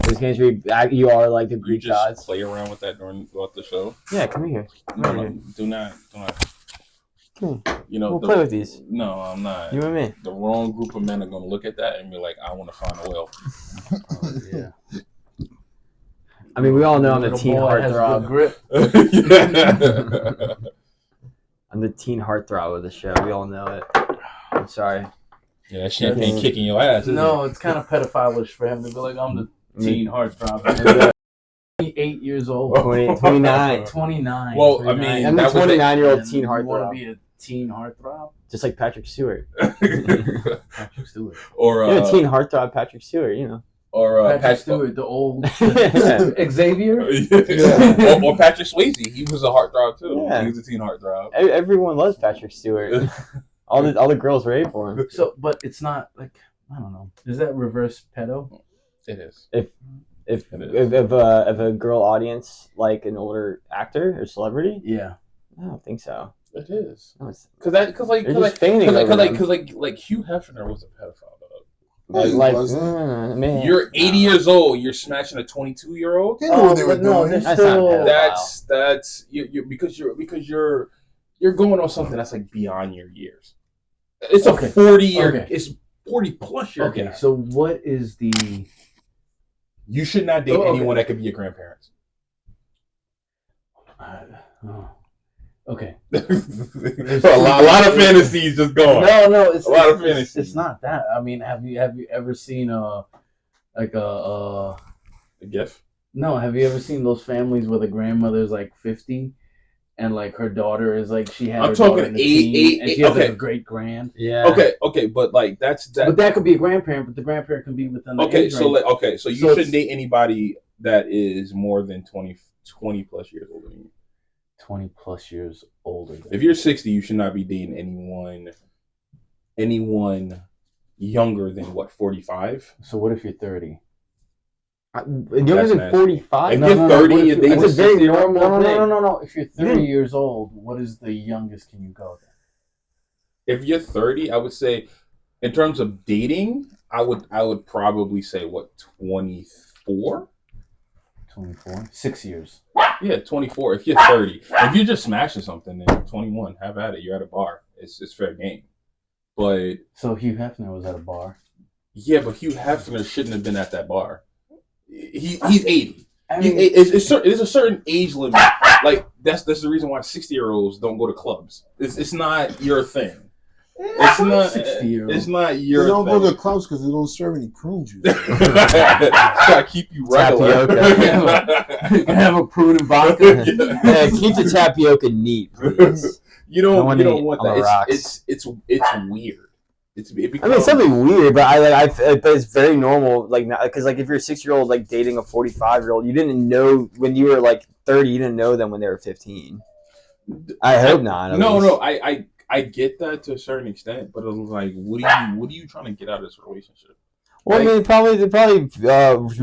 Those games where you are like the You Greek just gods. play around with that throughout the show. Yeah, come here. No, do not. Come here. You know, We'll play with these. No, I'm not. You and me. The wrong group of men are going to look at that and be like, I want to find oil. Oh, yeah. I mean, we all know I'm the teen heartthrob. Grip. I'm the teen heartthrob of the show. We all know it. I'm sorry. Yeah, that champagne kicking your ass. No, it's kind of pedophilish for him to be like, I'm the teen heartthrob. 28 years old. 29. 29. Well, 29. I mean, I'm the 29-year-old teen You want to heartthrob. be a teen heartthrob? Just like Patrick Stewart. Patrick Stewart. Or You're a teen heartthrob, Patrick Stewart, you know. Or Patrick Stewart, the old Yeah. Xavier. Or Patrick Swayze. He was a heartthrob too. Yeah. He was a teen heartthrob. Everyone loves Patrick Stewart. all the girls rave for him. So, but it's not like, I don't know. Is that reverse pedo? It is. If a girl audience like an older actor or celebrity, Yeah. I don't think so. It is. No, it's, Cause they're just feigning over them. like Hugh Hefner was a pedophile. Man. You're 80 years old. You're smashing a 22-year-old. They knew what they were no, doing. That's not pedophile. That's you because you're going on something that's like beyond your years. It's a 40-year. Okay. It's 40+ year. Okay, gap. so what is the... You should not date okay. anyone that could be your grandparents. Okay. a lot of fantasies just going. No, it's a lot of fantasy. It's not that. I mean, have you ever seen a gift? No, have you ever seen those families where the grandmother's like 50 and like her daughter is like she had. I'm her talking daughter in the teen, and she has okay. like a great grand. Yeah. Okay, but like that's that. But that could be a grandparent, but the grandparent can be within the age range. So you shouldn't date anybody that is more than 20 plus years older than you. 20 plus years older. If you're 60, you should not be dating anyone younger than what, 45? So what if you're 30? Younger than 45? If you're 30, you're dating it's a very normal thing. No. If you're 30 years old, what is the youngest can you go then? If you're 30, I would say, in terms of dating, I would probably say what, 24? 24? 6 years. Yeah, 24. If you're 30, if you're just smashing something, then you're 21. Have at it. You're at a bar. It's fair game. But so Hugh Hefner was at a bar. Yeah, but Hugh Hefner shouldn't have been at that bar. He's 80. I mean, It's a certain age limit. Like that's the reason why 60-year-olds don't go to clubs. It's not your thing. It's not 60-year-old. It's not They your don't thing. go to clubs because they don't serve any prune juice. Try to keep you regular. Tapioca. You can have a prune and vodka. Yeah, keep the tapioca neat, please. You don't want on the that. rocks. It's weird. I mean, it's something weird, but but it's very normal. Like, because like if you're a 6-year-old like dating a 45-year-old, you didn't know when you were like 30. You didn't know them when they were 15. I hope not. No. I get that to a certain extent, but it was like, what are you trying to get out of this relationship? Well, I mean, probably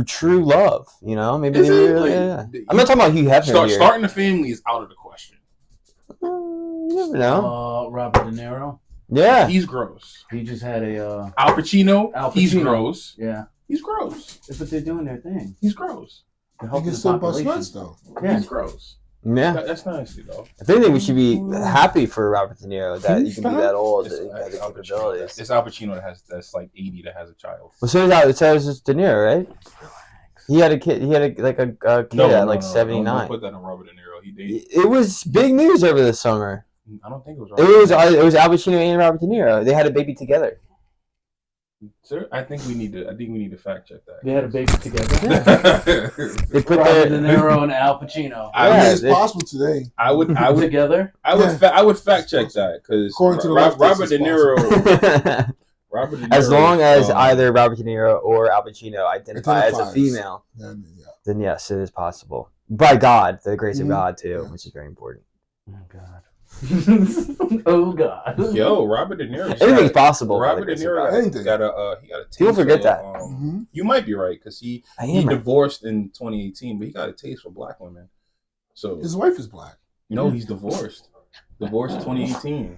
true love. You know, maybe they really. Yeah. I'm not talking about Hugh Hefner here. Starting a family is out of the question. You never know. Robert De Niro. Yeah, he's gross. He just had a Al Pacino. He's gross. Yeah, he's gross. But they're doing their thing. He's gross. He can still bust nuts though. Yeah, he's gross. Yeah, that's nasty though. If anything, we should be happy for Robert De Niro that you can be that old. That he has the capabilities. It's Al Pacino that's like 80 that has a child. Well, so is De Niro, right? He had a kid. He had a kid at like 79. Don't put that on Robert De Niro. He dated. It was big news over the summer. I don't think it was. It was Al Pacino and Robert De Niro. They had a baby together. Sir, I think we need to fact check that. They had a baby together. They put Robert De Niro and Al Pacino. I mean, it's possible today. I would together. I would fact check that because Robert De Niro. As long as either Robert De Niro or Al Pacino identify as a female, then yes, it is possible. By God, the grace of God too, which is very important. Oh God. Oh God. Yo, Robert De Niro. Anything's possible. Robert De Niro got a taste. People forget that. You might be right because he divorced in 2018, but he got a taste for black women. So his wife is black. No, he's divorced. Divorced 2018.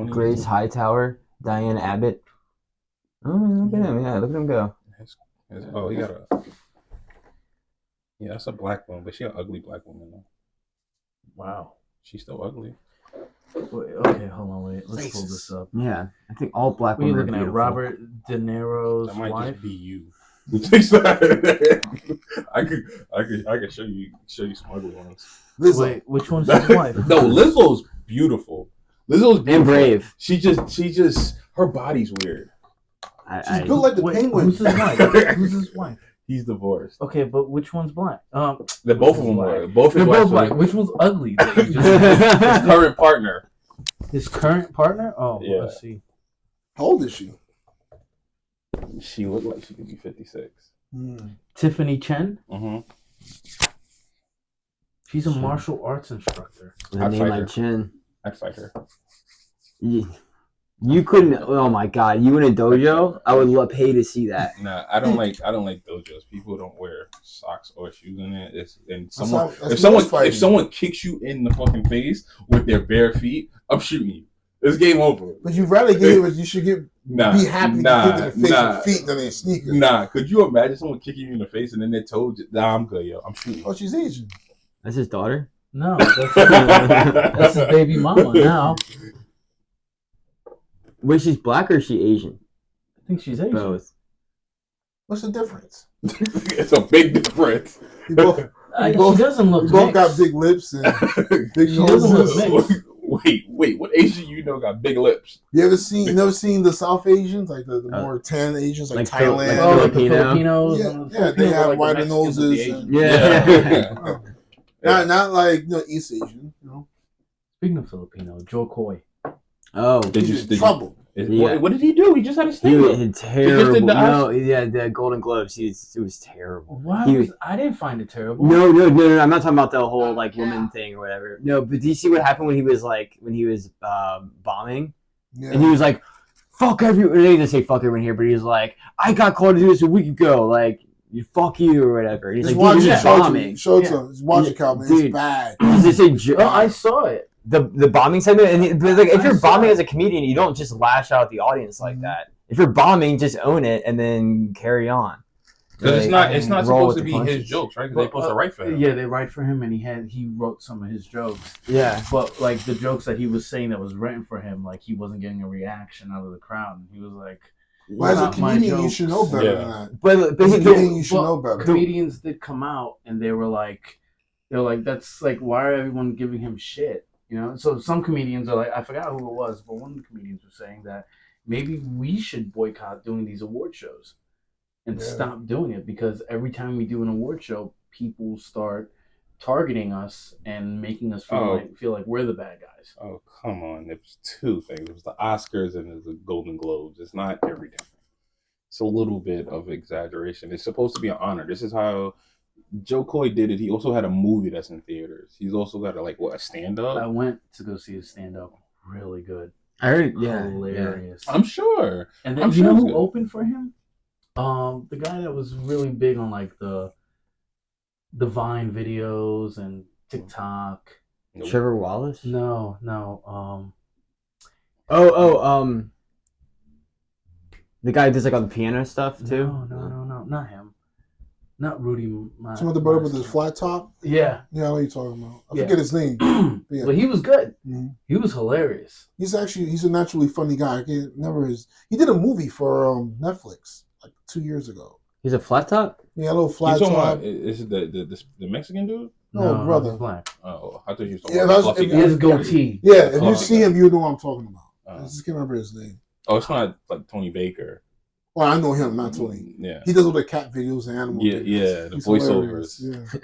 Grace Hightower, Diane Abbott. Oh, look at him! Yeah, look at him go. Oh, he got a. Yeah, that's a black woman, but she an ugly black woman though. Wow. She's still ugly. Wait, okay, hold on, wait. Let's pull this up. Yeah, I think all black What are you women looking are at? beautiful. Robert De Niro's That might wife? just be you. Who thinks that? I could show you some ugly ones. Lizzo. Wait, which one's his wife? No, Lizzo's beautiful. Lizzo's beautiful. And brave. She just her body's weird. She's built like the Wait, penguin. who's his wife? Who's his wife? He's divorced. Okay, but which one's black? They're both of them are. Both They're his both wives black. Which one's ugly? That you just- his current partner. his current partner? Oh, Yeah. let's see. How old is she? She looked like she could be 56. Tiffany Chen. Mm-hmm. She's a martial arts instructor. With a I'd name fight like her. Chin. I'd fight her. You couldn't. Oh my God! You in a dojo? I would pay to see that. Nah, I don't like dojos. People don't wear socks or shoes in it. That's If someone kicks you in the fucking face with their bare feet, I'm shooting you. It's game over. But you'd rather get it. You should be happy to get in the face with feet than in sneakers. Nah, could you imagine someone kicking you in the face and then they told you, "Nah, I'm good, yo. I'm shooting." Oh, she's Asian. That's his daughter. No, that's his baby mama now. Wait, she's black or is she Asian? I think she's Asian. Both. What's the difference? It's a big difference. We both, She both- doesn't look we both got mixed. big lips and big She doesn't noses. look mixed. Wait, what Asian you know got big lips? You never seen the South Asians, like the more tan Asians, like Thailand? Oh, like the Filipino. Filipinos. Yeah, and the yeah, they Filipinos are have like the wider Mexicans of the noses. Asians. Yeah. Not like East Asian. Speaking of Filipino, Joe Coy. Oh, Did you- He's in trouble. Yeah. What did he do? He just had a he stand was up. He terrible. just did the No, yeah, the Golden Globes. It was terrible. I didn't find it terrible. No. I'm not talking about the whole like woman thing or whatever. No, but do you see what happened when he was bombing? Yeah. And he was like, "Fuck everyone." They didn't say "fuck everyone" here, but he was like, "I got called to do this a week ago." Like, you fuck you or whatever. He's Just like, watch "Dude, it. this is Show it to bombing." me. Show it to him. Just watch it, Calvin. Dude. It's bad. Does it say Oh, I saw it. the bombing segment? But like, if I you're saw bombing it. as a comedian, you don't just lash out at the audience like that. If you're bombing, just own it and then carry on. Because it's not roll supposed with to the be his punches. jokes, right? Because they're supposed to write for him. Yeah, they write for him, and he wrote some of his jokes. Yeah. But like the jokes that he was saying that was written for him, like he wasn't getting a reaction out of the crowd, and he was like, Well, as a Not my comedian, you jokes. should know better Yeah. than that. But As a basically, comedian, you should Well, know better. comedians did come out, and they were like, that's like, why are everyone giving him shit? You know. So some comedians are like, I forgot who it was, but one of the comedians was saying that maybe we should boycott doing these award shows and Yeah. stop doing it, because every time we do an award show, people start targeting us and making us feel like we're the bad guys. Oh, come on. It was two things. It was the Oscars and it was the Golden Globes. It's not everything. It's a little bit of exaggeration. It's supposed to be an honor. This is how Joe Coy did it. He also had a movie that's in theaters. He's also got a stand-up? I went to go see his stand-up. Really good. I heard, Hilarious. I'm sure. And then I'm you sure know it's who good. opened for him? The guy that was really big on like the Vine videos and TikTok. Nope. Trevor Wallace. No. The guy who does like all the piano stuff too. No, not him. Not Rudy. Some of the brother with his flat top. Yeah. Yeah, I know what you're talking about. I Yeah. forget his name. Yeah. But he was good. Mhm. He was hilarious. He's a naturally funny guy. He did a movie for Netflix like 2 years ago. He's a flat top. Yeah, a little You flat talking top. about, is it the Mexican dude? No, brother. he's black. Oh, I thought you were talking Yeah, about the that's- fluffy He guy. has goatee. Yeah, if you Oh, see okay. him, you know what I'm talking about. I Oh. just can't remember his name. Oh, it's not like Tony Baker. Well, I know him, not Tony. Yeah. He does all the cat videos and animal Yeah, videos. yeah, the He's voiceovers. hilarious. Yeah.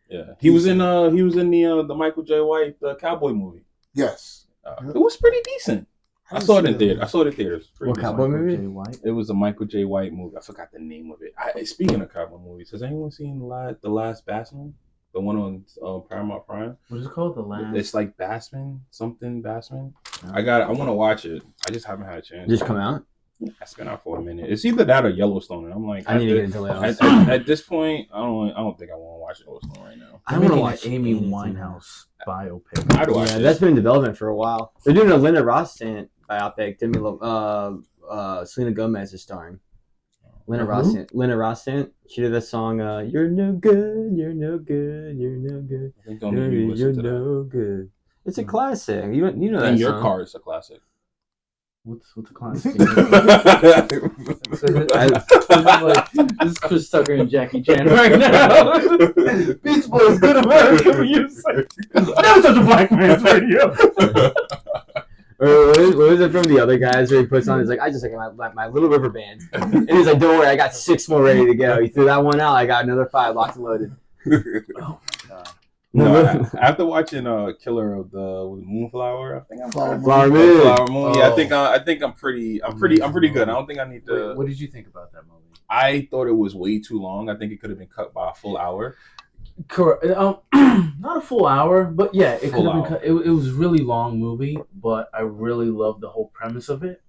Yeah. He was in the Michael J. White cowboy movie. Yes. It was pretty decent. I saw it in theater. I saw it in theaters. Pretty What decent. cowboy movie? Jay White. It was a Michael J. White movie. I forgot the name of it. Speaking of cowboy movies, has anyone seen The Last Bassman? The one on Paramount Prime? What is it called? The Last. It's like Bassman, something Bassman. No. I want to watch it. I just haven't had a chance. Just come out. It's been out for a minute. It's either that or Yellowstone. And I'm like, I need to get into it. at this point, I don't think I want to watch Yellowstone right now. I I'm want to making watch an Amy anything. Winehouse biopic. I'd watch Yeah, it. that's been in development for a while. They're doing a Linda Ross biopic. Demi Selena Gomez is starring. Lena Rossant. She did that song, "You're no good, you're no good, you're no good, I think don't you listen to that. no good." It's a classic. You know that In your song. car, it's a classic. What's the classic? This is Chris Tucker and Jackie Chan right now. Beach Boys, Good American music. Never touch a black man's radio. What was it from the other guys where he puts on? He's like, I just like my little rubber band, and he's like, don't worry, I got 6 more ready to go. He threw that one out. I got another 5 locked and loaded. Oh my god. No, after watching Killer of the Moonflower, I think I'm Flower Moon. Flower Moon. Yeah, I think I'm pretty good. I don't think I need to. Wait, what did you think about that movie? I thought it was way too long. I think it could have been cut by a full hour. Correct. Not a full hour, but yeah, it could have been hour. cut. It was a really long movie, but I really loved the whole premise of it.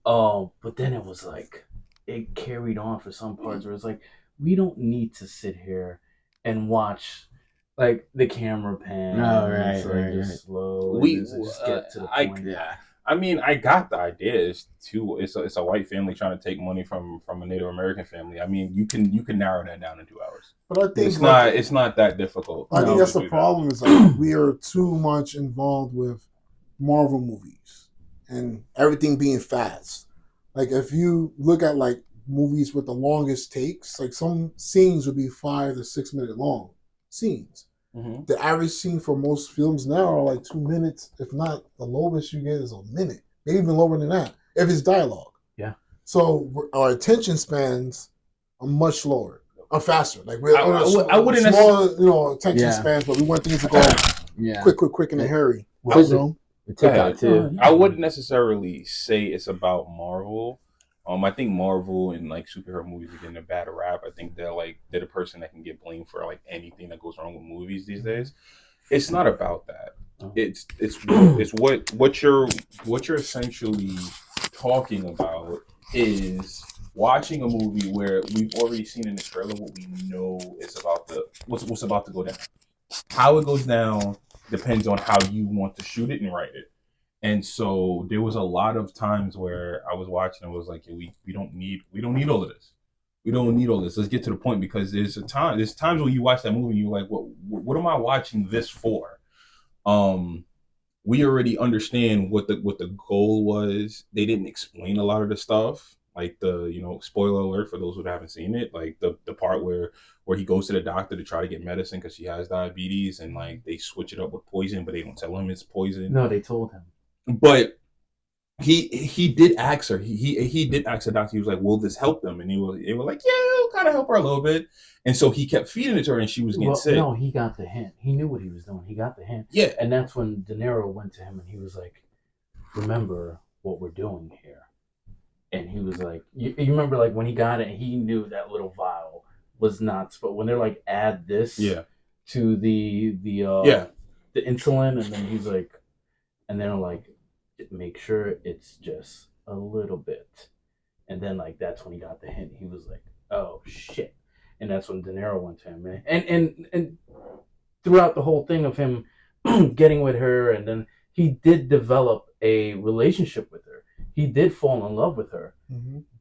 But then it was like it carried on for some parts where it's like we don't need to sit here and watch like the camera pan. Just slow. Just get to the point. I mean, I got the idea. It's a white family trying to take money from a Native American family. I mean, you can narrow that down in 2 hours. But I think it's not that difficult. I think that's the problem. Is like we are too much involved with Marvel movies and everything being fast. Like if you look at like movies with the longest takes, like some scenes would be 5 to 6 minute long scenes. Mm-hmm. The average scene for most films now are like 2 minutes. If not, the lowest you get is a minute. Maybe even lower than that if it's dialogue. Yeah. So our attention spans are much lower. Or faster. Like I wouldn't smaller, attention spans, but we want things to go quick in a hurry. I wouldn't necessarily say it's about Marvel. I think Marvel and like superhero movies are getting a bad rap. I think they're the person that can get blamed for like anything that goes wrong with movies these days. It's not about that. It's what you're essentially talking about is watching a movie where we've already seen in the trailer what we know is about what's about to go down. How it goes down depends on how you want to shoot it and write it. And so there was a lot of times where I was watching and was like, we don't need all of this. We don't need all this. Let's get to the point, because there's times when you watch that movie and you're like, what am I watching this for? We already understand what the goal was. They didn't explain a lot of the stuff. Like spoiler alert for those who haven't seen it, like the part where he goes to the doctor to try to get medicine because she has diabetes, and like they switch it up with poison, but they don't tell him it's poison. No, they told him. But he did ask her. He did ask the doctor. He was like, "Will this help them?" And they were like, "Yeah, it'll kind of help her a little bit." And so he kept feeding it to her, and she was getting sick. No, he got the hint. He knew what he was doing. He got the hint. Yeah, and that's when De Niro went to him, and he was like, "Remember what we're doing here." And he was like, you remember like when he got it, he knew that little vial was nuts. But when they're like, add this to the insulin, and then he's like, and they're like, make sure it's just a little bit. And then like that's when he got the hint. He was like, oh shit. And that's when De Niro went to him. And throughout the whole thing of him getting with her, and then he did develop a relationship with her. He did fall in love with her,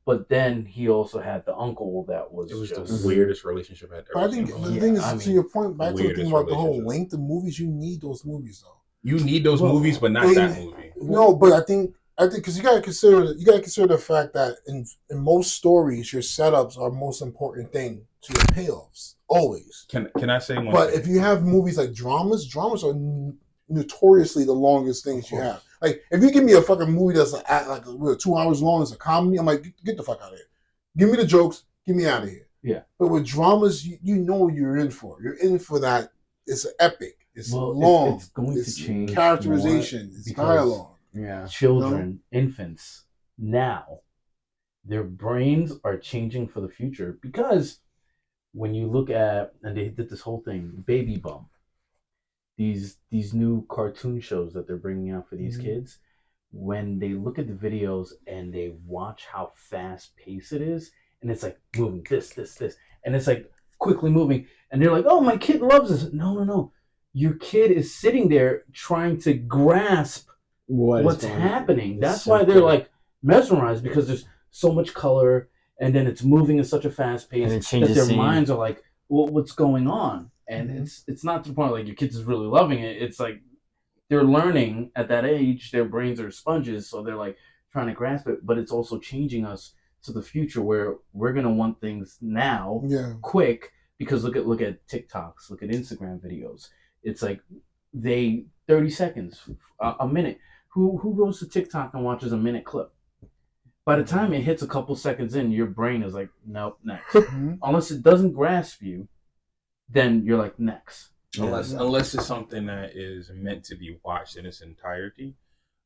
but then he also had the uncle that was the weirdest relationship I'd ever But I think seen. the thing is, to your point, back to the thing about the whole length of movies, you need those movies though. You need those movies, but not that movie. No, but I think because you gotta consider the fact that in most stories, your setups are most important thing to your payoffs always. Can I say one? But thing? if you have movies like dramas are notoriously the longest things you have. Like if you give me a fucking movie that's like 2 hours long as a comedy, I'm like, get the fuck out of here. Give me the jokes, get me out of here. Yeah. But with dramas, you know what you're in for. You're in for that. It's epic. It's long. It's going to change. Characterization. It's dialogue. Yeah. Children, infants, now, their brains are changing for the future, because when you look at, and they did this whole thing, Baby Bump, these new cartoon shows that they're bringing out for these kids, when they look at the videos and they watch how fast paced it is, and it's like moving this, and it's like quickly moving, and they're like, oh, my kid loves this. No. Your kid is sitting there trying to grasp what's happening. That's why they're like, mesmerized because there's so much color, and then it's moving at such a fast pace And it that changes their scene. minds are like, well, what's going on? And Mhm. it's not to the point like your kids is really loving it. It's like they're learning at that age. Their brains are sponges, so they're like trying to grasp it. But it's also changing us to the future where we're gonna want things now, Yeah. quick. Because look at TikToks, look at Instagram videos. It's like they 30 seconds, a minute. Who goes to TikTok and watches a minute clip? By the time it hits a couple seconds in, your brain is like, nope, next. Mhm. Unless it doesn't grasp you, then you're like, next. Unless it's something that is meant to be watched in its entirety.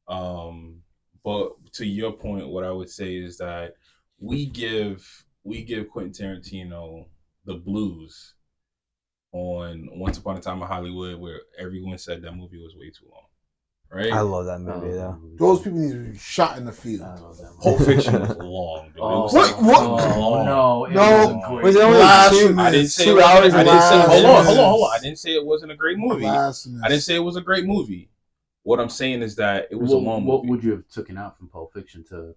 But to your point, what I would say is that we give Quentin Tarantino the blues on Once Upon a Time in Hollywood, where everyone said that movie was way too long. Right? I love that movie though. Those people need to be shot in the field. I love that movie. Pulp Fiction was long, dude. Oh, It was What? like, Oh, no. It No. was a great Was it only Blasphemous. I didn't say 2 it hours? wasn't- I didn't say. Blasphemous. Hold on. I didn't say it wasn't a great movie. Blasphemous. I didn't say it was a great movie. What I'm saying is that it was a long What movie. would you have taken out from Pulp Fiction to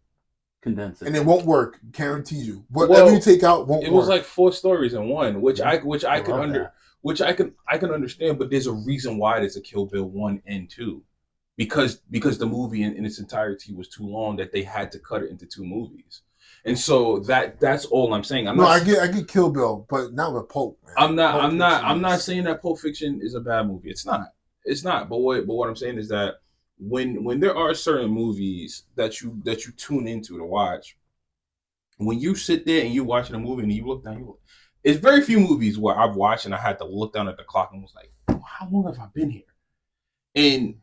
condense it? And it won't work. Guarantee you. Whatever you take out won't It work. was like 4 stories in one, which I could love that. I can understand, but there's a reason why there's a Kill Bill 1 and 2. Because the movie in its entirety was too long that they had to cut it into 2 movies. And so that's all I'm saying. I get Kill Bill, but not with Pulp. Man. I'm Pulp not Fiction is- saying that Pulp Fiction is a bad movie. It's not. But what I'm saying is that when there are certain movies that you tune into to watch, when you sit there and you're watching a movie and you look down, it's very few movies where I've watched and I had to look down at the clock and was like, how long have I been here? And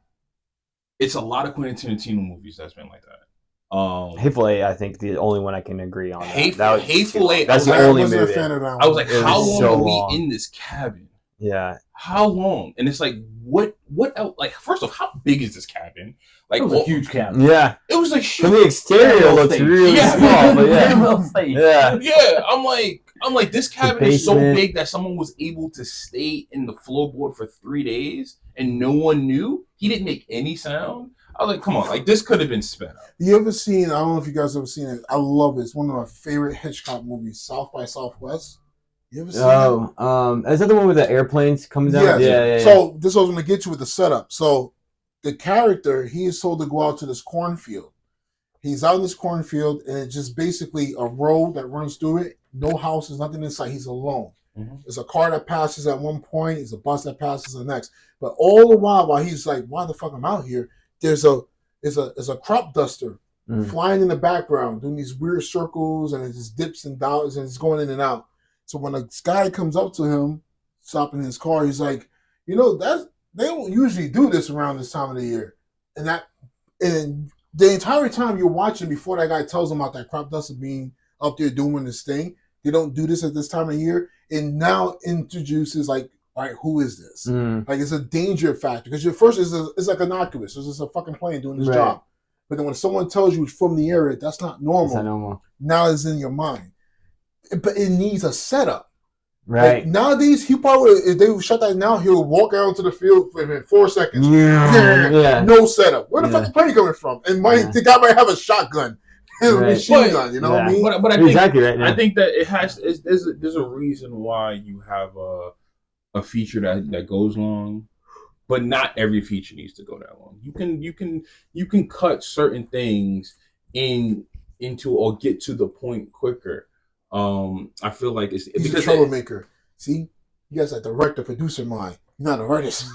it's a lot of Quentin Tarantino movies that's been like that. Hateful Eight, I think the only one I can agree on. Hateful Eight. That's the I only wasn't movie. a fan of that I was one. like, It how was long so are we long. in this cabin? Yeah. How long? And it's like, what else? Like, first off, how big is this cabin? Like, It was a huge cabin. Yeah. It was like From the exterior, it looks really Yeah. small, but yeah. Yeah. Yeah, I'm like, this cabin is so basement. big that someone was able to stay in the floorboard for 3 days and no one knew. He didn't make any sound. I was like, come on, like this could have been sped up. You ever seen? I don't know if you guys ever seen it. I love it. It's one of my favorite Hitchcock movies, South by Southwest. You ever seen it? Is that the one with the airplanes coming down? Yes. Yeah. So this was going to get you with the setup. So the character, he is told to go out to this cornfield. He's out in this cornfield, and it's just basically a road that runs through it. No houses, nothing inside. He's alone. Mm-hmm. There's a car that passes at one point. There's a bus that passes the next. But all the while he's like, why the fuck I'm out here? There's a crop duster flying in the background, doing these weird circles, and it just dips and dives, and it's going in and out. So when a guy comes up to him, stopping his car, he's like, they don't usually do this around this time of the year. And the entire time you're watching before that guy tells him about that crop duster being up there doing this thing, they don't do this at this time of year. And now introduces like, all right, who is this? Like it's a danger factor because at first it's like innocuous. It's just a fucking plane doing this job. But then when someone tells you it's from the area, that's not normal. It's not normal. Now it's in your mind. But it needs a setup. Right. Like nowadays, he probably, if they would shut that now, he'll walk out to the field in 4 seconds. Yeah. No setup. Where the fuck the plane coming from? And the guy might have a shotgun. A machine gun, you know what I mean? But I think exactly right now. I think that it has. There's a reason why you have a feature that goes long, but not every feature needs to go that long. You can cut certain things into or get to the point quicker. I feel like it's He's a troublemaker. See, you guys are director, producer mind. You're not an artist.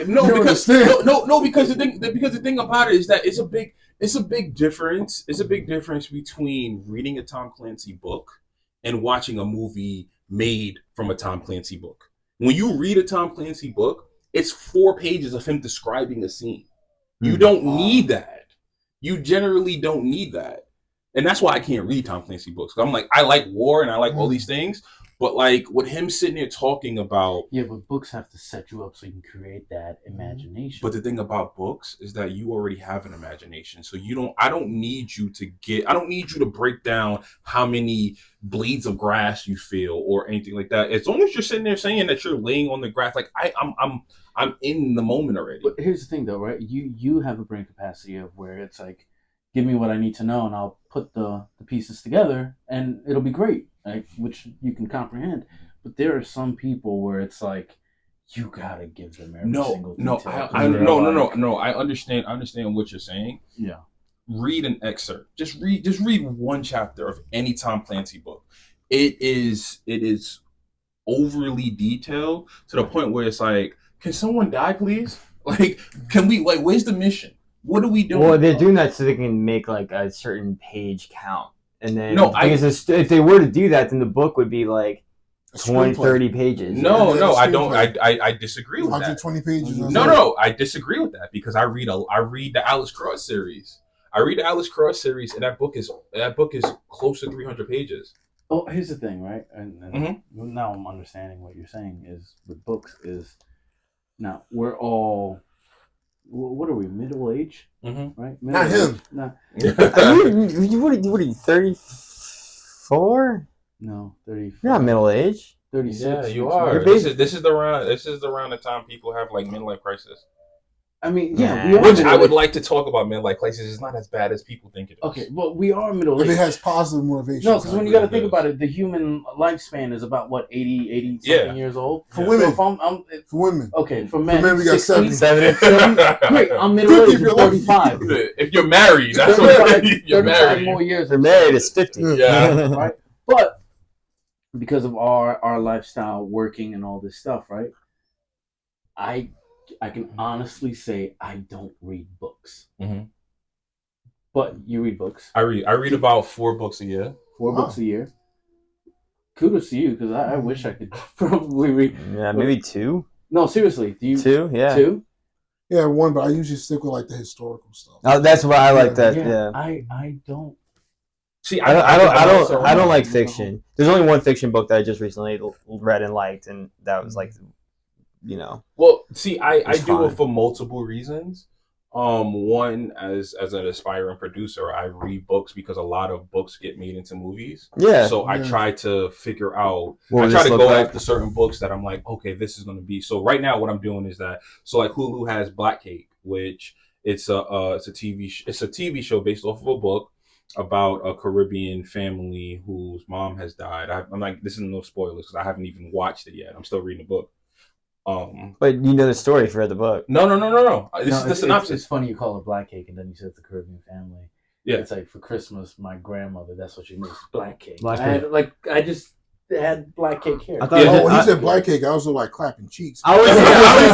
No, because the thing about it is that it's a big difference. It's a big difference between reading a Tom Clancy book and watching a movie made from a Tom Clancy book. When you read a Tom Clancy book, it's 4 pages of him describing a scene. You don't need that. You generally don't need that. And that's why I can't read Tom Clancy books. I'm like, I like war and I like all these things, but like with him sitting there talking about... Yeah, but books have to set you up so you can create that imagination. But the thing about books is that you already have an imagination. So I don't need you to break down how many blades of grass you feel or anything like that. As long as you're sitting there saying that you're laying on the grass, like I'm in the moment already. But here's the thing though, right? You have a brain capacity of where it's like give me what I need to know, and I'll put the pieces together, and it'll be great, like, which you can comprehend. But there are some people where it's like, you gotta give them every single detail. No. I understand what you're saying. Yeah. Read an excerpt. Just read one chapter of any Tom Clancy book. It is overly detailed to the point where it's like, can someone die, please? Like, can we, like, where's the mission? What are we doing? Well, they're doing that so they can make like a certain page count, and then if they were to do that, then the book would be like 30 pages. No, I don't. I disagree with 120 that. pages. No, I disagree with that because I read the Alice Cross series. And that book is close to 300 pages. Oh, here's the thing, right? And now I'm understanding what you're saying is with books is now we're all, what are we, middle age? Mm-hmm. Right? Not him. Not, what are you, 34? no, 30. You're not middle age. 36. Yeah, you are. This is around the time people have like midlife crisis. I mean, yeah, which I would like to talk about midlife crisis. It's not as bad as people think it is. Okay, well, we are middle age. If it has positive motivation. No, because when you got to think about it, the human lifespan is about what, 80 something years old for women. So for women, okay, for men, we got 70. 70. Great, I'm middle aged. 45. If you're married, that's what you're 35 married. more years. If you're married, it's 50. Yeah, right. But because of our lifestyle, working and all this stuff, right? I can honestly say I don't read books. Mm-hmm. But you read books. I read about 4 books a year. 4 books a year. Kudos to you, because I wish I could probably read. Yeah, maybe 2. No, seriously, do you 2? Yeah, 2? Yeah, 1, but I usually stick with like the historical stuff. Oh, that's why I like that. Yeah. I don't. See, I don't like fiction. There's only one fiction book that I just recently read and liked, and that was like, Well, see, I do fine. it for multiple reasons. One, as an aspiring producer, I read books because a lot of books get made into movies. Yeah. So I try to figure out. What I does try this to look go like? after certain books that I'm like, okay, this is going to be. So right now, what I'm doing is that. So like Hulu has Black Cake, which it's a TV show based off of a book about a Caribbean family whose mom has died. I'm like, this is no spoilers because I haven't even watched it yet. I'm still reading the book. But you know the story if you read the book. No. This is the synopsis. It's funny you call it Black Cake and then you said it's the Caribbean family. Yeah. It's like for Christmas, my grandmother, that's what she makes, black cake. Black I just had black cake here. I thought when you said black cake, I was like clapping cheeks. I was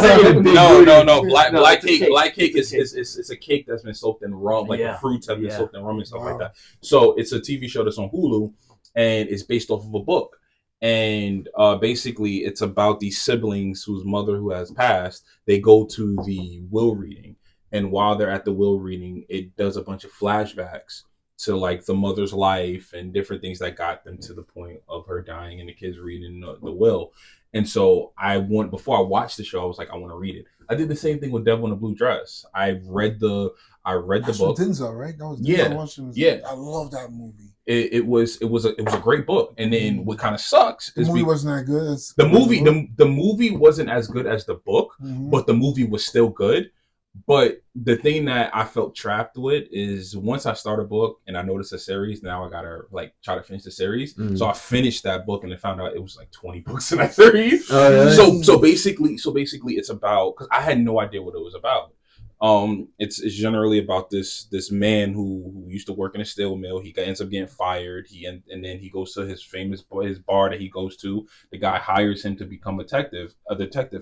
thinking big booty. No. Black cake. Cake. Black cake is a cake that's been soaked in rum, like the fruits have been soaked in rum and stuff like that. So it's a TV show that's on Hulu, and it's based off of a book. And basically, it's about these siblings whose mother, who has passed, they go to the will reading, and while they're at the will reading, it does a bunch of flashbacks to like the mother's life and different things that got them to the point of her dying and the kids reading the will. And so before I watched the show, I was like, I want to read it. I did the same thing with Devil in a Blue Dress. I read the book. Denzel, right? That was Denzel. Yeah. I love that movie. It was a great book. And then what kind of sucks the is movie wasn't that good. The movie wasn't as good as the book, but the movie was still good. But the thing that I felt trapped with is once I start a book and I notice a series, now I gotta like try to finish the series. So I finished that book and I found out it was like 20 books in that series. Oh, really? So basically it's about, because I had no idea what it was about. It's generally about this man who used to work in a steel mill. He ends up getting fired. And then he goes to his bar that he goes to. The guy hires him to become a detective,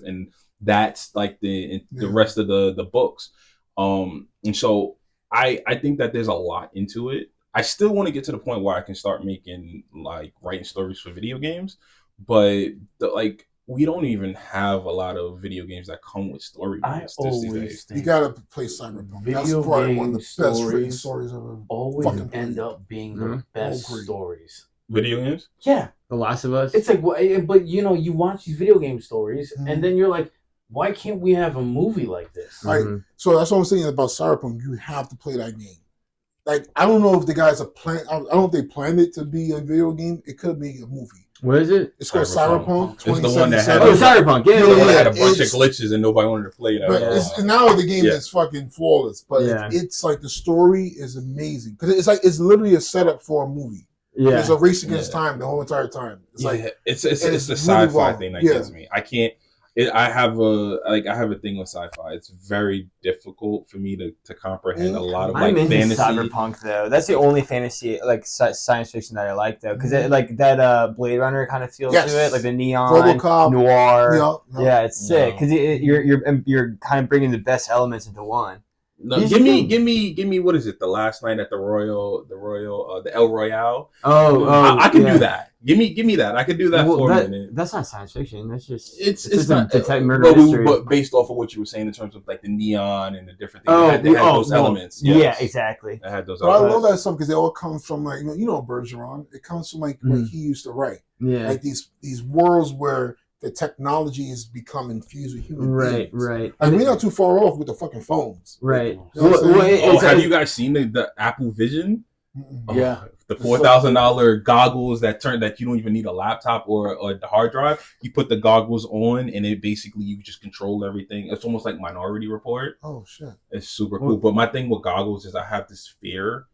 and that's like the rest of the books. And so I think that there's a lot into it. I still want to get to the point where I can start making like writing stories for video games, but we don't even have a lot of video games that come with story. I always think you gotta play Cyberpunk. That's probably one of the best written stories ever. Always end up being the best stories. Video games? Yeah. The Last of Us? It's like, but you watch these video game stories and then you're like, why can't we have a movie like this? Right. So that's what I'm saying about Cyberpunk. You have to play that game. Like, I don't know if the guys are planning. I don't know if they planned it to be a video game. It could be a movie. What is it? It's called Cyberpunk. Cyberpunk It's the one that had- 2077. Oh, Cyberpunk. Yeah, The one that had a yeah, bunch of it's- glitches and nobody wanted to play it. But it's now the game Yeah. that's fucking flawless. But Yeah. it's like the story is amazing because it's literally a setup for a movie. Yeah. There's a race against Yeah. time the whole entire time. It's Yeah, like it's it's the really sci-fi well. thing that Yeah. gets me. I can't. I have a thing with sci-fi. It's very difficult for me to comprehend a lot of like I'm into fantasy. cyberpunk though. That's the only fantasy like science fiction that I like though, because like that Blade Runner kind of feels Yes. to it, like the neon, RoboCop, noir. yeah. Yeah, it's sick No. because you're kind of bringing the best elements into one. No, He's give me what is it? The last night at the El Royale. I can do that. Give me that. I could do that for a minute. That's not science fiction. That's just It's just not a detective murder mystery. but based off of what you were saying in terms of like the neon and the different things, Oh, they had those elements. Yes. Yeah, exactly. It had those But I elements. love that stuff because it all comes from like you know Bergeron. It comes from like what he used to write. Yeah. Like these worlds where the technology has become infused with human beings. Right. Like we're not too far off with the fucking phones. Right. You know what I'm saying? Have you guys seen the Apple Vision? Mm-mm. Yeah. The $4,000 goggles that you don't even need a laptop or a hard drive. You put the goggles on, and it basically you just control everything. It's almost like Minority Report. Oh shit. It's super cool. But my thing with goggles is I have this fear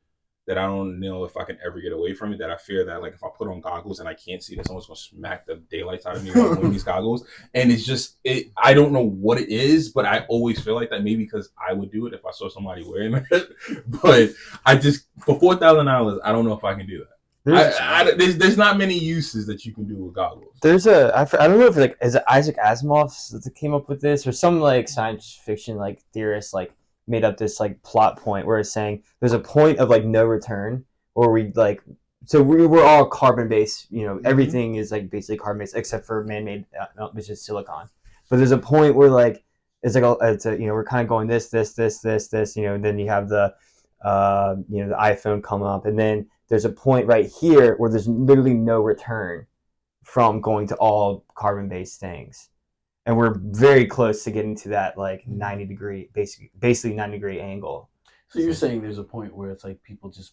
that I don't know if I can ever get away from it. That I fear that like if I put on goggles and I can't see, that someone's gonna smack the daylights out of me while I'm wearing these goggles. And it's just I don't know what it is, but I always feel like that. Maybe because I would do it if I saw somebody wearing it. But I just for $4,000, I don't know if I can do that. There's not many uses that you can do with goggles. There's I don't know if like is it Isaac Asimov that came up with this or some like science fiction like theorist like made up this like plot point where it's saying there's a point of like no return or we're all carbon based, you know, everything is like basically carbon based except for man-made which is silicon, but there's a point where like it's like you know we're kind of going this you know, and then you have the you know the iPhone come up, and then there's a point right here where there's literally no return from going to all carbon based things. And we're very close to getting to that like 90 degree, basically 90-degree angle. So you're saying there's a point where it's like people just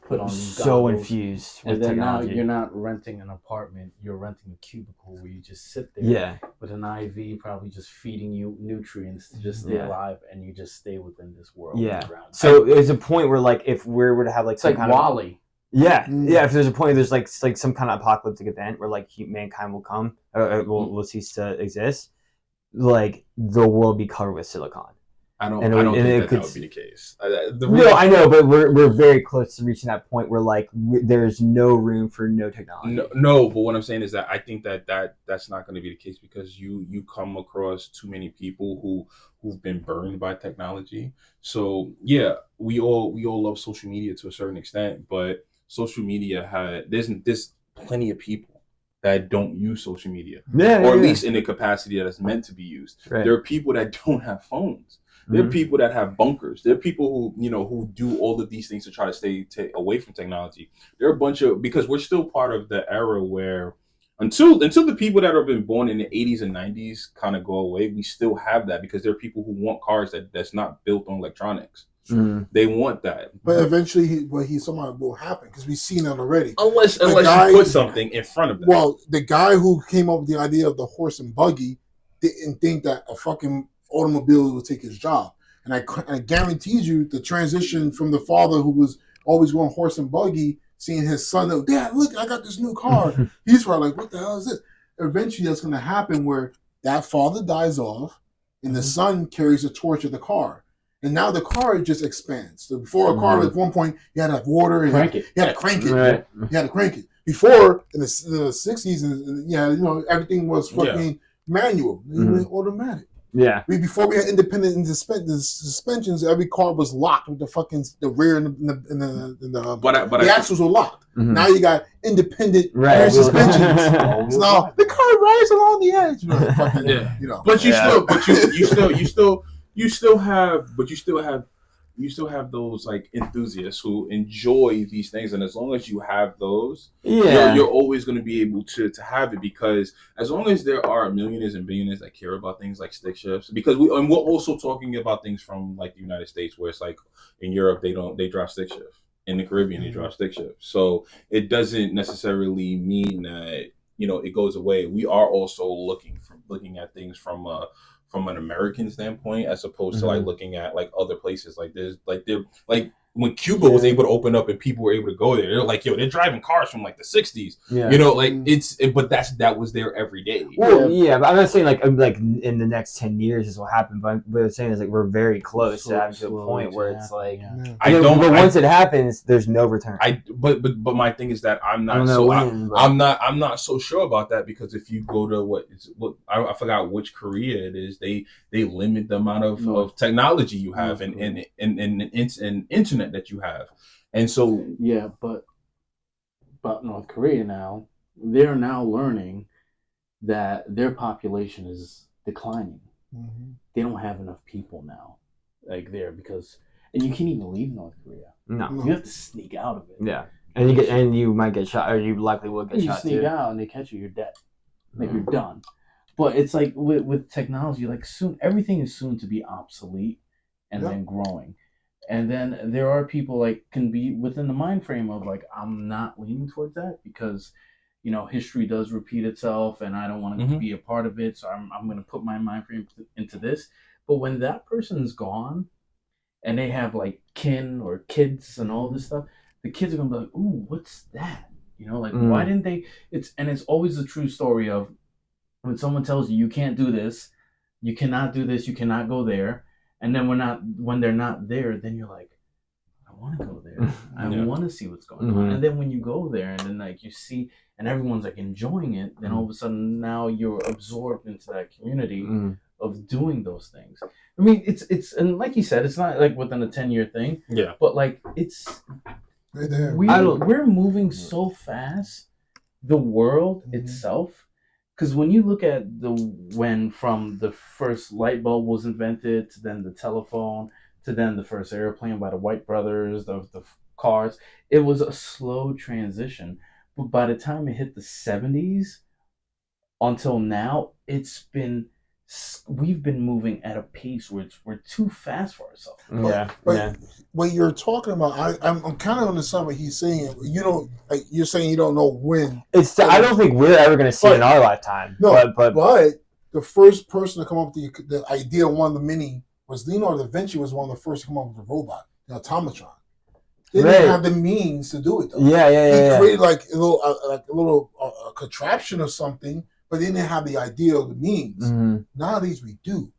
put on these So goggles, infused and with then technology. now you're not renting an apartment, you're renting a cubicle where you just sit there with an IV, probably just feeding you nutrients to just stay alive, and you just stay within this world. Underground. So there's a point where like if we were to have like It's some like kind Wall-E. if there's a point there's like some kind of apocalyptic event where like mankind will come or will cease to exist, like the world be covered with silicon. I don't think that would be the case. No, I know, but we're very close to reaching that point where like there's no room for no technology. No, but what I'm saying is that I think that's not going to be the case because you come across too many people who've been burned by technology. So yeah, we all love social media to a certain extent, but social media there's plenty of people that don't use social media, or at least in the capacity that it's meant to be used. Right. There are people that don't have phones. There are people that have bunkers. There are people who do all of these things to try to stay away from technology. There are a bunch of, because we're still part of the era where until the people that have been born in the 80s and 90s kind of go away, we still have that because there are people who want cars that's not built on electronics. They want that. But eventually, something will happen because we've seen it already. Unless you put something in front of them. Well, the guy who came up with the idea of the horse and buggy didn't think that a fucking automobile would take his job. And I guarantee you the transition from the father who was always going horse and buggy, seeing his son, Dad, look, I got this new car. He's probably like, what the hell is this? Eventually that's going to happen where that father dies off and the son carries the torch of the car. And now the car just expands. So before a car, at one point, you had to have water and you had to crank it. Right. You had to crank it. Before, in the 60s, and everything was fucking manual, automatic. Yeah. Before we had independent suspensions, every car was locked with the rear and the axles were locked. Now you got independent rear suspensions. So now the car rides along the edge. But you still have those like enthusiasts who enjoy these things, and as long as you have those, you're always going to be able to have it, because as long as there are millionaires and billionaires that care about things like stick shifts, because we're also talking about things from like the United States where it's like in Europe they drive stick shift. in the Caribbean, they draw stick shift. So it doesn't necessarily mean that it goes away. We are also looking at things from an American standpoint, as opposed to like looking at like other places. Like there's like when Cuba was able to open up and people were able to go there, they're like, yo, they're driving cars from like the 60s. Yeah. But that was there every day. Well, yeah, but I'm not saying like in the next 10 years is what happened, but what I'm saying is like we're very close to having to a point where it's like but once it happens, there's no return. But my thing is that I'm not I'm not so sure about that, because if you go to I forgot which Korea it is, they limit the amount of technology you have and internet that you have, and so but North Korea now, they're now learning that their population is declining. They don't have enough people now like there, because and you can't even leave North Korea. No, you have to sneak out of it. Yeah, and you might get shot, or you likely will get shot. You sneak out and they catch you, you're dead. Like you're done. But it's like with technology, like soon everything is soon to be obsolete and then growing. And then there are people like can be within the mind frame of like, I'm not leaning towards that because, history does repeat itself and I don't want to be a part of it. So I'm going to put my mind frame into this. But when that person's gone and they have like kin or kids and all this stuff, the kids are going to be like, ooh, what's that? Why didn't they? It's always the true story of when someone tells you can't do this, you cannot do this, you cannot go there. And then when they're not there, then you're like, I want to go there. I want to see what's going on. And then when you go there and then like you see and everyone's like enjoying it, then all of a sudden now you're absorbed into that community of doing those things. I mean, it's and like you said, it's not like within a 10-year thing. Yeah. But like we're moving so fast, the world itself. Because when you look at when from the first light bulb was invented to then the telephone to then the first airplane by the White brothers, the cars, it was a slow transition. But by the time it hit the 70s until now, we've been moving at a pace where we're too fast for ourselves. But when you're talking about, I'm kind of understand what he's saying. You're saying you don't know when. I don't think we're ever going to see it in our lifetime. No, but the first person to come up with the idea of one of the mini was Leonardo da Vinci. Was one of the first to come up with the robot, the automatron. They didn't have the means to do it though. He created like a little contraption or something. But they didn't have the idea of the means. Nowadays we do.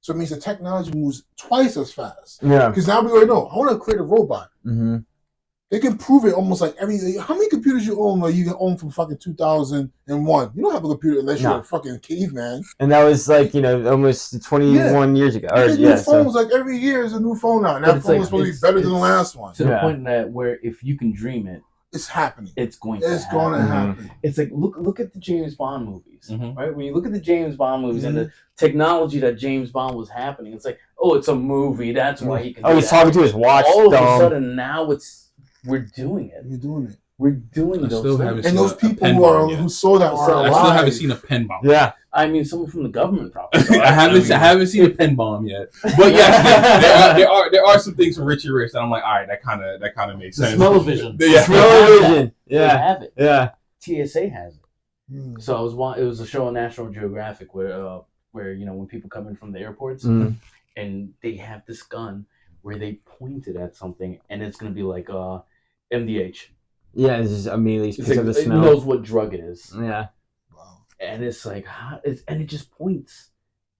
So it means the technology moves twice as fast. Yeah. Because now we already know, I want to create a robot. They can prove it almost like how many computers you own? Like you can own from fucking 2001. You don't have a computer unless you're a fucking caveman. And that was like, almost 21 years ago. New phones, like every year is a new phone now. And that phone is supposed to be better than the last one. To the point that where if you can dream it, it's happening. It's going to happen. It's like look at the James Bond movies, right? When you look at the James Bond movies and the technology that James Bond was happening, it's like, oh, it's a movie. That's why he can. Oh, he's talking to his watch. All of a sudden, now we're doing it. You're doing it. We're doing those things. And those people who saw that are alive. I still haven't seen a pen bomb. Yeah. I mean, someone from the government probably. I haven't seen a pen bomb yet. But yes, there are some things from Richie Rich that I'm like, all right, that kind of makes sense. Smell-o-vision. Smell-o-vision. Yeah. They have it. Yeah. TSA has it. So it was a show on National Geographic where when people come in from the airports and they have this gun where they point it at something and it's gonna be like MDH. Yeah, it's just immediately because of the smell. It knows what drug it is. Yeah. And it's like, and it just points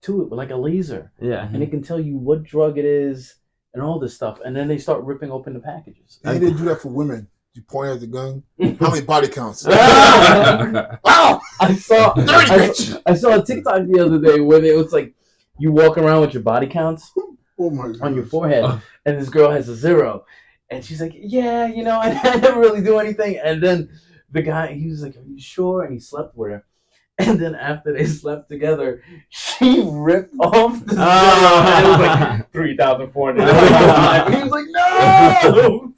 to it with like a laser. Yeah. And it can tell you what drug it is and all this stuff. And then they start ripping open the packages. They didn't do that for women. You point at the gun. How many body counts? Wow! I saw a TikTok the other day where it was like you walk around with your body counts on your forehead, and this girl has a 0. And she's like, yeah, I never really do anything. And then the guy, he was like, are you sure? And he slept with her. And then after they slept together, she ripped off the and it was like 3,400. He was like, no!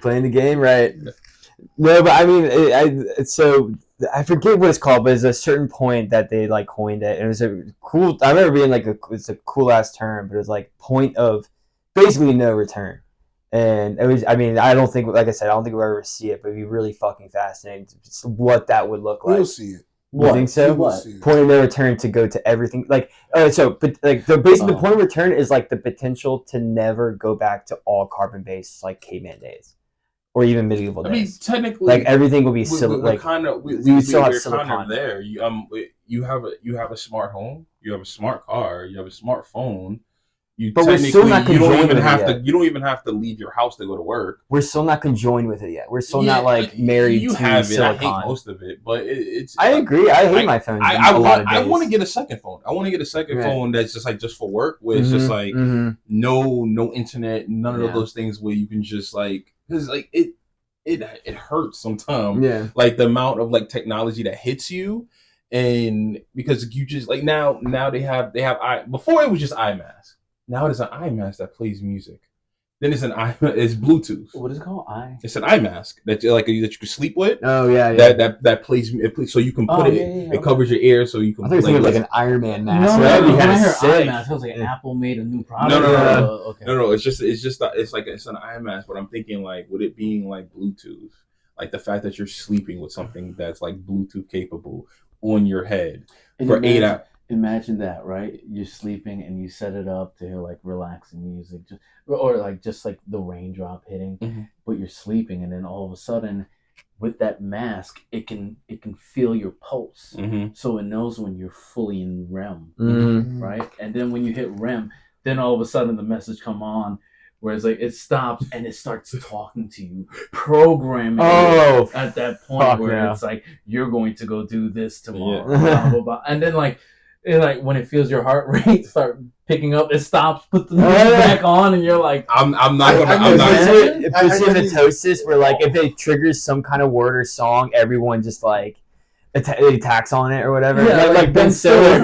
Playing the game right. No, but I mean, so I forget what it's called, but it's a certain point that they like coined it. And it was a cool, I remember being like, it's a cool ass term, but it was like point of basically no return. And it was, I mean, I don't think, like I said, I don't think we'll ever see it, but it'd be really fucking fascinating what that would look like. We'll see it. You think so? We'll see it. Point of no return to go to everything. Like, but like the point of return is like the potential to never go back to all carbon based like caveman days, or even medieval days. I mean, technically, like everything will be like kind of we would still have we're silicon kind of there. You have a smart home, you have a smart car, you have a smartphone. But we're still not you don't conjoined even with have it to. yet. You don't even have to leave your house to go to work. We're still not conjoined with it yet. We're still not like married you to have silicon. I hate most of it, but it's. I agree. I hate my phone. I want to get a second phone. I want to get a second phone that's just for work, where it's just like no internet, none of those things where you can just like, because like it hurts sometimes. Yeah. Like the amount of like technology that hits you, and because you just like now they have before it was just iMask. Now it is an iMask that plays music. Then it's it's Bluetooth. What is it called? It's an iMask that you can sleep with. Oh yeah. That plays so you can put it covers your ear so you can. I think it's like an Iron Man mask. No, That'd be when kinda I heard sick. iMask, I was like, Apple made a new product. No. It's an iMask, but I'm thinking like, would it being like Bluetooth, like the fact that you're sleeping with something that's like Bluetooth capable on your head for 8 hours. Imagine that, right? You're sleeping and you set it up to hear like relaxing music, or like just like the raindrop hitting, but you're sleeping, and then all of a sudden, with that mask, it can feel your pulse, so it knows when you're fully in REM, right? And then when you hit REM, then all of a sudden the message come on. Whereas like it stops and it starts talking to you, programming you at that point where it's like you're going to go do this tomorrow, blah, blah, blah. And then like when it feels your heart rate start picking up, it stops, puts the music back on, and you're like, I'm not gonna. It puts mitosis where like if it triggers some kind of word or song, everyone just like attacks on it or whatever. Yeah, like Ben Stiller.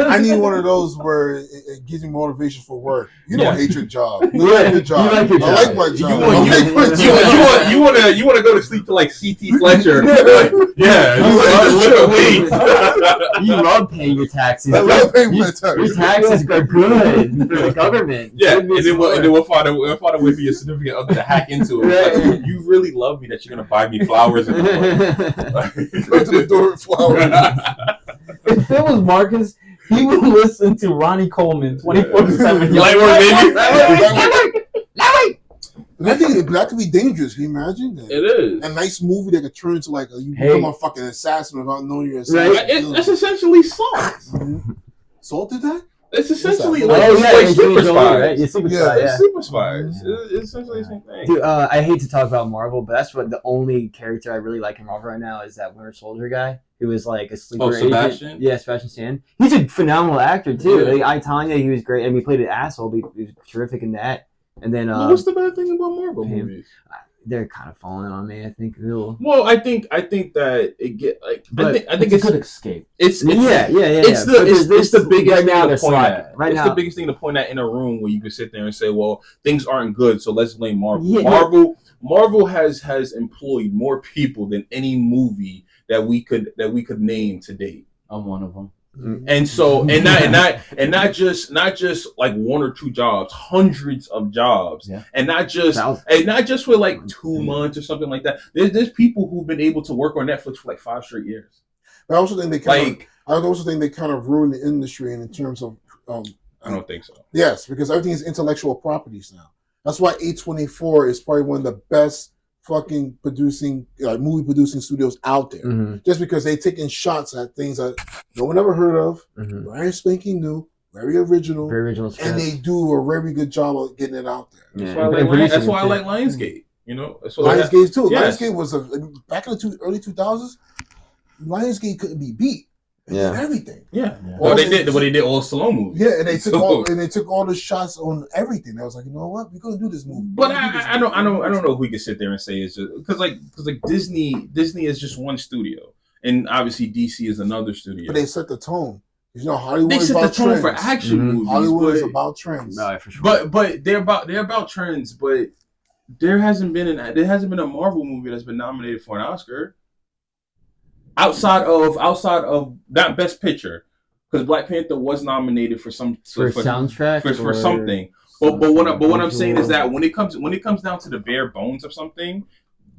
I need one of those where it gives you motivation for work. You don't hate your job. You Yeah, like your job. you like your I job. like my job. You want to go to sleep to like CT Fletcher? You love paying your taxes. I love paying my taxes. Your taxes are good for the government. Yeah, and then we'll find a way for your significant other to hack into it. Like, you really love me that you're gonna buy me flowers in the morning. Go to the door with flowers. if it was Marcus, he would listen to Ronnie Coleman 24/7. I think that could be dangerous. Can you imagine that? It is a nice movie that could turn into like you become a fucking assassin without knowing you're an assassin. Right. It's essentially Salt. Salt did that? It's essentially Super Spies. Right? Yeah, Super Spy. It's Super Spies. It's essentially the same thing. Dude, I hate to talk about Marvel, but that's what the only character I really like in Marvel right now is that Winter Soldier guy who was like a sleeper agent. Sebastian? Yeah, Sebastian Stan. He's a phenomenal actor too. Yeah. Like, Tanya, he was great. I mean, he played an asshole, but he was terrific in that. And then what's the bad thing about Marvel movies? They're kind of falling on me. I think. Well, I think that it get like. But I think it's a good escape. It's the biggest right now thing they're to point slacking. at. Right it's now, the biggest thing to point at in a room where you can sit there and say, "Well, things aren't good, so let's blame Marvel." Yeah. Marvel has employed more people than any movie that we could name to date. I'm one of them. And so, and not just like one or two jobs, hundreds of jobs, and not just for like 2 months or something like that. There's people who've been able to work on Netflix for like 5 straight years. I also think they kind of ruined the industry in terms of. I don't think so. Yes, because everything is intellectual properties now. That's why A24 is probably one of the best fucking movie producing studios out there. Just because they taking shots at things that no one ever heard of, brand spanking new, very original, and they do a very good job of getting it out there. Yeah. That's why I like Lionsgate. You know, Lionsgate too. Yes. Lionsgate was back in the early 2000s. Lionsgate couldn't be beat. They did everything. Yeah. Well, they did all Stallone movies. Yeah, and they took all the shots on everything. I was like, you know what, we're gonna do this movie. But I don't know if we could sit there and say it's just because Disney is just one studio, and obviously DC is another studio. But they set the tone. You know, Hollywood is about the tone for action movies. Hollywood is about trends. No, for sure. But they're about trends. But there hasn't been a Marvel movie that's been nominated for an Oscar. Outside of that Best Picture, because Black Panther was nominated for soundtrack for something, But what I'm saying is that when it comes down to the bare bones of something,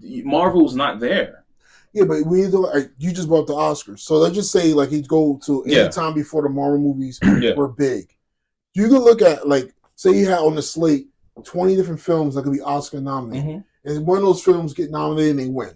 Marvel's not there. Yeah, but we either like, you just brought the Oscars, so let's just say like he'd go to any time before the Marvel movies were big. You could look at like say you had on the slate 20 different films that could be Oscar nominated, and one of those films get nominated and they win.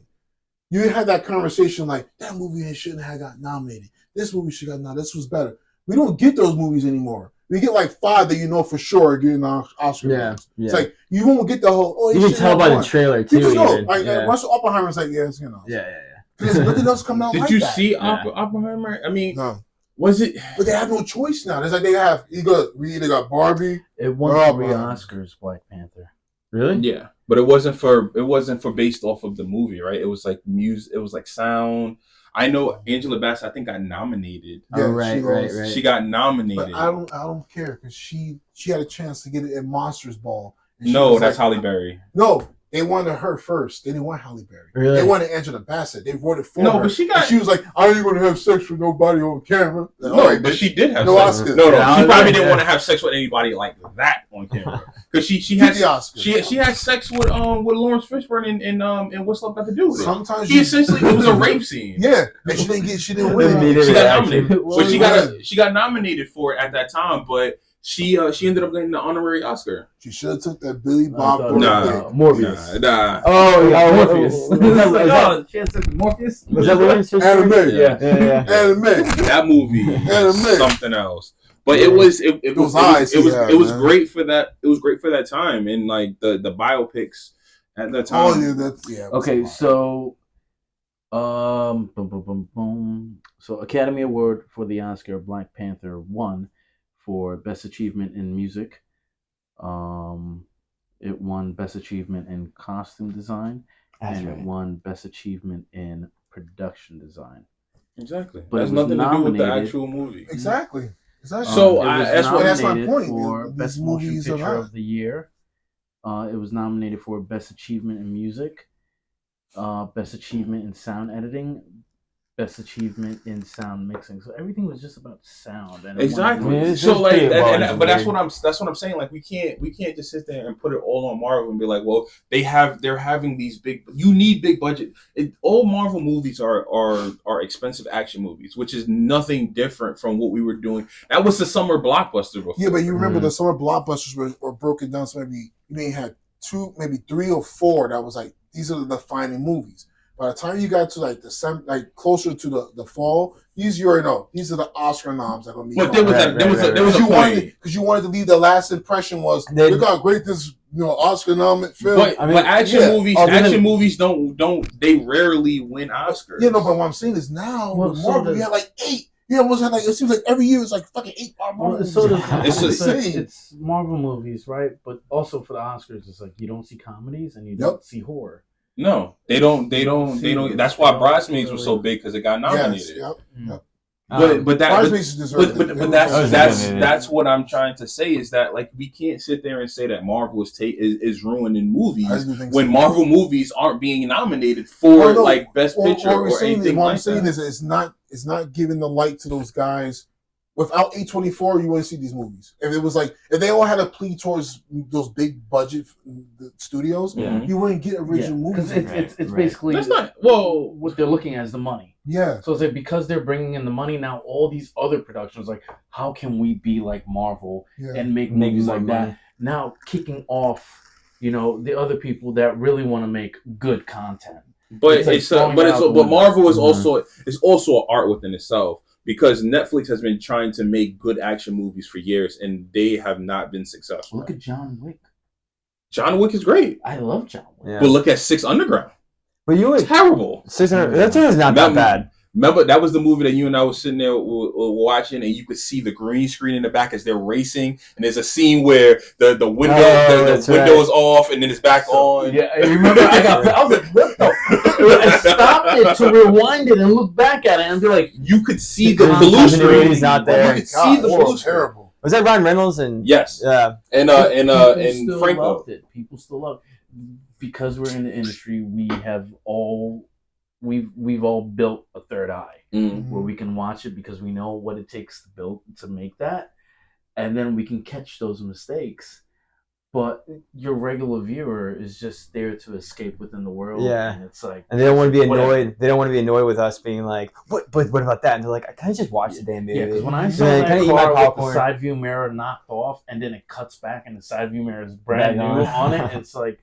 You had that conversation like that movie shouldn't have got nominated. This movie should have got nominated. This was better. We don't get those movies anymore. We get like 5 that you know for sure are getting Oscar wins. Yeah. It's like you won't get the whole. Oh, you can tell by the trailer too. You just know. Like, Russell Oppenheimer's like, yes, you know. Yeah. There's nothing else coming out. Did like you that. see Oppenheimer? I mean, no. Was it? But they have no choice now. It's like they have we either got Barbie. It won 3 Oscars. Black Panther. Really? Yeah, but it wasn't for based off of the movie, right? It was like music. It was like sound. I know Angela Bassett, I think, got nominated. Yeah, right. She got nominated. But I don't care because she had a chance to get it in Monsters Ball. No, that's Halle Berry. No, they wanted her first. They didn't want Halle Berry. Really? They wanted Angela Bassett. They voted for her. No, but she was like, I ain't going to have sex with nobody on camera. No, but she did have sex. Oscars. No, she probably didn't want to have sex with anybody like that on camera. Because she had she had sex with Lawrence Fishburne in What's Love Got to Do with It. Sometimes essentially it was a rape scene. Yeah, and she didn't win. She got nominated, but she got nominated for it at that time, but. She ended up getting the honorary Oscar. She should have took that Billy Bob. Morpheus. Nah. Morpheus. She had took Morpheus. Was that Lawrence Fishburne? Anime. Yeah. Anime. That movie. Something else. But it was great for that. It was great for that time and like the biopics at that time. Oh yeah, okay, so So Academy Award for the Oscar, Black Panther won for Best Achievement in Music. It won Best Achievement in Costume Design. It won Best Achievement in Production Design. Exactly. But it has nothing to do with the actual movie. Exactly. So that's my point. For Best Motion Picture of the Year. It was nominated for Best Achievement in Music, Best Achievement in Sound Editing, Best Achievement in Sound Mixing. So everything was just about sound. And exactly. So like, but that's what I'm saying. Like we can't just sit there and put it all on Marvel and be like, well, they're having these big. You need big budget. All Marvel movies are expensive action movies, which is nothing different from what we were doing. That was the summer blockbuster before. Yeah, but you remember the summer blockbusters were broken down. So maybe you may have 2, maybe 3 or 4 that was like these are the defining movies. By the time you got to like closer to the fall, these you already know these are the Oscar noms that gonna be. But there was a point because you wanted to leave the last impression was look how great this Oscar nominated film. But action movies don't they rarely win Oscars. Yeah, no, but what I'm saying is now with Marvel we had like 8. You almost had like it seems like every year it's like fucking 8 Marvel movies. It's Marvel movies, right? But also for the Oscars, it's like you don't see comedies and you don't see horror. No, they don't. That's why Bridesmaids was so big because it got nominated. Yes, yep. But that's what I'm trying to say is that like we can't sit there and say that Marvel is ruining movies when Marvel movies aren't being nominated for like Best Picture or anything like that. What I'm saying is it's not giving the light to those guys. Without A24, you wouldn't see these movies. If they all had a plea towards those big budget studios, you wouldn't get original movies. It's basically what they're looking at is the money. Yeah. So it's like because they're bringing in the money now, all these other productions like how can we be like Marvel and make movies like that? Now kicking off, the other people that really want to make good content. But but Marvel is also an art within itself. Because Netflix has been trying to make good action movies for years, and they have not been successful. Look at John Wick. John Wick is great. I love John Wick. Yeah. But look at Six Underground. But terrible. 600. That's not that bad. Remember, that was the movie that you and I was sitting there watching, and you could see the green screen in the back as they're racing, and there's a scene where the window is off, and then it's back on. Yeah, I remember. I was like, what the? I stopped it to rewind it and look back at it, and be like, you could see the blue screen. He's not there. You could see the blue terrible. Was that Ryan Reynolds and yes, yeah, and Franco. Loved it. People still love it. Because we're in the industry. We've all built a third eye where we can watch it because we know what it takes to make that, and then we can catch those mistakes. but your regular viewer is just there to escape within the world. Yeah. And it's like, And they don't want to be annoyed. whatever. They don't want to be annoyed with us being like, what about that? And they're like, can I just watch the damn movie? Yeah, because when I saw Yeah, that can I eat my car with the popcorn? side view mirror knocked off, and then it cuts back, and the side view mirror is brand Back new on. on it, it's like,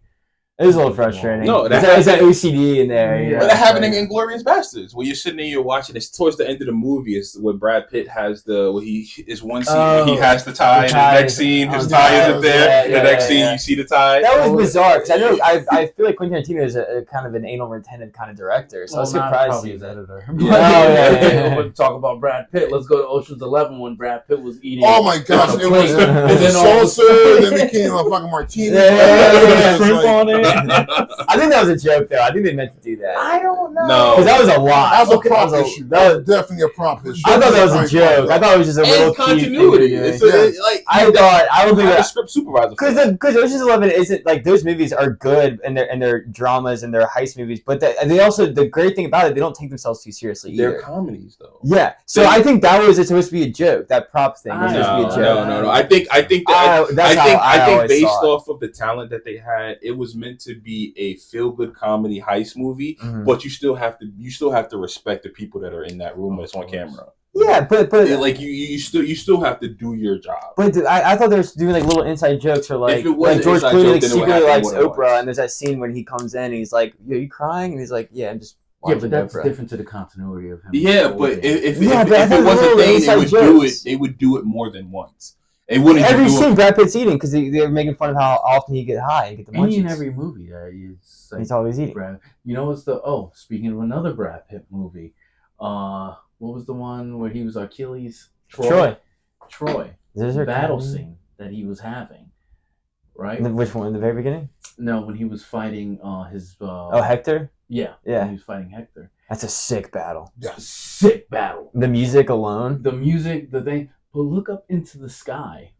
It was a little frustrating. No, it's that OCD in there. You know? But that happened in Inglourious Bastards, where you're sitting there, you're watching. It's towards the end of the movie. It's where Brad Pitt has is one scene where he has the tie, and the next scene his tie isn't there. The next scene you see the tie. That was bizarre because I know I feel like Quentin Tarantino is a kind of an anal retentive kind of director, so I was surprised. His editor. Yeah. Talk about Brad Pitt. Let's go to Ocean's 11 when Brad Pitt was eating. Oh my gosh, it was salsa, then it became a fucking martini. Shrimp on it. I think that was a joke, though. I think they meant to do that. I don't know. No. Because that was a lot. That was a prop issue. That was definitely a prop issue. I thought that was a joke. I thought it was just a little continuity. I the don't think that script supervisor. because Ocean's 11 isn't like those movies are good and they're dramas and they're heist movies, but they also the great thing about it, they don't take themselves too seriously either. They're comedies, though. Yeah, so I think that was supposed to be a joke. That prop thing was supposed to be a joke. No. I think based off of the talent that they had, it was meant to be a feel-good comedy heist movie, but you still have to respect the people that are in that room that's on camera. Yeah, but like you still have to do your job. But I thought they were doing like little inside jokes or like George Clooney like secretly likes Oprah, and there's that scene when he comes in and he's like, "Are you crying?" And he's like, "Yeah, I'm just." Yeah, but that's Oprah. different to the continuity of him. Yeah, but if it was a thing, they would do it more than once. It wouldn't every scene Brad Pitt's eating because they're making fun of how often he get high and get the munchies. In every movie that he's always eating. You know what's speaking of another Brad Pitt movie, what was the one where he was Achilles? Troy. The battle scene that he was having, right? Which one? In the very beginning? No, when he was fighting his. Hector. Yeah. When he was fighting Hector. That's a sick battle. Yeah. Sick battle. The music alone. The thing. But look up into the sky.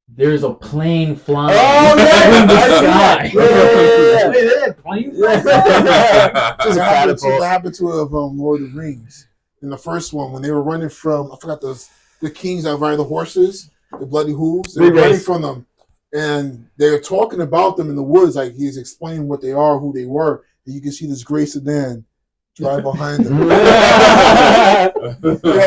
There's a plane flying in the sky. Yeah. Wait, they had planes flying? What happened to Lord of the Rings? In the first one, when they were running from, I forgot the kings that ride the horses, the bloody hooves. They were running from them. And they're talking about them in the woods, like he's explaining what they are, who they were. And you can see this Grace Sedan drive behind them. They had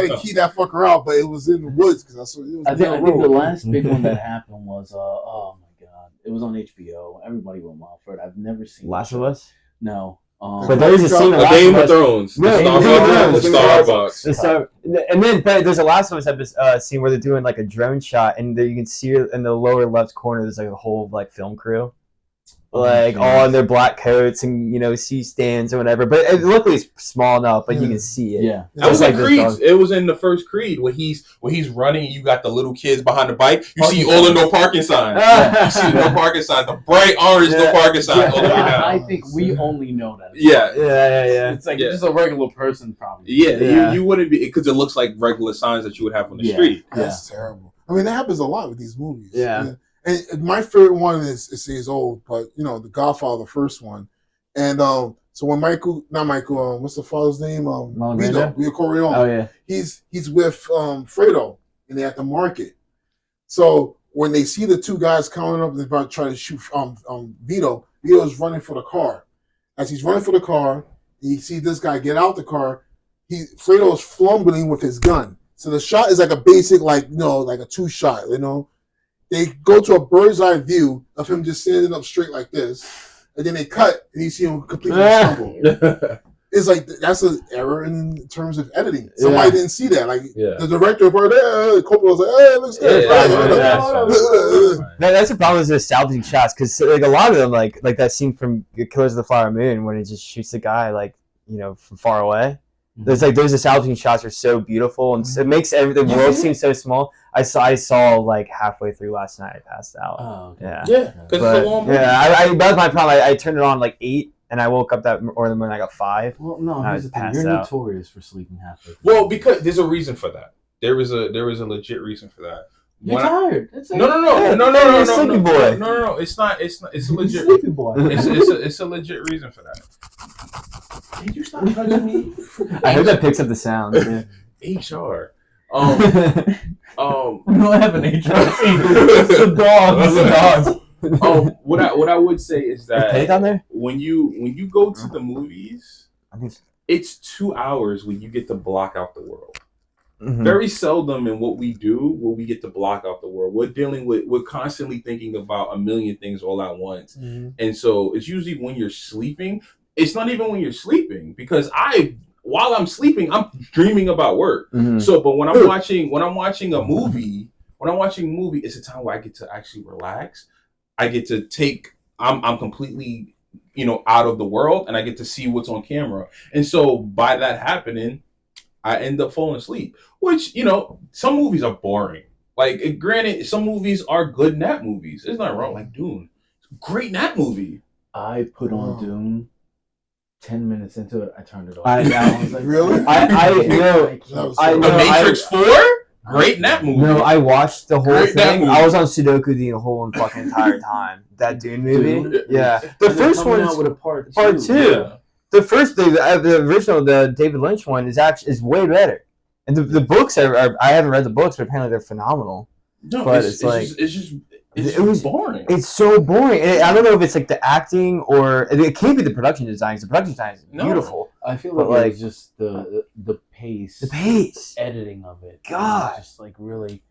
to key that fucker out, but it was in the woods because I think the last big one that happened was oh my god, it was on HBO. Everybody went wild for it. I've never seen Last of Us. No, but there is a scene of Game of Thrones. The Starbucks. And then there's a Last of Us scene where they're doing like a drone shot, and there you can see in the lower left corner there's like a whole like film crew. Like all in their black coats and C stands or whatever, but luckily it's small enough, but you can see it. Yeah, it was like Creed. It was in the first Creed where he's running. You got the little kids behind the bike. You see all the no parking signs. You see the no parking signs, the bright orange no parking sign all the way down. I think we only know that. Yeah. It's like just a regular person probably. Yeah. You wouldn't be because it looks like regular signs that you would have on the street. That's terrible. I mean, that happens a lot with these movies. Yeah. And my favorite one is old, but The Godfather, the first one, and so when what's the father's name? Vito Corleone. Oh yeah, he's with Fredo, and they're at the market. So when they see the two guys coming up, they're about to try to shoot Vito. Vito's running for the car. As he's running for the car, he sees this guy get out the car. Fredo's fumbling with his gun. So the shot is like a basic, like a two shot, They go to a bird's eye view of him just standing up straight like this, and then they cut and you see him completely stumble. It's like that's an error in terms of editing. Somebody didn't see that. Like the director of Coppola was like, "Hey, it looks good." That's the problem with establishing shots because like a lot of them, like that scene from Killers of the Flower Moon when he just shoots the guy from far away. There's those establishing shots are so beautiful and it makes the world seem so small. I saw like halfway through last night. I passed out. Oh, okay. Yeah, because it's a long movie. That was my problem. I turned it on like 8 and I woke up that morning I got 5. Well, no, here's the thing. You're notorious for sleeping halfway. Well, because there's a reason for that. There is a legit reason for that. You're tired. No. Sleepy boy. No. It's not. It's a legit. Sleepy boy. It's a legit reason for that. Did you stop touching me? I hope that picks up the sound. HR. We don't have an HRT. It's the dogs. The dogs. What I would say is that Penny down there? when you go to the movies, I think so. it's 2 hours when you get to block out the world. Mhm. Very seldom in what we do will we get to block out the world. We're constantly thinking about a million things all at once. Mhm. And so it's usually when you're sleeping. It's not even when you're sleeping because while I'm sleeping, I'm dreaming about work. Mhm. So but when I'm watching a movie, it's a time where I get to actually relax. I get to I'm completely, out of the world and I get to see what's on camera. And so by that happening, I end up falling asleep, which, some movies are boring. Like, granted, some movies are good nap movies. There's nothing wrong. Like Dune. Great nap movie. I put on Dune. 10 minutes into it, I turned it off. I was like, really? The Matrix 4? Great nap movie. No, I watched the whole Great thing. I was on Sudoku the whole fucking entire time. That Dune movie? Dude. Yeah. The first one out with a part Part 2. Yeah. The first, the original, the David Lynch one is way better. And the books I haven't read the books, but apparently they're phenomenal. No, but it's just boring. It's so boring. And I don't know if it's like the acting or it can't be the production design. The production design is beautiful. I feel But, like it's just the pace. The pace. Editing of it. God. It's just like really.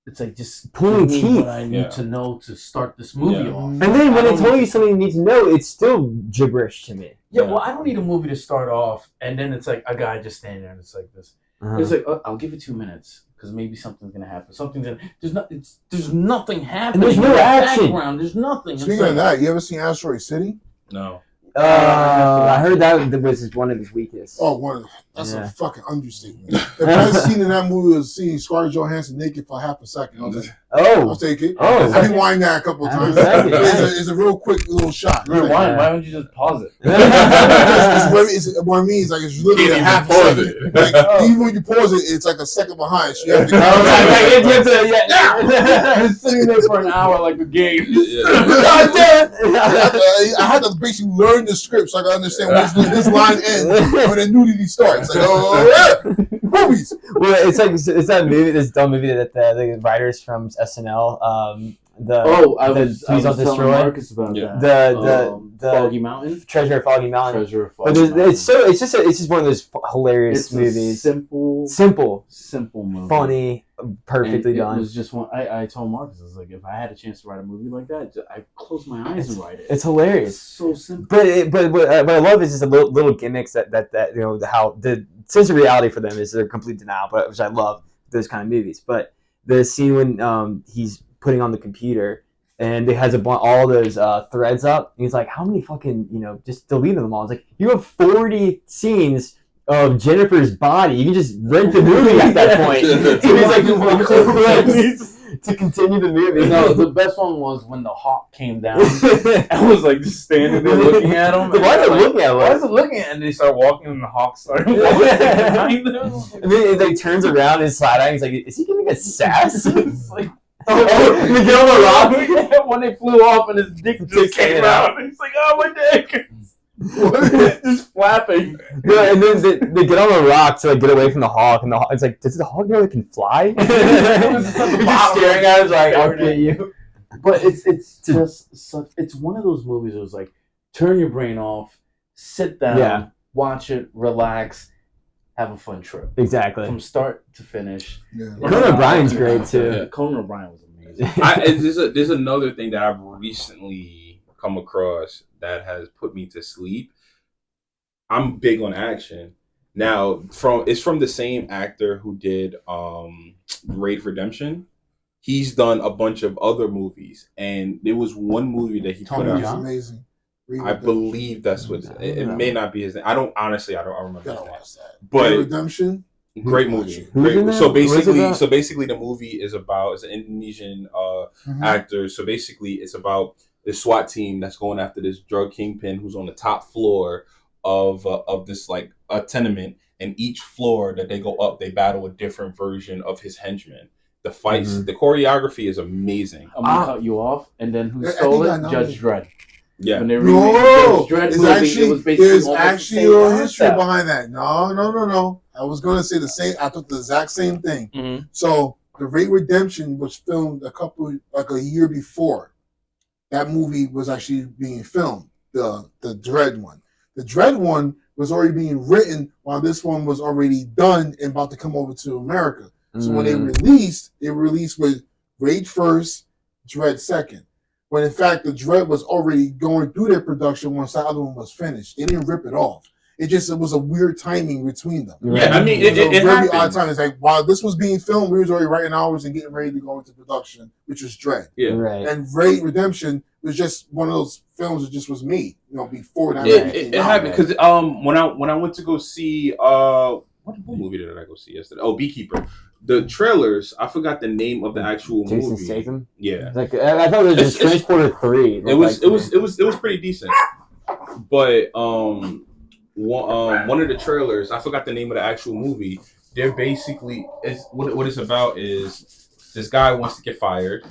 It's like just pulling give me teeth. what I need to know to start this movie off. And then when they tell you something you need to know, it's still gibberish to me. Yeah, well, I don't need a movie to start off, and then it's like a guy just standing there, and it's like this. Uh-huh. It's like I'll give it 2 minutes because maybe something's gonna happen. There's nothing happening. And there's no in the action. background. There's nothing. Speaking of that, you ever seen Asteroid City? No. I heard that was one of his weakest. Oh, that's a fucking understatement. The best scene in that movie was seeing Scarlett Johansson naked for half a second. I'll take it. I rewind that a couple of times. It's a real quick little shot. Rewind. Why don't you just pause it? What I mean is like it's literally a half a second. Like, even when you pause it, it's like a second behind. So you have to It's sitting there for an hour like a game. I had to basically learn the script so I could understand when this line ends when the nudity starts. Like, movies. Well, it's that movie, this dumb movie that the writers from SNL, I was telling Marcus about that. The Foggy Mountain, Treasure of Foggy Mountain. Mountain. It's just one of those hilarious movies. Simple movie. Funny, perfectly done. It was just one. I told Marcus, I was like, if I had a chance to write a movie like that, I close my eyes and write it. It's hilarious. It's so simple. But what I love is just the little gimmicks that how the sense of reality for them is their complete denial, which I love those kind of movies. But the scene when he's putting on the computer and it has all those threads up, and he's like, how many fucking just delete them all? It's like, you have 40 scenes of Jennifer's body. You can just rent the movie at that point. So he's like, to continue the movie. No, the best one was when the hawk came down. I was like just standing there looking at him. Why are they looking at him? Why is it looking at him? And they start walking and the hawk started walking behind them. And then he turns around and side eye. He's like, is he giving a sass? It's like, Miguel the Rock. When they flew off and his dick just came out. And he's like, oh, my dick. Just flapping. Yeah, and then they get on the rock to get away from the hawk, and it's like, does the hawk know it can fly? He's just staring at him like, I'll get you. But it's just such. It's one of those movies that was like, turn your brain off, sit down, watch it, relax, have a fun trip. Exactly. From start to finish. Yeah. Conan O'Brien's great too. Yeah, Conan O'Brien was amazing. There's another thing that I've recently come across that has put me to sleep. I'm big on action. Now, it's from the same actor who did Raid Redemption. He's done a bunch of other movies, and there was one movie that he put out. Amazing. I believe that's what it may not be his name. I don't remember his name. Watch that. But Redemption. Great movie. So basically, the movie is about it's an Indonesian actor. So basically, it's about the SWAT team that's going after this drug kingpin who's on the top floor of this like a tenement, and each floor that they go up, they battle a different version of his henchmen. The fights, the choreography is amazing. I'm gonna cut you off, and then who stole it? Judge Dredd. Yeah. When they remade Judge Dredd movie, it was basically there's actually a little history behind that. No. I was gonna say the same. I thought the exact same thing. Mm-hmm. So the Raid Redemption was filmed a year before that movie was actually being filmed. The Dread one. The Dread one was already being written while this one was already done and about to come over to America. So when they released with Raid first, Dread second. When in fact the Dread was already going through their production once the other one was finished. They didn't rip it off. It was a weird timing between them. Yeah, I mean, it very happened. odd time. It's like while this was being filmed, we was already writing hours and getting ready to go into production, which was Dread. Yeah, right. And Raid Redemption was just one of those films that just was made, before that. It happened because when I went to go see what movie did I go see yesterday? Oh, Beekeeper. The trailers, I forgot the name of the actual Jason movie. Statham? Yeah. Like, I thought it was just Transporter 3. It was pretty decent. But one of the trailers, I forgot the name of the actual movie. They're basically what it's about is this guy wants to get fired.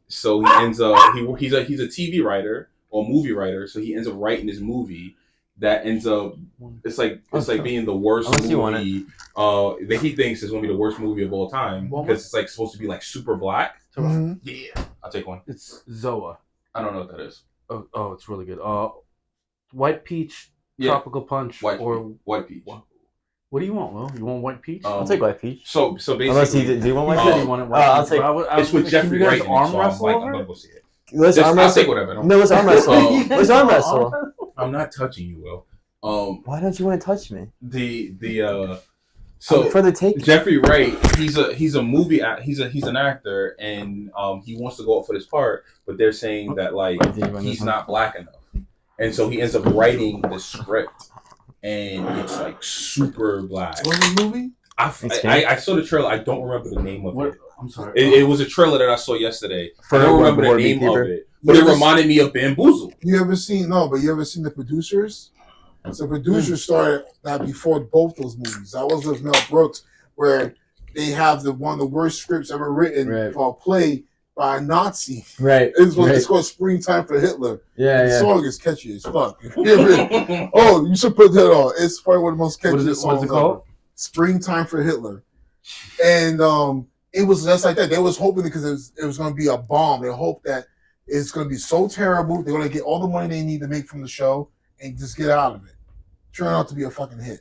So he ends up he's a TV writer or movie writer, so he ends up writing this movie that ends up it's like being the worst movie that he thinks is going to be the worst movie of all time because it's like supposed to be like super black. Mm-hmm. Yeah, I'll take one. It's Zoa. I don't know what that is. Oh, it's really good. White peach, tropical punch, white peach. What do you want, Will? You want white peach? I'll take white peach. So basically, unless do you want white peach? I'll take. It's with Jeffrey Wright. Arm wrestle I'm gonna go see it. Let's arm wrestle. I'll take whatever. No, let's arm wrestle. Let's arm wrestle. I'm not touching you, Will. Why don't you want to touch me? So for the take. Jeffrey Wright, he's a movie he's an actor and he wants to go up for this part, but they're saying that like he's not black enough. And so he ends up writing the script and it's like super black. What's the movie? I saw the trailer. I don't remember the name of it. I'm sorry. It was a trailer that I saw yesterday. I don't remember the name of it, but it reminded me of Bamboozle. You ever seen the producers? So producers started that before both those movies. That was with Mel Brooks, where they have one of the worst scripts ever written for a play by a Nazi. Right. It's called Springtime for Hitler. Yeah, the song is catchy as fuck. Oh, you should put that on. It's probably one of the most catchy songs. What's it called? Springtime for Hitler. And it was just like that. They was hoping because it was going to be a bomb. They hope that it's going to be so terrible. They're going to get all the money they need to make from the show and just get out of it. Turn out to be a fucking hit.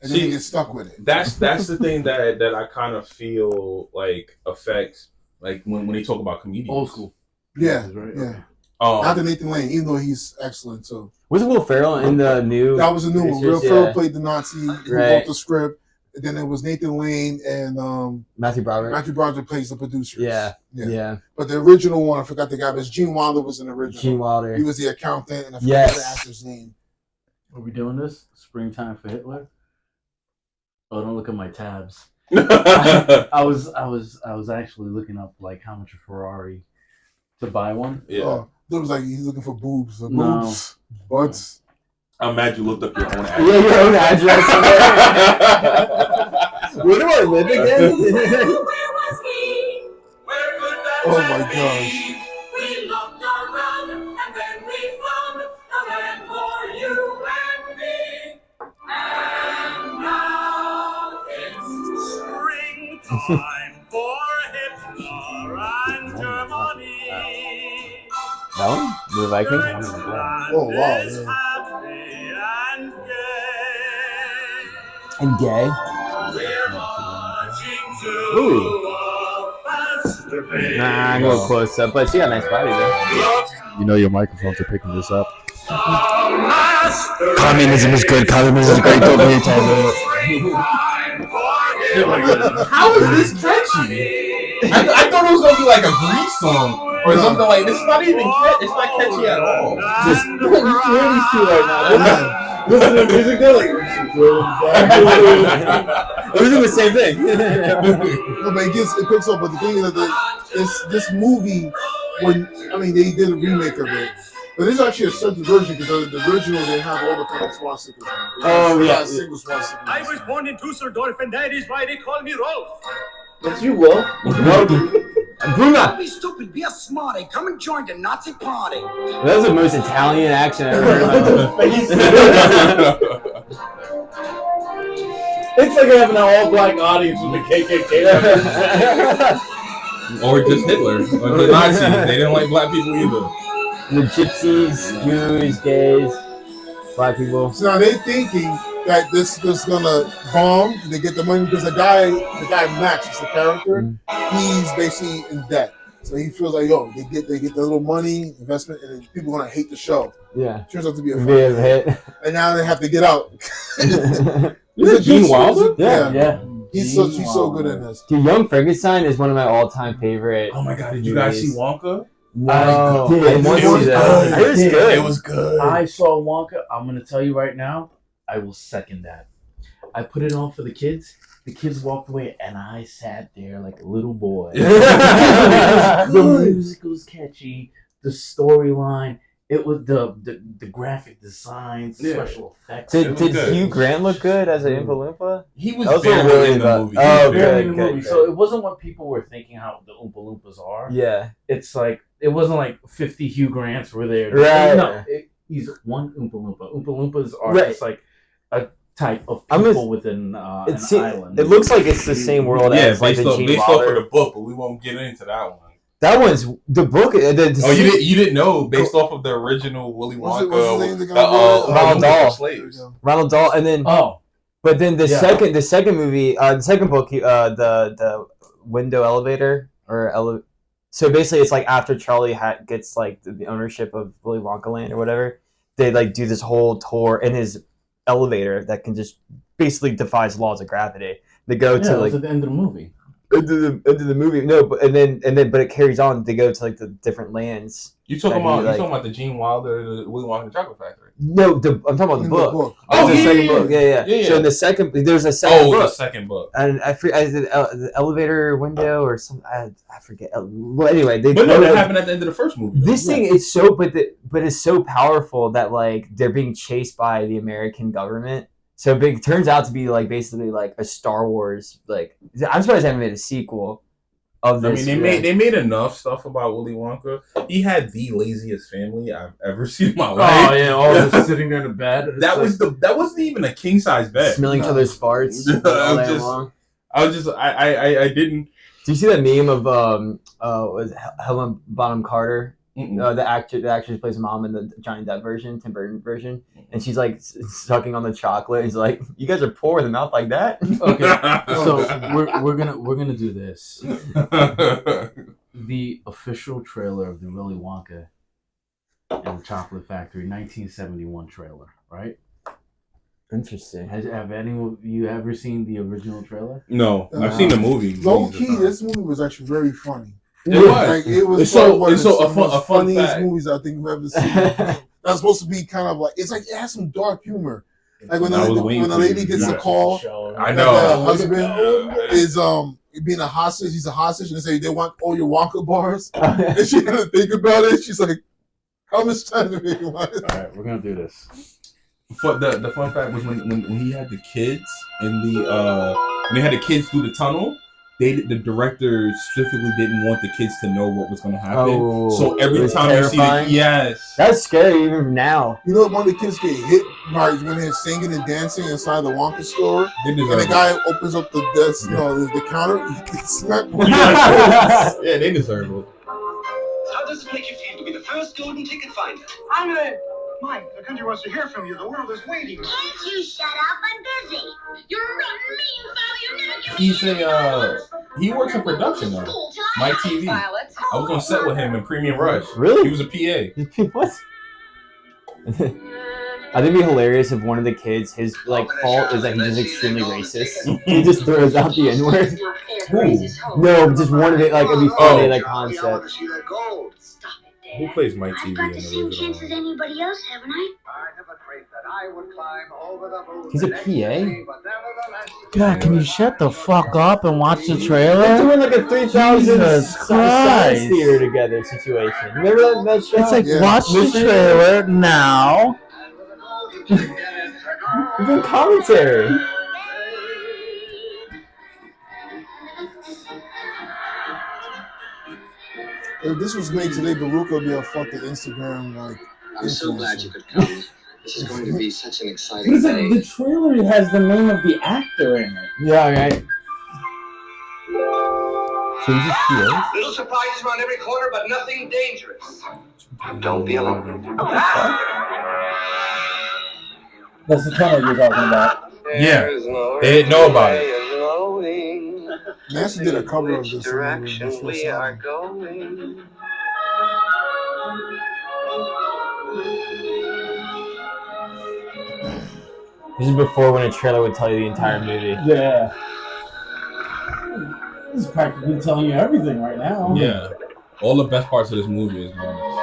And then you get stuck with it. That's the thing that I kind of feel like affects like when they talk about comedians. Old school. Yeah. Right? Yeah. Not the Nathan Lane, even though he's excellent too. Was Will Ferrell in the new? That was a new one. Will Ferrell played the Nazi who wrote the script. And then it was Nathan Lane and Matthew Broderick. Matthew Broderick plays the producers. Yeah. But the original one, I forgot the guy, but Gene Wilder was in the original. Gene Wilder. He was the accountant, and I forgot the actor's name. Are we doing this? Springtime for Hitler? Oh, don't look at my tabs. I was actually looking up like how much a Ferrari to buy one. Yeah. Oh, it was like he's looking for boobs. No. Butts. I'm mad you looked up your own address. Yeah, your own address. Where do I live again? Oh my gosh. We looked around and then we found a land for you and me. And now it's springtime for Hitler and Germany. That one? The Viking? Oh wow. Yeah. And gay. Ooh. Nah, I go close up, but she got a nice body though. You know your microphones are picking this up. Communism is good. Communism is great. Don't be tired. How is this catchy? I thought it was gonna be like a Grease song or something like this. It's not even it's not catchy at all. Just you hear these two right now. Listen to the music, they're like, We're doing the same thing. No, but it picks up. But the thing is that this movie, they did a remake of it. But this is actually a certain version because the original they have all the fucking swastikas. Oh yeah. Single swastikas. I was born in Dusseldorf, and that is why they call me Rolf. That's you, Will. Bruna. Don't be stupid, be a smarty. Come and join the Nazi party. That was the most Italian accent I've ever heard in my life. It's like having an all-black audience with the KKK. Or just Hitler. Or the Nazis. They didn't like black people either. The gypsies, Jews, gays, black people. So now they thinking that this is gonna bomb. They get the money because the guy Max is the character. He's basically in debt, so he feels like they get the little money investment, and then people are gonna hate the show. Yeah, turns out to be a hit. And now they have to get out. Is it Gene Wilder? Yeah. She's so good in this. Dude, Young Frankenstein is one of my all-time favorite. Oh my god! Did you guys see Wonka? No, I did. did. It was good. It was good. I saw Wonka. I'm gonna tell you right now. I will second that. I put it on for the kids. The kids walked away, and I sat there like a little boy. The music was catchy. The storyline. It was the graphic design, special effects. Did Hugh Grant look good as an Oompa Loompa? He was Also barely really in the good. movie. Oh, Barely in the good. movie. So it wasn't what people were thinking how the Oompa Loompas are. Yeah. It's like it wasn't like 50 Hugh Grants were there. Right. No, he's one Oompa Loompa. Oompa Loompas are just like a type of people within an island. It looks like it's the same world as like the Gene based off of Wilder. the book, but we won't get into that one. That one's the book. You didn't know based off of the original Willy Wonka. Ronald Dahl, and then but then the second movie, the second book, the window elevator so basically it's like after Charlie gets like the ownership of Willy Wonka Land or whatever, they like do this whole tour in his elevator that can just basically defies laws of gravity. They go to like at the end of the movie. Into the movie, no, but it carries on. They go to like the different lands. You talking about the Gene Wilder, the Willy Wonka Chocolate Factory? No, I'm talking about the book. Oh, the second book. Yeah. So in the second, there's a second book. The second book. And I forget the elevator window or some. I forget. Well, anyway, that happened at the end of the first movie. This thing is so, but it's so powerful that like they're being chased by the American government. So it turns out to be like basically like a Star Wars. Like I'm surprised they haven't made a sequel of this. I mean, they made enough stuff about Willy Wonka. He had the laziest family I've ever seen in my life. Oh yeah, all just sitting there in the bed. That wasn't even a king size bed. Smelling each other's farts all day long. I didn't. Do you see that meme of was Helen Bonham Carter? The actress who plays mom in the Johnny Depp version, Tim Burton version, and she's like sucking on the chocolate. He's like, "You guys are poor in the mouth like that." Okay, so we're gonna do this. The official trailer of the Willy Wonka and the Chocolate Factory, 1971 trailer, right? Interesting. Have any of you ever seen the original trailer? No, I've seen the movie. Low key, this movie was actually very funny. It was. Like, it was it's one of a the funniest fact. movies I think we've ever seen. That's supposed to be kind of like it has some dark humor. Like when the lady gets a call, I know the husband is being a hostage. He's a hostage, and they say they want all your Wonka bars. And she had to think about it. She's like, "How much time do we want?" All right, we're gonna do this. The fun fact was when he had the kids in the when they had the kids through the tunnel. The director specifically didn't want the kids to know what was going to happen. Oh, so every time terrifying. you see that's scary even now. You know, one of the kids get hit when they're singing and dancing inside the Wonka store, and the guy opens up the desk, the counter, he gets smacked. Yeah, they deserve it. How does it make you feel to be the first golden ticket finder? Mike, the country wants to hear from you. The world is waiting. Can't you shut up? I'm busy. You're a rotten mean father. You never give He's he works in production now. Mike TV. I was on set with him in Premium Rush. Really? He was a PA. What? I think it'd be hilarious if one of the kids, his fault is that he's just extremely racist. He just throws out the N-word. No, just one of it. Like it'd be funny, concept. Who plays Mike TV? I've got the same chance as anybody else, haven't I? He's a PA? God, can you shut the fuck up and watch the trailer? They're doing like a 3,000 science theater together situation. Remember that show? It's like, watch the trailer now. We're doing commentary. If this was made today, Baruch would be a fucking Instagram I'm so glad you could come. This is going to be such an But exciting it's like day. the trailer has the name of the actor in it. Yeah, right. So he's just cute. Little surprises around every corner, but nothing dangerous. Don't be alarmed. That's the tunnel you're talking about. Yeah. They didn't know about it. Nancy did a cover of this. Direction we are going. This is before when a trailer would tell you the entire movie. Yeah. This is practically telling you everything right now. Yeah. All the best parts of this movie is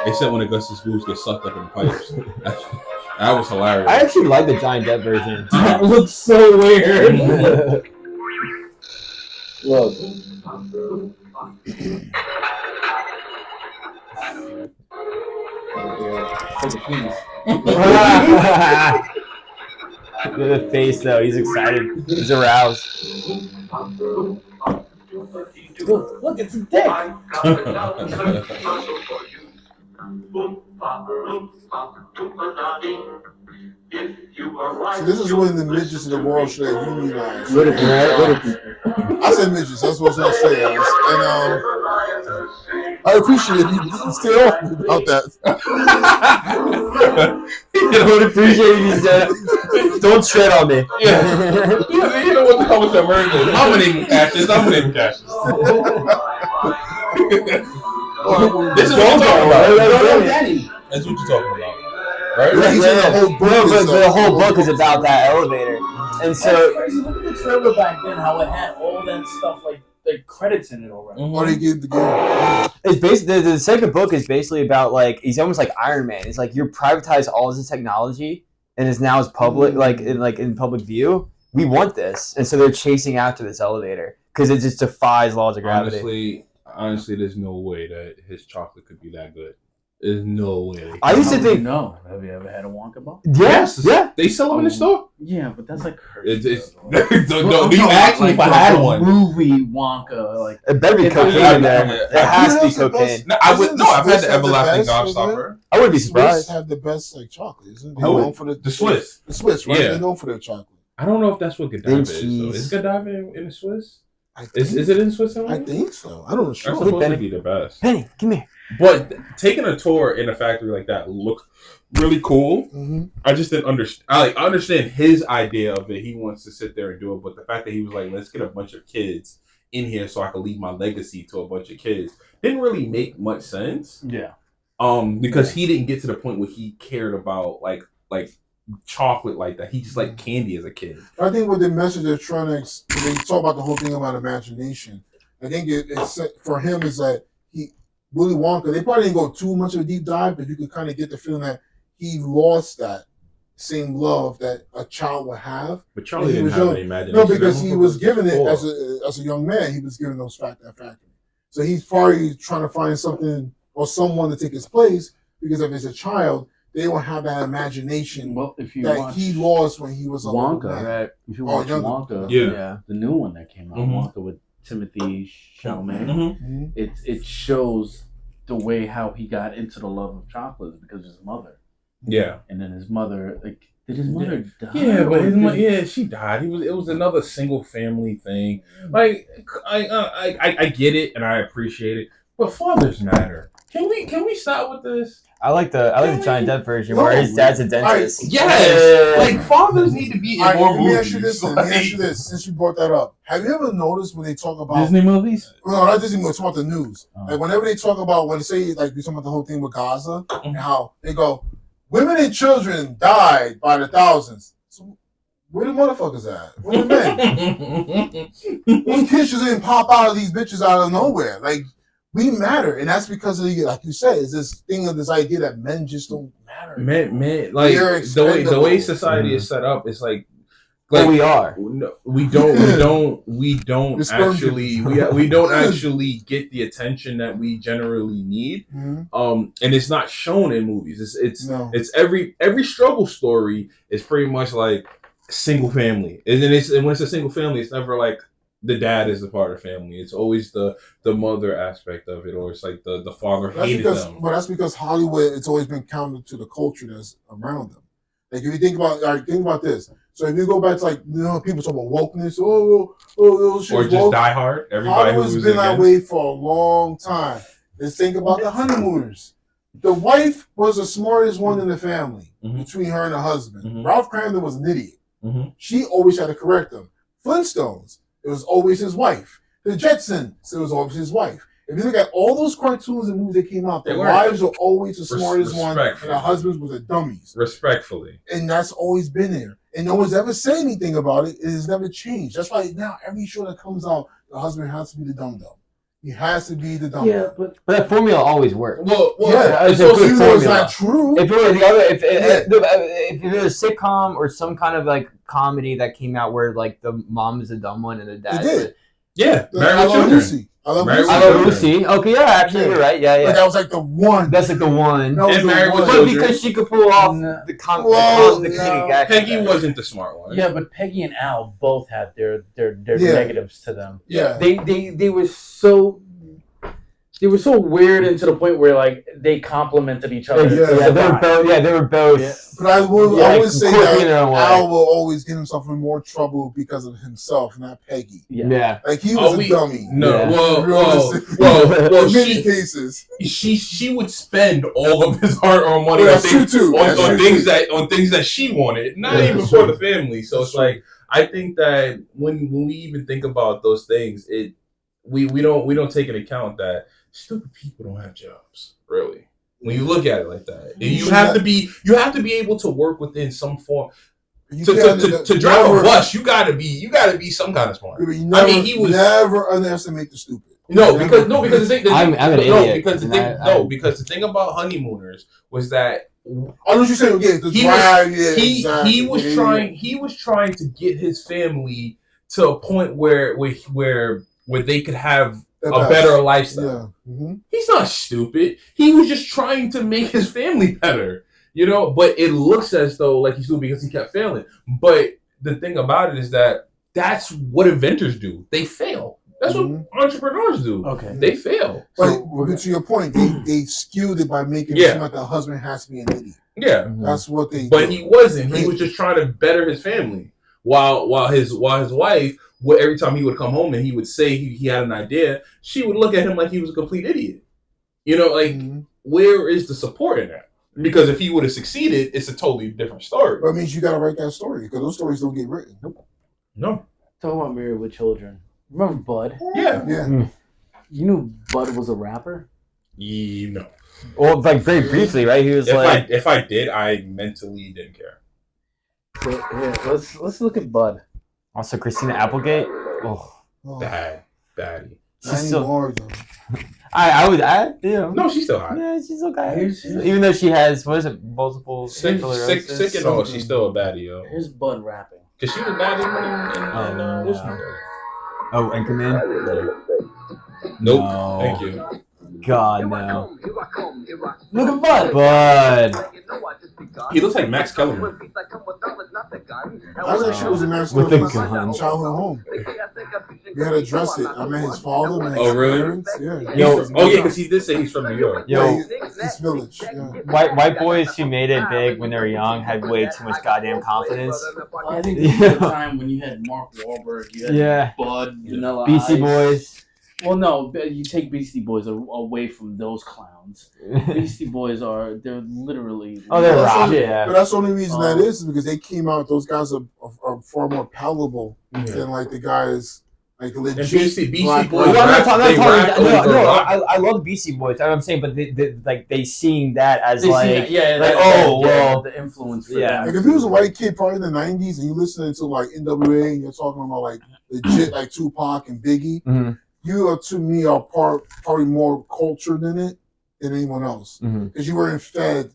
except when Augustus Goose gets sucked up in pipes. That was hilarious. I actually like the Johnny Depp version. That looks so weird. Look. The face though, he's excited. He's aroused. Look, it's a dick. So this is when the midgets in the world should have unionized. Right? I said midgets. That's what I was gonna say. And I appreciate if you stay off about that. I would appreciate if you said, "Don't tread on me." Yeah. You know what the comments that word is? I'm gonna name Cassius. This is what I'm talking about. That's what you're talking about. Right? Yeah, he's in the whole book. But the whole book is about that elevator, and so Look at the trailer back then, how it had all that stuff like credits in it already. Or they give the game. it's basically the second book is basically about like he's almost like Iron Man. It's like you privatize all this technology and is now as public in public view. We want this, and so they're chasing after this elevator because it just defies laws of gravity. Honestly, there's no way that his chocolate could be that good. There's no way. I used to think. No, have you ever had a Wonka bar? Yes, yeah. They sell them in the store. Yeah, but that's like It's you asked me if I had one. Movie Wonka, like It better be cocaine in there. It has to be cocaine. No, I've had the everlasting gobstopper. I wouldn't be Swiss surprised. have the best like chocolate, isn't it? Oh, Known for the Swiss. The Swiss, right? Yeah. They're known for their chocolate. I don't know if that's what Godiva is. cheese. Though. Is Godiva in the Swiss? I think, Is it in Switzerland? I think so. I don't know. That's Sure. supposed Penny. to be the best. Penny, come here. But taking a tour in a factory like that looked really cool. Mm-hmm. I just didn't understand. I understand his idea of it. He wants to sit there and do it, but the fact that he was like, "Let's get a bunch of kids in here so I can leave my legacy to a bunch of kids," didn't really make much sense. yeah. Because he didn't get to the point where he cared about like chocolate like that. He just liked candy as a kid. I think what the message they're trying to, they talk about the whole thing about imagination. I think it's for him is that Willy Wonka. They probably didn't go too much of a deep dive, but you could kind of get the feeling that he lost that same love that a child would have. But Charlie He didn't was have young. any imagination. No, because he was given it Cool. as a young man. He was given that factory. So he's probably trying to find something or someone to take his place because if it's a child, they don't have that imagination Well, if you that watch he lost when he was a little Wonka, man. Right. if you Oh, watch younger. Wonka, Yeah. the new one that came out, Mhm. Wonka with Timothy Chalamet, Mm-hmm. it shows the way how he got into the love of chocolate because of his mother, Yeah. and then his mother, like, did his mother die? Yeah, but Or his did- mother, she died. It was another single family thing. Like I get it and I appreciate it, but fathers matter. Can we stop with this? I like the Johnny Depp version No, where his dad's a dentist. Yes, like fathers need to be in All right, more let me movies. ask you this. Let me ask you this. Since you brought that up, have you ever noticed when they talk about Disney movies? No, not Disney movies. Talk about the news. Oh. Like whenever they talk about when they say like we talk about the whole thing with Gaza and how they go, women and children died by the thousands. So where the motherfuckers at? Where the men? These kids just didn't pop out of these bitches out of nowhere. Like we matter, and that's because of like you said, is this thing of this idea that men just don't matter. Man, like They're the way expendable. society is set up, it's like But we are. No, we don't The sperm actually drippers. we don't actually get the attention that we generally need. Mhm. And it's not shown in movies. No. It's every struggle story is pretty much like single family. And when it's a single family, it's never like the dad is the part of the family. It's always the mother aspect of it, or it's like the father That's hated because, them. but that's because Hollywood, it's always been counter to the culture that's around them. Like if you think about this. So if you go back to like people talk about wokeness, or just woke. Die Hard. Everybody Hollywood's who's been that against. way for a long time. Let's think about the honeymooners. The wife was the smartest one in the family between her and her husband. Ralph Cramden was an idiot. She always had to correct him. Flintstones, it was always his wife. The Jetsons, it was always his wife. If you look at all those cartoons and movies that came out, their wives were always the smartest one, and the husbands were the dummies. Respectfully. And that's always been there. And no one's ever said anything about it. It has never changed. That's why now every show that comes out, the husband has to be the dum-dum. He has to be the dumb. Yeah, but that formula always works. Well, it's a good formula. It's not true. If it was the other, if it was a sitcom or some kind of like comedy that came out where like the mom is the dumb one and the dad. Yeah, I love Lucy. I love Lucy. Okay, yeah, actually, you're right. Yeah. But that was like the one. That's like the one. And Married with But Children. because she could pull off the comedic action. Peggy wasn't the smart one. Yeah, but Peggy and Al both had their negatives to them. Yeah. They were so weird and to the point where like they complemented each other. They were both. Yeah. But I would say that Al will always get himself in more trouble because of himself, not Peggy. Yeah. Like he was a dummy. No, well, in many cases. She would spend all of his hard-earned money on things that she wanted, not even for the family. So it's like I think that when we even think about those things, we don't take into account that stupid people don't have jobs, really. When you look at it like that, you have to be able to work within some form. To drive a bus, you gotta be some kind of smart. He was never underestimate the stupid. Because the thing I'm an idiot. Because the thing about honeymooners was that I was just saying, he was trying to get his family to a point where they could have a better lifestyle. Yeah. He's not stupid. He was just trying to make his family better, But it looks as though like he's stupid because he kept failing. But the thing about it is that that's what inventors do. They fail. That's what entrepreneurs do. Okay, they fail. But to your point, they skewed it by making it seem like the husband has to be an idiot. Yeah, that's what they. But he wasn't. He was just trying to better his family. While his wife, every time he would come home and he would say he had an idea, she would look at him like he was a complete idiot. Where is the support in that? Because if he would have succeeded, it's a totally different story. But it means you got to write that story because those stories don't get written. No. Talk about Married with Children. Remember Bud? Yeah. You knew Bud was a rapper? No. Well, like very briefly, right? He was if I did, I mentally didn't care. Let's look at Bud. Also, Christina Applegate. Baddie. She's still. I No, she's still hot. Yeah, she's okay. Even though she has multiple sick and all, she's still a baddie, yo. Here's Bud rapping. Cause she was baddie in Anchorman. Nope. No. Thank you. God no. Look at Bud. Bud. He looks like Max Kellerman. I was actually was a Max with Kellerman the gun. Childhood home. You had to address it. I met his father. Really? Parents. Yeah. Because he did say he's from New York. East Village. Yeah. White boys who made it big when they were young had way too much goddamn confidence. I think this was the time when you had Mark Wahlberg, you had Bud, Vanilla Beastie Boys. Well, no, you take Beastie Boys away from those clowns. Beastie Boys they're literally... they're rock, yeah. But that's the only reason that is because they came out, those guys are far more palatable than like the guys... Like legit Beastie Boys. I love Beastie Boys. I'm saying, but they seeing that as the influence for them. Like if you was a white kid probably in the '90s and you listening to like NWA and you're talking about like legit like Tupac and Biggie, you are to me are probably more cultured in it than anyone else because you weren't fed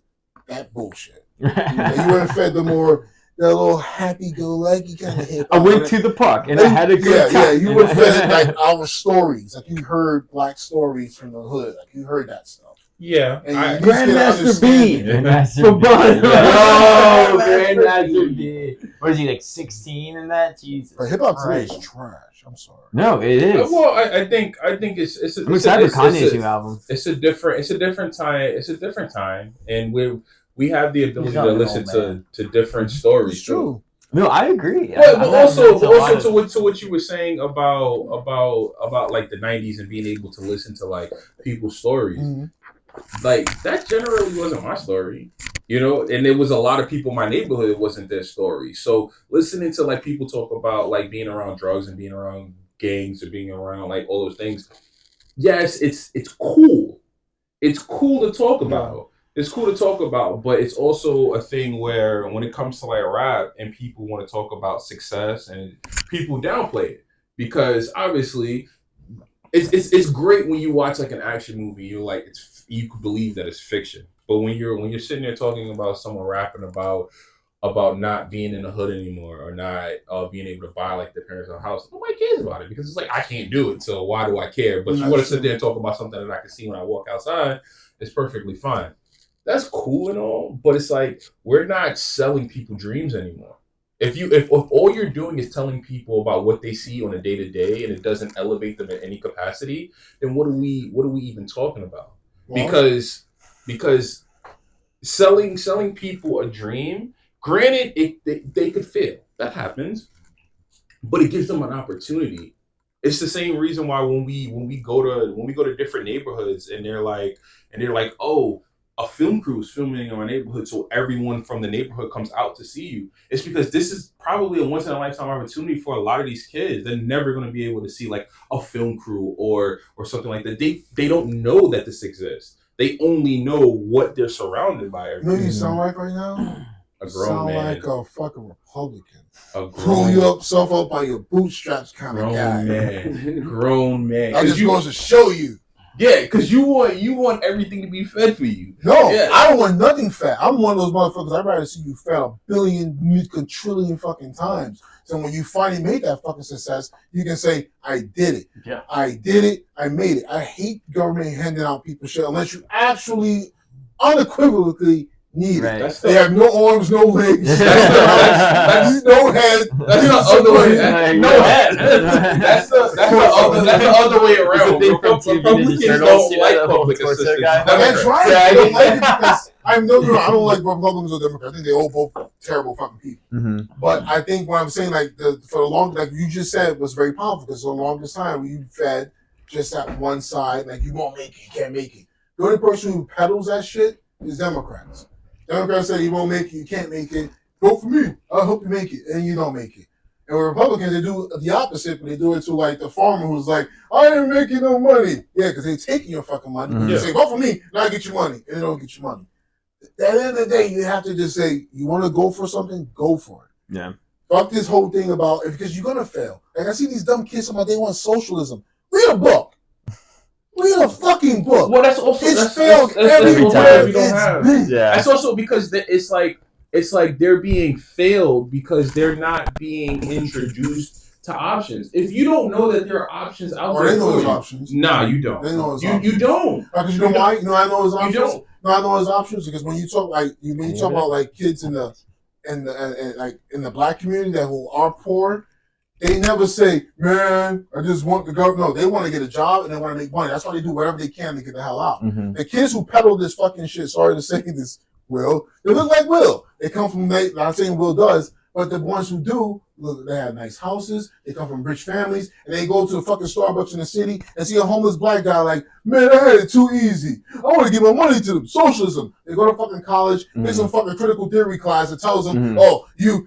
that bullshit. You weren't fed the more. That little happy-go-lucky kind of hip hop. I went to the park and I had a good time. Yeah, you were fed like our stories. Like you heard black stories from the hood. Like you heard that stuff. Yeah. Grandmaster B. Grandmaster B. Oh, Grandmaster B. What is he, like 16 in that? Jesus. But hip hop today is trash. I'm sorry. No, it is. Well, I think it's I'm excited for Kanye's new album. It's a different time. It's a different time, and we have the ability not to an listen old to different stories. It's true. No, I agree. But I'm also not- to what you were saying about like the '90s and being able to listen to like people's stories, like that generally wasn't my story, and there was a lot of people in my neighborhood. It wasn't their story. So listening to like people talk about like being around drugs and being around gangs or being around like all those things. Yes, it's cool. It's cool to talk about. It's cool to talk about, but it's also a thing where when it comes to like rap and people want to talk about success and people downplay it because obviously it's great when you watch like an action movie. You're like you can believe that it's fiction, but when you're sitting there talking about someone rapping about not being in the hood anymore or not being able to buy like their parents' house, nobody cares about it because it's like I can't do it, so why do I care? But you want to sit there and talk about something that I can see when I walk outside, it's perfectly fine. That's cool and all, but it's like we're not selling people dreams anymore. If all you're doing is telling people about what they see on a day to day and it doesn't elevate them in any capacity, then what are we even talking about? Well, because selling people a dream, granted, they could fail. That happens, but it gives them an opportunity. It's the same reason why when we go to different neighborhoods and they're like, oh, a film crew is filming in our neighborhood, so everyone from the neighborhood comes out to see you. It's because this is probably a once in a lifetime opportunity for a lot of these kids. They're never going to be able to see like a film crew or something like that. They don't know that this exists. They only know what they're surrounded by. You know what you sound like right now? A grown man. Sound like a fucking Republican. A Pull yourself up by your bootstraps kind of guy. Grown man. I just goes to show you. Yeah, because you want everything to be fed for you. No, yeah. I don't want nothing fat. I'm one of those motherfuckers. I'd rather see you fat a billion, trillion fucking times. So when you finally made that fucking success, you can say, I did it. Yeah. I did it. I made it. I hate government handing out people shit unless you actually unequivocally need it. Right. They have no arms, no legs, that's no head. That's the other way. No head. That's the other way around. Republicans don't like public assistance. That's right. I don't like it because I don't like Republicans or Democrats. I think they all both terrible fucking people. Mm-hmm. But I think what I'm saying, like for the long, like you just said, was very powerful because for the longest time we fed just that one side, like you won't make it, you can't make it. The only person who peddles that shit is Democrats. Democrats say you won't make it, you can't make it. Vote for me. I hope you make it, and you don't make it. And with Republicans, they do the opposite, but they do it to like the farmer who's like, I ain't making no money. Yeah, because they're taking your fucking money. Mm-hmm. You say, vote for me, and I get your money, and they don't get your money. At the end of the day, you have to just say, you want to go for something, go for it. Yeah. Fuck this whole thing about because you're gonna fail. Like I see these dumb kids about they want socialism. Read a book. Read a fucking book. Well, that's also it's failed every time. We don't have. Yeah. That's also because it's like they're being failed because they're not being introduced to options. If you don't know that there are options out there, they know there's options. Nah, you don't. They know you don't. Because you know why? You know I know his options. You don't. No, I know his options because when you talk about like kids in the black community who are poor, they never say, "Man, I just want the government." No, they want to get a job and they want to make money. That's why they do whatever they can to get the hell out. Mm-hmm. The kids who peddle this fucking shit, sorry to say this, Will, they look like Will. They come from, not saying Will does, but the ones who do, look, they have nice houses, they come from rich families, and they go to a fucking Starbucks in the city and see a homeless black guy like, man, I had it too easy. I want to give my money to them. Socialism. They go to fucking college, take some fucking critical theory class that tells them, oh, you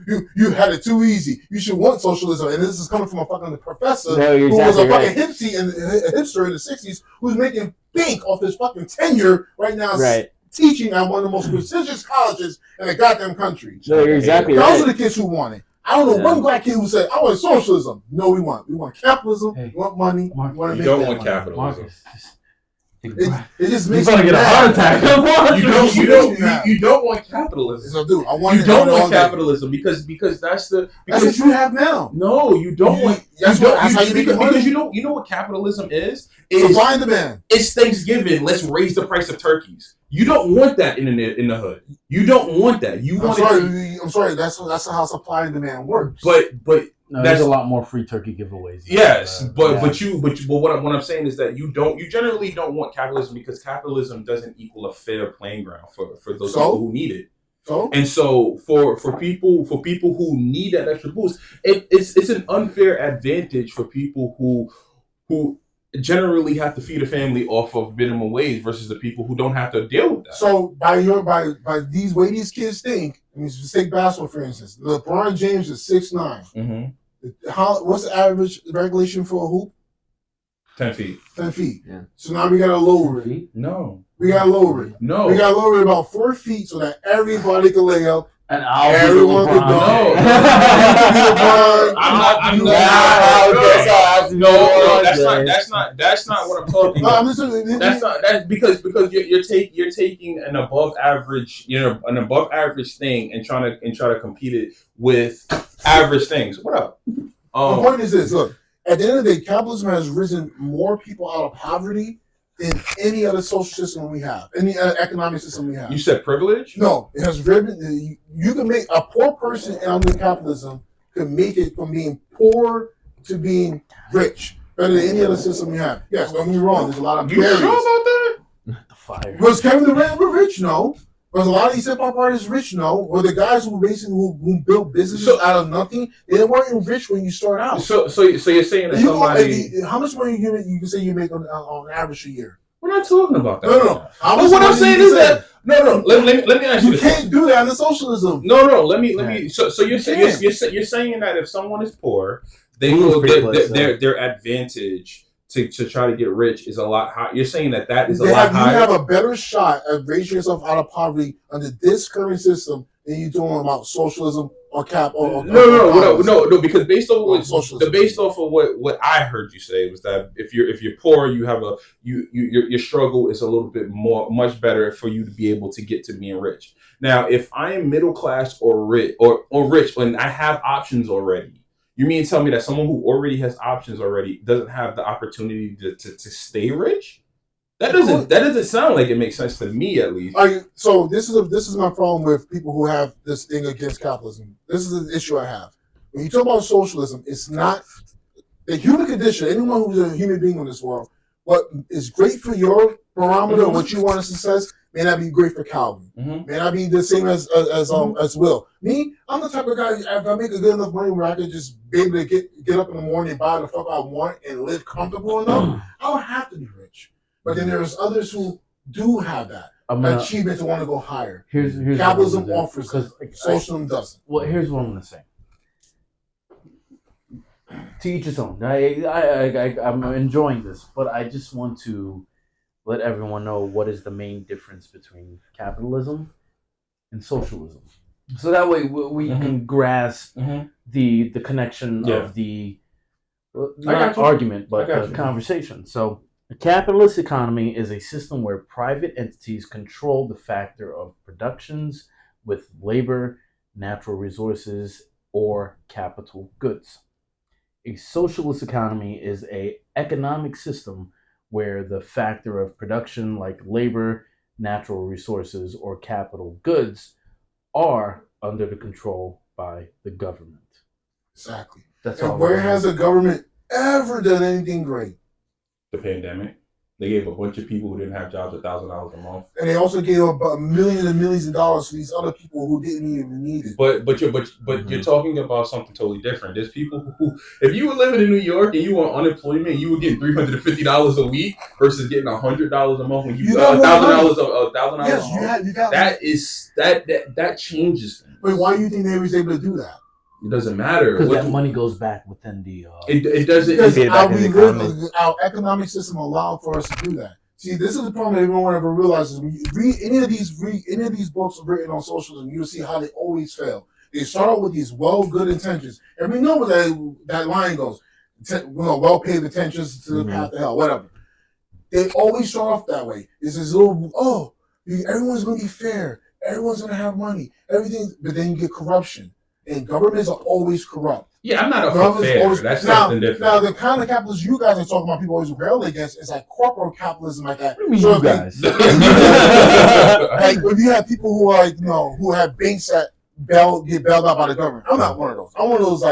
had it too easy. You should want socialism. And this is coming from a fucking professor who was a fucking hipster in the 60s who's making bank off his fucking tenure right now. Right. Teaching at one of the most prestigious colleges in the goddamn country. No, you're exactly right. Those are the kids who want it. I don't know one black kid who said, I want socialism. No, we want capitalism. We want money. You don't want capitalism. It just makes you get a heart attack. You don't want capitalism. So, dude, you don't want capitalism because that's what you have now. No, you don't want. Because you know what capitalism is supply and demand. It's Thanksgiving. Let's raise the price of turkeys. You don't want that in the hood. You don't want that. I'm sorry. That's how supply and demand works. But No, there's a lot more free turkey giveaways. Yes, but what I'm saying is that you generally don't want capitalism because capitalism doesn't equal a fair playing ground for those people who need it. And so for people who need that extra boost, it's an unfair advantage for people who generally have to feed a family off of minimum wage versus the people who don't have to deal with that. So by these way these kids think, I mean, take basketball for instance. LeBron James is 6'9". Mm-hmm. What's the average regulation for a hoop? 10 feet. 10 feet. Yeah. So now we gotta lower it. No. We gotta lower it. No. We gotta lower it about 4 feet so that everybody can lay up. And everyone can go. That's not what I'm talking about. That's because you're taking an above average thing and trying to compete it with average things. What up? The point is this: look, at the end of the day, capitalism has risen more people out of poverty than any other social system we have, any economic system we have. You said privilege? No, it has driven. You can make a poor person under capitalism can make it from being poor to being rich better than any other system we have. Yes, don't get me wrong. There's a lot of barriers. You sure about that? The fire. Was Kevin Durant rich? No. Was a lot of these hip hop artists rich? No. Were the guys who basically who built businesses out of nothing? They weren't rich when you start out. So you're saying that somebody? How much money you can say you make on average a year? We're not talking about that. No. What I'm saying is that no. Let me ask you. You can't do that under socialism. No. Let me. So you're saying that if someone is poor, their advantage to try to get rich is a lot higher. You're saying that is a lot higher. You have a better shot at raising yourself out of poverty under this current system than you doing about socialism or cap or no. Because based off of what I heard you say was that if you're poor, you have your struggle is a little bit much better for you to be able to get to being rich. Now, if I am middle class or rich and I have options already. You mean to tell me that someone who already has options already doesn't have the opportunity to stay rich? That doesn't sound like it makes sense to me, at least. So this is my problem with people who have this thing against capitalism. This is the issue I have. When you talk about socialism, it's not the human condition. Anyone who's a human being in this world, what is great for your barometer, what you want as success, may not be great for Calvin. Mm-hmm. May not be the same as Will. Me, I'm the type of guy. If I make a good enough money where I can just be able to get up in the morning and buy the fuck I want and live comfortable enough, I don't have to be rich. But then there's others who do have that achievement to want to go higher. Here's capitalism offers that. Socialism doesn't. Well, here's what I'm going to say. To each his own. I'm enjoying this, but I just want to let everyone know what is the main difference between capitalism and socialism. So that way we can grasp the connection of the not argument, but the conversation. So a capitalist economy is a system where private entities control the factor of productions with labor, natural resources, or capital goods. A socialist economy is an economic system where the factor of production like labor, natural resources, or capital goods are under the control by the government. Exactly. That's and all. Where has the government ever done anything great? The pandemic. They gave a bunch of people who didn't have jobs $1,000 a month, and they also gave about millions and millions of dollars to these other people who didn't even need it. But you're talking about something totally different. There's people who, if you were living in New York and you were on unemployment, you were getting $350 a week versus getting $100 a month when you got $1,000. Yes, you got that changes things. But why do you think they was able to do that? It doesn't matter because that money goes back within the. It doesn't. Because our economic system allowed for us to do that. See, this is the problem that everyone ever realizes. When you read any of these books written on socialism, you'll see how they always fail. They start out with these good intentions, and we know where that line goes. Well-paid attentions to the path to hell, whatever. They always start off that way. It's this little, everyone's going to be fair, everyone's going to have money, everything, but then you get corruption. And governments are always corrupt. Yeah, I'm not up for fair. That's something different. Now, the kind of capitalism you guys are talking about, people always rebel against, is like corporate capitalism like that. What do you mean, you guys? Like, if you have people who are, who have banks that get bailed out by the government. I'm not one of those. I'm one of those,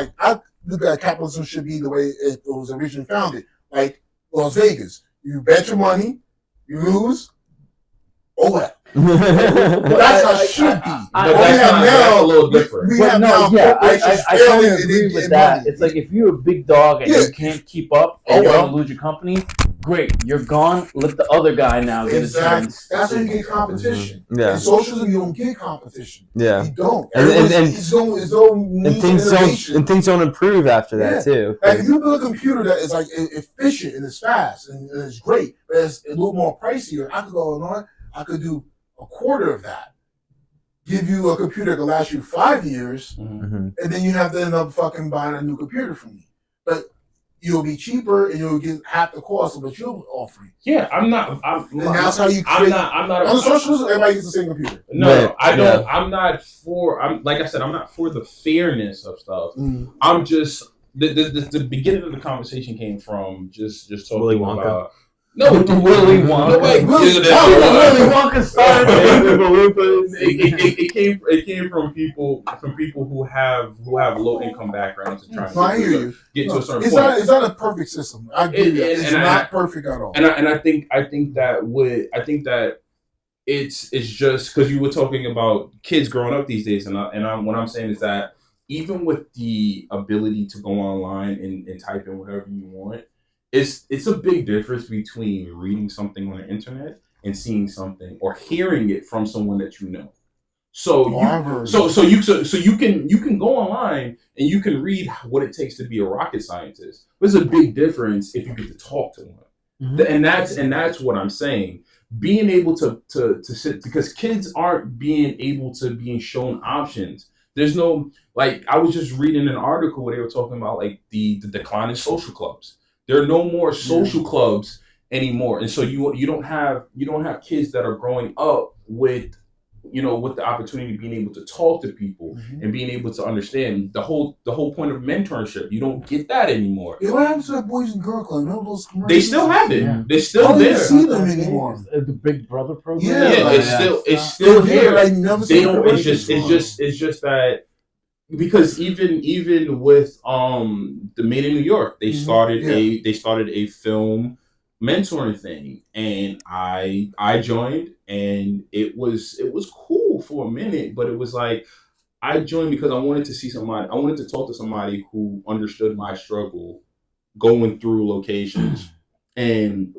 look at capitalism should be the way it was originally founded, like Las Vegas. You bet your money, you lose. Oh well. That's how it should be. But that's a little different. We have now corporations I failing kind of and agree getting with that. money. It's like if you're a big dog and Yeah. you can't keep up and you're well. gonna lose your company, great, you're gone. Let the other guy now get a Exactly. chance. That's how you get competition. Yeah. In socialism, you don't get competition. Yeah. You don't. And- It's no need And things for innovation. don't improve after that Yeah. too. Like if you build a computer that is like efficient and it's fast and it's great, but it's a little more pricier, I could go on. I could do a quarter of that. Give you a computer that can last you 5 years, and then you have to end up fucking buying a new computer from me. But you'll be cheaper and you'll get half the cost of what you're offering. Yeah, and that's how you I'm create. not On the socialism, everybody gets the same computer. No, I don't. Yeah. I'm not for. I'm like I said. I'm not for the fairness of stuff. Mm. I'm just the beginning of the conversation came from just talking Willy Wonka. about. No, Willy Wonka. No, wait, Willy Wonka started. It came from people who have low income backgrounds and trying No, I hear to you. get to a certain It's point. not a perfect system. I agree. It's and not perfect at all. And I think that it's just because you were talking about kids growing up these days, and what I'm saying is that even with the ability to go online and type in whatever you want, it's a big difference between reading something on the internet and seeing something or hearing it from someone that you know. So you can go online and you can read what it takes to be a rocket scientist. There's a big difference if you get to talk to one. And that's what I'm saying. Being able to sit, because kids aren't being able to being shown options. There's no, like, I was just reading an article where they were talking about like the decline in social clubs. There are no more social clubs anymore, and so you don't have kids that are growing up with the opportunity of being able to talk to people and being able to understand the whole point of mentorship. You don't get that anymore. Yeah, what happens to that Boys and Girl Club? Remember those commercials? They still have it. Yeah. They're still I don't there. even see them anymore. The Big Brother program. Yeah, it's still here. I never They see don't. commercials It's just that because even with the Made in New York, they started a film mentoring thing, and I joined, and it was cool for a minute, but it was like I joined because I wanted to see somebody. I wanted to talk to somebody who understood my struggle going through locations, and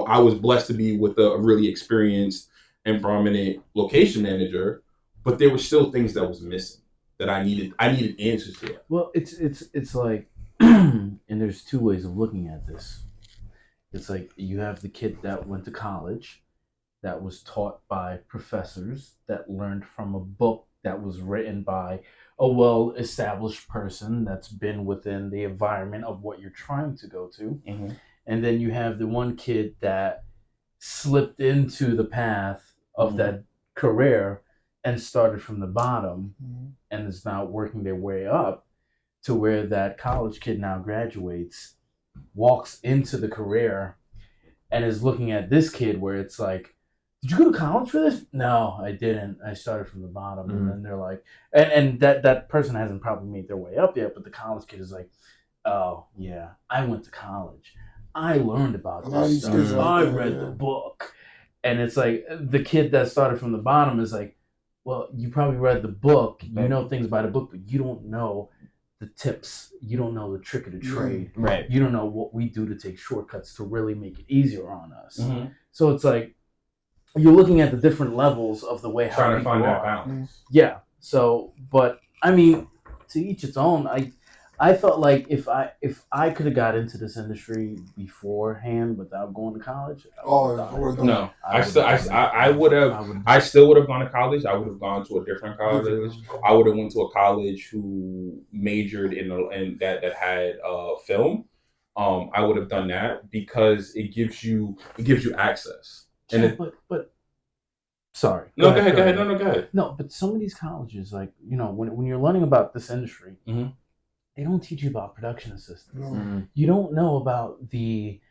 I was blessed to be with a really experienced and prominent location manager, but there were still things that was missing that I needed answers to. Well, it's like, and there's two ways of looking at this. It's like you have the kid that went to college, that was taught by professors, that learned from a book that was written by a well-established person that's been within the environment of what you're trying to go to. And then you have the one kid that slipped into the path of that career and started from the bottom and is now working their way up to where that college kid now graduates, walks into the career, and is looking at this kid where it's like, did you go to college for this? No, I didn't. I started from the bottom. And then they're like, and that person hasn't probably made their way up yet, but the college kid is like, oh, yeah, I went to college. I learned about this stuff. I read the book. And it's like the kid that started from the bottom is like, well, you probably read the book. You know things about the book, but you don't know the tips. You don't know the trick of the trade. Right. You don't know what we do to take shortcuts to really make it easier on us. So it's like you're looking at the different levels of the way how Trying to people find that are. balance. Yeah. So, but I mean, to each its own. I felt like if I could have got into this industry beforehand without going to college, I still would have gone to college. I would have gone to a different college. I would have went to a college who majored in that had film. I would have done that because it gives you access. And but sorry. No, go ahead. No, go ahead. No, but some of these colleges, like when you're learning about this industry. They don't teach you about production assistants. You don't know about the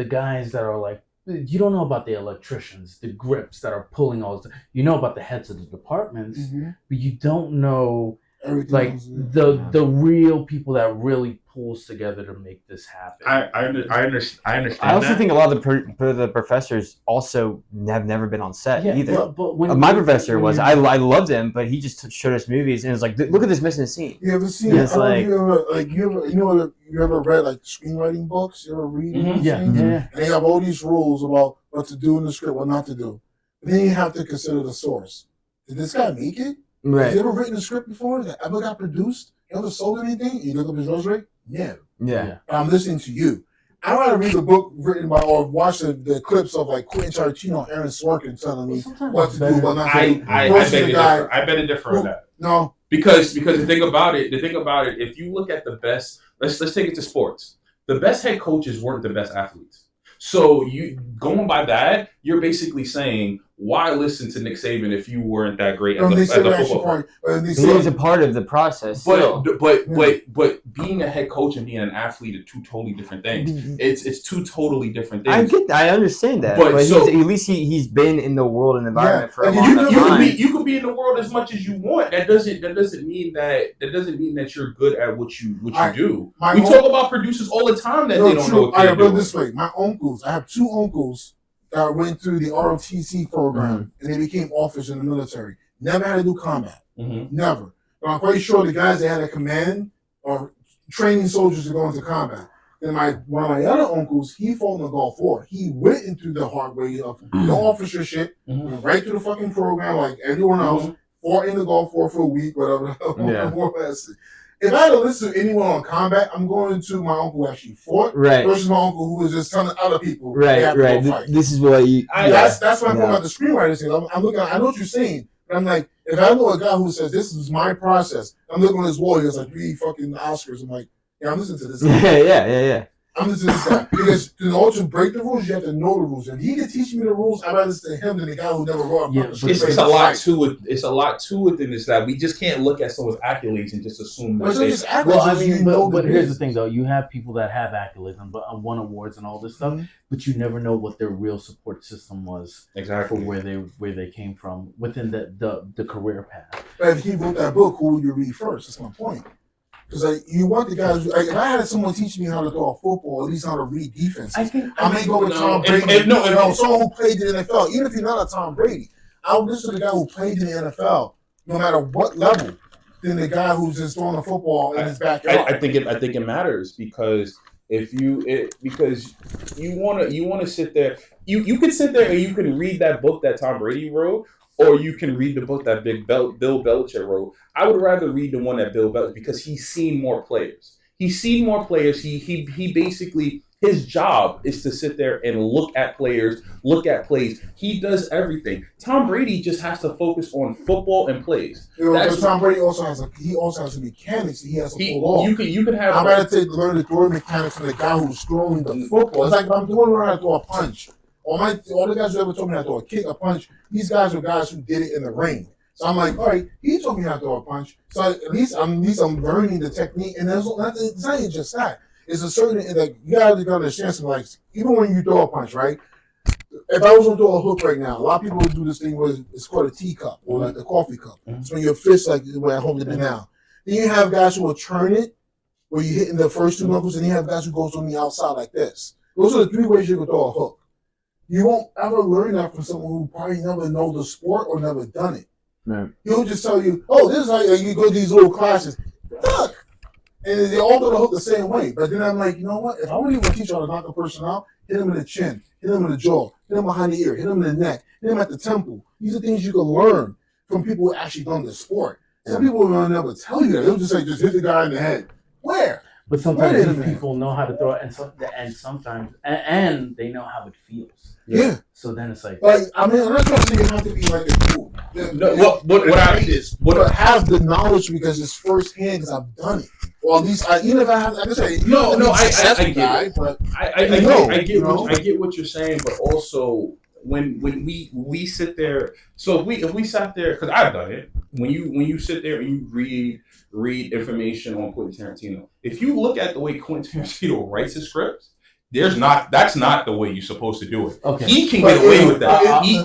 guys that are like, you don't know about the electricians, the grips that are pulling all this. You know about the heads of the departments, but you don't know Everything like else, the real people that really pulls together to make this happen. I understand. I also that. think a lot of the professors also have never been on set either. But when My professor was. I loved him, but he just showed us movies and it was like, look at this missing scene. You ever seen? Yeah, it's like- you ever read like screenwriting books? You ever read these Yeah, things? yeah. And they have all these rules about what to do in the script, what not to do. But then you have to consider the source. Did this guy make it? Has Right. he ever written a script before that ever got produced? He ever sold anything? You look up his resume? No. Yeah. I'm listening to you. I rather read the book written by or watch the clips of like Quentin Tarantino, Aaron Sorkin telling me what to do, what not to do. I versus beg the to guy differ. I beg to differ on who- that. No, Because the thing about it, if you look at the best, let's take it to sports. The best head coaches weren't the best athletes. So you going by that, you're basically saying, why listen to Nick Saban if you weren't that great as they a said football player? they He said was a part of the process. still. But being a head coach and being an athlete are two totally different things. It's two totally different things. I understand that, But but so- at least he's been in the world and environment for a and long you time. You could be in the world as much as you want. That doesn't mean that you're good at what you do. my We own- talk about producers all the time that they don't know what I they're put it doing. this way: my uncles. I have two uncles that went through the ROTC program and they became officers in the military. Never had to do combat. Mm-hmm. Never. But I'm quite sure the guys that had a command or training soldiers to go into combat. Then one of my other uncles, he fought in the Gulf War. He went into the hard way of no officership, went right through the fucking program like everyone else. Fought in the Gulf War for a week, whatever. Yeah. More or less. If I had to listen to anyone on combat, I'm going to my uncle who actually fought Right. versus my uncle who was just telling other people they Right, have to right. go fight. This is what you. That's why I'm talking about the screenwriting thing. I'm looking. I know what you're saying, but I'm like, if I know a guy who says this is my process, I'm looking on his wall. He has like 3 fucking Oscars. I'm like, yeah, I'm listening to this. Yeah. I'm listening to this guy because in order to break the rules, you have to know the rules. If he can teach me the rules, I'd rather listen to him than the guy who never wrote. Yeah, It's a lot to it. It's a lot to it than this. That we just can't look at someone's accolades and just assume that But they. just act Well, like I you mean, know but the here's the business. thing, though. You have people that have accolades and won awards and all this stuff, but you never know what their real support system was for Exactly. where they came from within the career path. But if he wrote that book, who would you read first? That's my point. Because like, you want the guys. Like, if I had someone teach me how to throw a football, at least how to read defense, I may go with Tom Brady. Someone who played in the NFL. Even if you're not a Tom Brady, I would listen to the guy who played in the NFL, no matter what level, than the guy who's just throwing a football in his backyard. I think it matters because because you wanna sit there. You can sit there and you can read that book that Tom Brady wrote. Or you can read the book that Bill Belichick wrote. I would rather read the one that Bill Belichick because he's seen more players. He's seen more players. He basically, his job is to sit there and look at players, look at plays. He does everything. Tom Brady just has to focus on football and plays. But Tom Brady also has the mechanics that he has to pull off. You can have. I'd rather learn the throwing mechanics from the guy who's throwing the football. It's like I'm going to learn how to throw a punch. All the guys who ever told me how to throw a kick, a punch, these guys were guys who did it in the ring. So I'm like, all right, he told me how to throw a punch. So at least I'm learning the technique. And it's not even just that. It's a certain, like, you gotta understand some, like, even when you throw a punch, right? If I was gonna throw a hook right now, a lot of people would do this thing where it's called a teacup or like a coffee cup. So when your fist, like where I hold it now. Then you have guys who will turn it, where you're hitting the first 2 knuckles, and you have guys who goes on the outside like this. Those are the 3 ways you can throw a hook. You won't ever learn that from someone who probably never know the sport or never done it. Right. He'll just tell you, oh, this is how you go to these little classes. Look! And they all do the hook the same way. But then I'm like, you know what? If I really want to teach you how to knock a person out, hit him in the chin, hit him in the jaw, hit him behind the ear, hit him in the neck, hit him at the temple. These are things you can learn from people who actually done the sport. Some people will never tell you that. They'll just say, just hit the guy in the head. Where? But sometimes Wait a these minute. people know how to throw it, and sometimes they know how it feels. Yeah. So then it's like, I mean, I'm not trying to say you have to be like a fool. What I have the knowledge because it's firsthand because I've done it. Well, at least even if I have, I can say I get it. but I get what you're saying, but also when we sit there, so if we sat there, because I've done it. When you sit there and you read information on Quentin Tarantino, if you look at the way Quentin Tarantino writes his scripts, that's not the way you're supposed to do it. okay, He can get away with that. He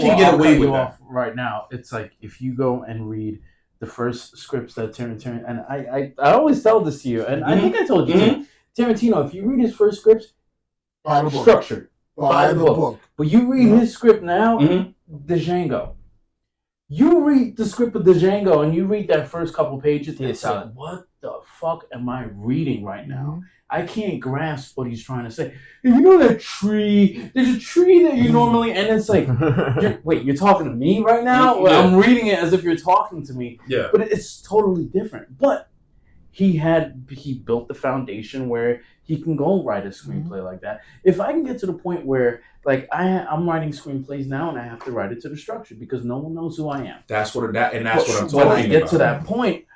can get away with that. Right now, it's like if you go and read the first scripts that Tarantino, and I always tell this to you, and I think I told you too. Tarantino, if you read his first scripts, structured, Buy the book. but you read his script now, Django. You read the script of Django, and you read that first couple pages, and it's like, what the fuck am I reading right now? I can't grasp what he's trying to say. You know that tree? There's a tree that you normally, and it's like, wait, you're talking to me right now? Well, I'm reading it as if you're talking to me. Yeah. But it's totally different. But he built the foundation where he can go write a screenplay like that. If I can get to the point where, like, I'm writing screenplays now and I have to write it to the structure because no one knows who I am. That's what I'm talking about. When I get to that point,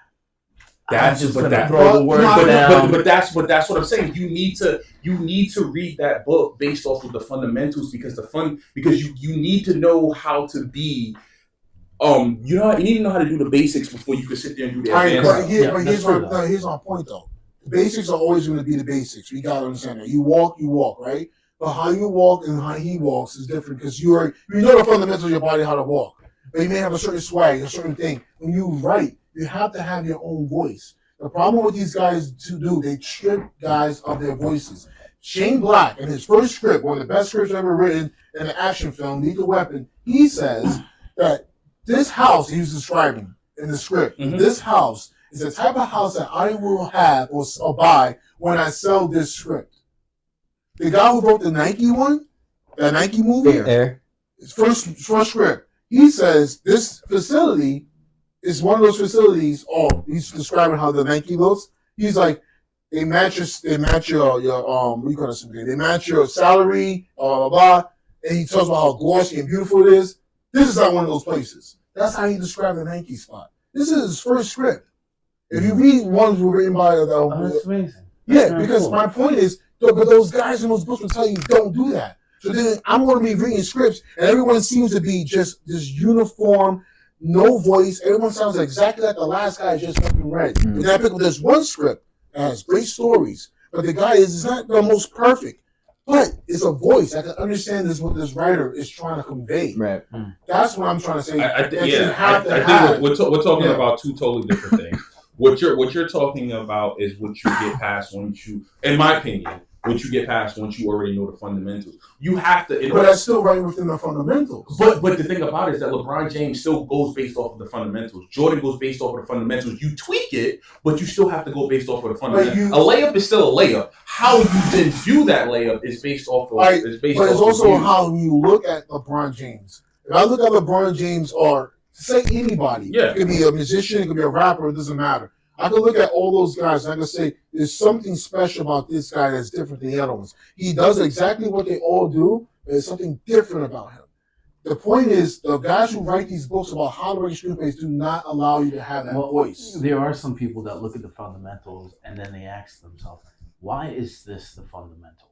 that's just but gonna that throw the words down. But that's what I'm saying. You need to read that book based off of the fundamentals because you need to know how to be. You need to know how to do the basics before you can sit there and do the advanced. Here's my point though. The basics are always going to be the basics. We gotta understand that. You walk, right? But how you walk and how he walks is different because you know the fundamentals of your body, how to walk. But you may have a certain swag, a certain thing. When you write, you have to have your own voice. The problem with these guys they strip guys of their voices. Shane Black, in his first script, one of the best scripts ever written in an action film, Lethal Weapon, he says that this house he was describing in the script, this house is the type of house that I will have or buy when I sell this script. The guy who wrote the Nike one, that Nike movie, his first script, he says this facility is one of those facilities. Oh, he's describing how the Nike looks. He's like, they match your what do you call it? They match your salary, blah blah blah. And he talks about how glossy and beautiful it is. This is not one of those places. That's how he described the Nike spot. This is his first script. If you read ones written by that's amazing. Because my point is, but those guys in those books will tell you don't do that. So then I'm going to be reading scripts, and everyone seems to be just this uniform, no voice. Everyone sounds exactly like the last guy I just fucking read. And then I pick up this one script that has great stories, but the guy is not the most perfect. But it's a voice. I can understand what this writer is trying to convey. Right. That's what I'm trying to say. I think we're talking about two totally different things. What you're talking about is what you get past once you, in my opinion, once you get past once you already know the fundamentals. You have to. But that's still right within the fundamentals. But the thing about it is that LeBron James still goes based off of the fundamentals. Jordan goes based off of the fundamentals. You tweak it, but you still have to go based off of the fundamentals. A layup is still a layup. How you then view that layup is based off of. But it's also how you look at LeBron James. If I look at LeBron James or say anybody, it could be a musician, it could be a rapper, it doesn't matter. I can look at all those guys and I can say there's something special about this guy that's different than the other ones. He does exactly what they all do, but there's something different about him. The point is, the guys who write these books about how to write screenplays do not allow you to have that voice. There are some people that look at the fundamentals and then they ask themselves, why is this the fundamental?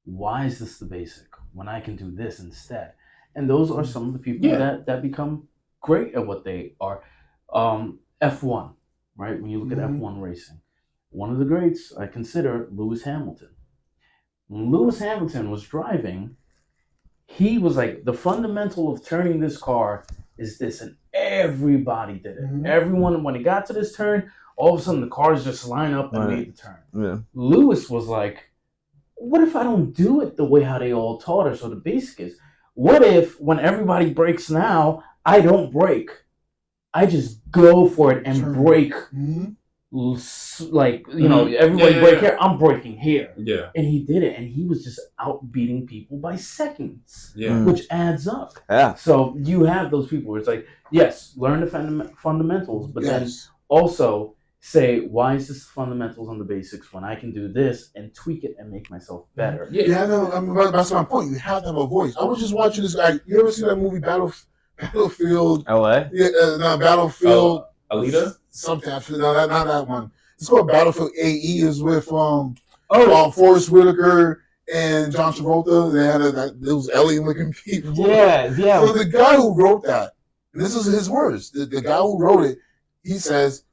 Why is this the basic when I can do this instead? And those are some of the people that become great at what they are. F1. Right, when you look at F1 racing, one of the greats I consider Lewis Hamilton. When Lewis Hamilton was driving, he was like, the fundamental of turning this car is this, and everybody did it. Everyone, when it got to this turn, all of a sudden the cars just line up and made the turn. Yeah. Lewis was like, what if I don't do it the way how they all taught us, or the basic is? What if when everybody brakes now, I don't brake? I just go for it and break, like, everybody break here, I'm breaking here. Yeah. And he did it, and he was just outbeating people by seconds, yeah, which adds up. Yeah. So you have those people where it's like, yes, learn the fundamentals, but then also say, why is this fundamentals on the basics when I can do this and tweak it and make myself better? Yeah, that's my point. You have to have a voice. I was just watching this guy. You ever see that movie Battlefield LA? Yeah, Battlefield Alita? Something. No, not that one. It's called Battlefield AE. Is with Forrest Whitaker and John Travolta. They had those alien looking people. Yeah. So the guy who wrote that, and this is his words. The guy who wrote it, he says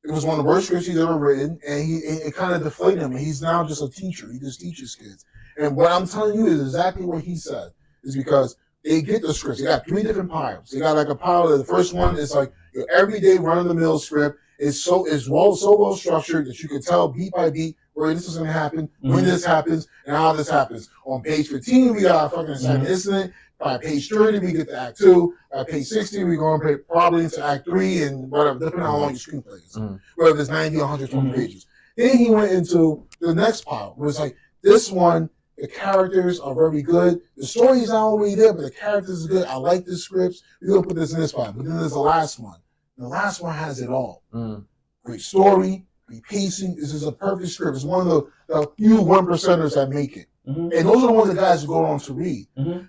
it was one of the worst scripts he's ever written, and it kind of deflated him. And he's now just a teacher. He just teaches kids. And what I'm telling you is exactly what he said. Is because they get the scripts. They got 3 different piles. They got like a pile that the first one is like your everyday run-of-the-mill script. It's well structured that you can tell beat by beat where this is going to happen, when this happens, and how this happens. On page 15, we got a fucking second incident. By page 30, we get to Act 2. By page 60, we go probably into Act 3 and whatever, depending on how long your screenplay is. Whether it's 90 or 120 pages. Then he went into the next pile, where it's like, this one, the characters are very good. The story is not already there, but the characters are good. I like the scripts. We're going to put this in this pile. But then there's the last one. The last one has it all. Great story, great pacing. This is a perfect script. It's one of the few 1%ers that make it. And those are the ones the guys who go on to read.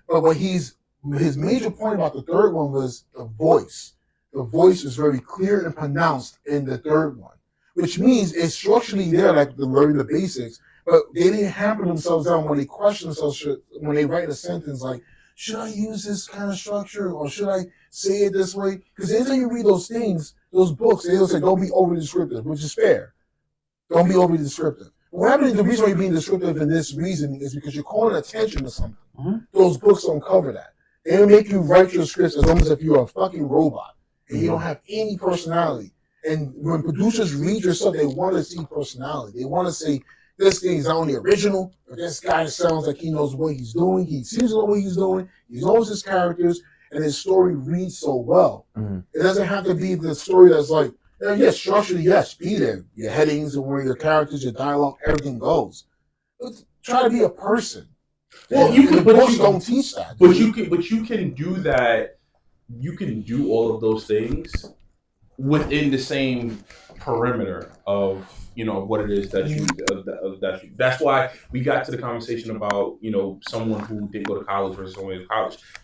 But what his major point about the third one was the voice. The voice is very clear and pronounced in the third one, which means it's structurally there, like learning the basics, but they didn't hamper themselves down when they question themselves, when they write a sentence like, should I use this kind of structure or should I say it this way? Because anytime you read those things, those books, they'll say, don't be overly descriptive, which is fair. Don't be overly descriptive. What happens, the reason why you're being descriptive in this reasoning is because you're calling attention to something. Those books don't cover that. They make you write your scripts as almost if you're a fucking robot and you don't have any personality. And when producers read your stuff, they want to see personality. They want to say, this thing is not only original, but this guy sounds like he knows what he's doing. He seems to know what he's doing. He knows his characters, and his story reads so well. It doesn't have to be the story that's like, yes, structurally, yes, be there. Your headings and where your characters, your dialogue, everything goes. But try to be a person. Well, books don't teach that. But you can do that. You can do all of those things within the same perimeter of what it is that you that's why we got to the conversation about someone who didn't go to college versus someone who went to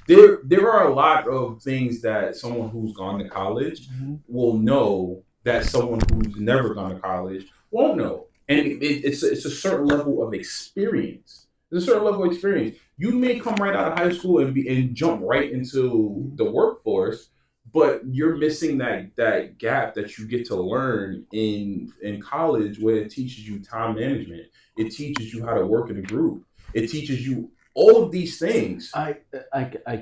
college. There are a lot of things that someone who's gone to college will know that someone who's never gone to college won't know, and it's a certain level of experience. There's a certain level of experience. You may come right out of high school and jump right into the workforce, but you're missing that gap that you get to learn in college, where it teaches you time management. It teaches you how to work in a group. It teaches you all of these things. I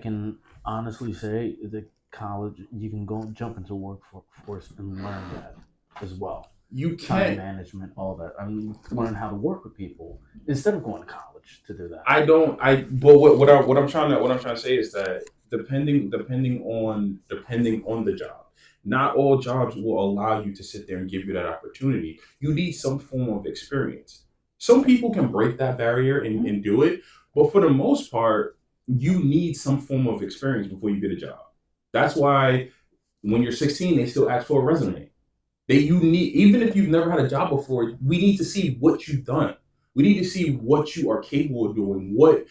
can honestly say that college, you can go and jump into workforce and learn that as well. You Time can management, all that. I mean, learn how to work with people instead of going to college to do that. But what I'm trying to say is that depending on the job, not all jobs will allow you to sit there and give you that opportunity. You need some form of experience. Some people can break that barrier and do it, but for the most part, you need some form of experience before you get a job. That's why when you're 16, they still ask for a resume. You need, even if you've never had a job before, we need to see what you've done. We need to see what you are capable of doing. What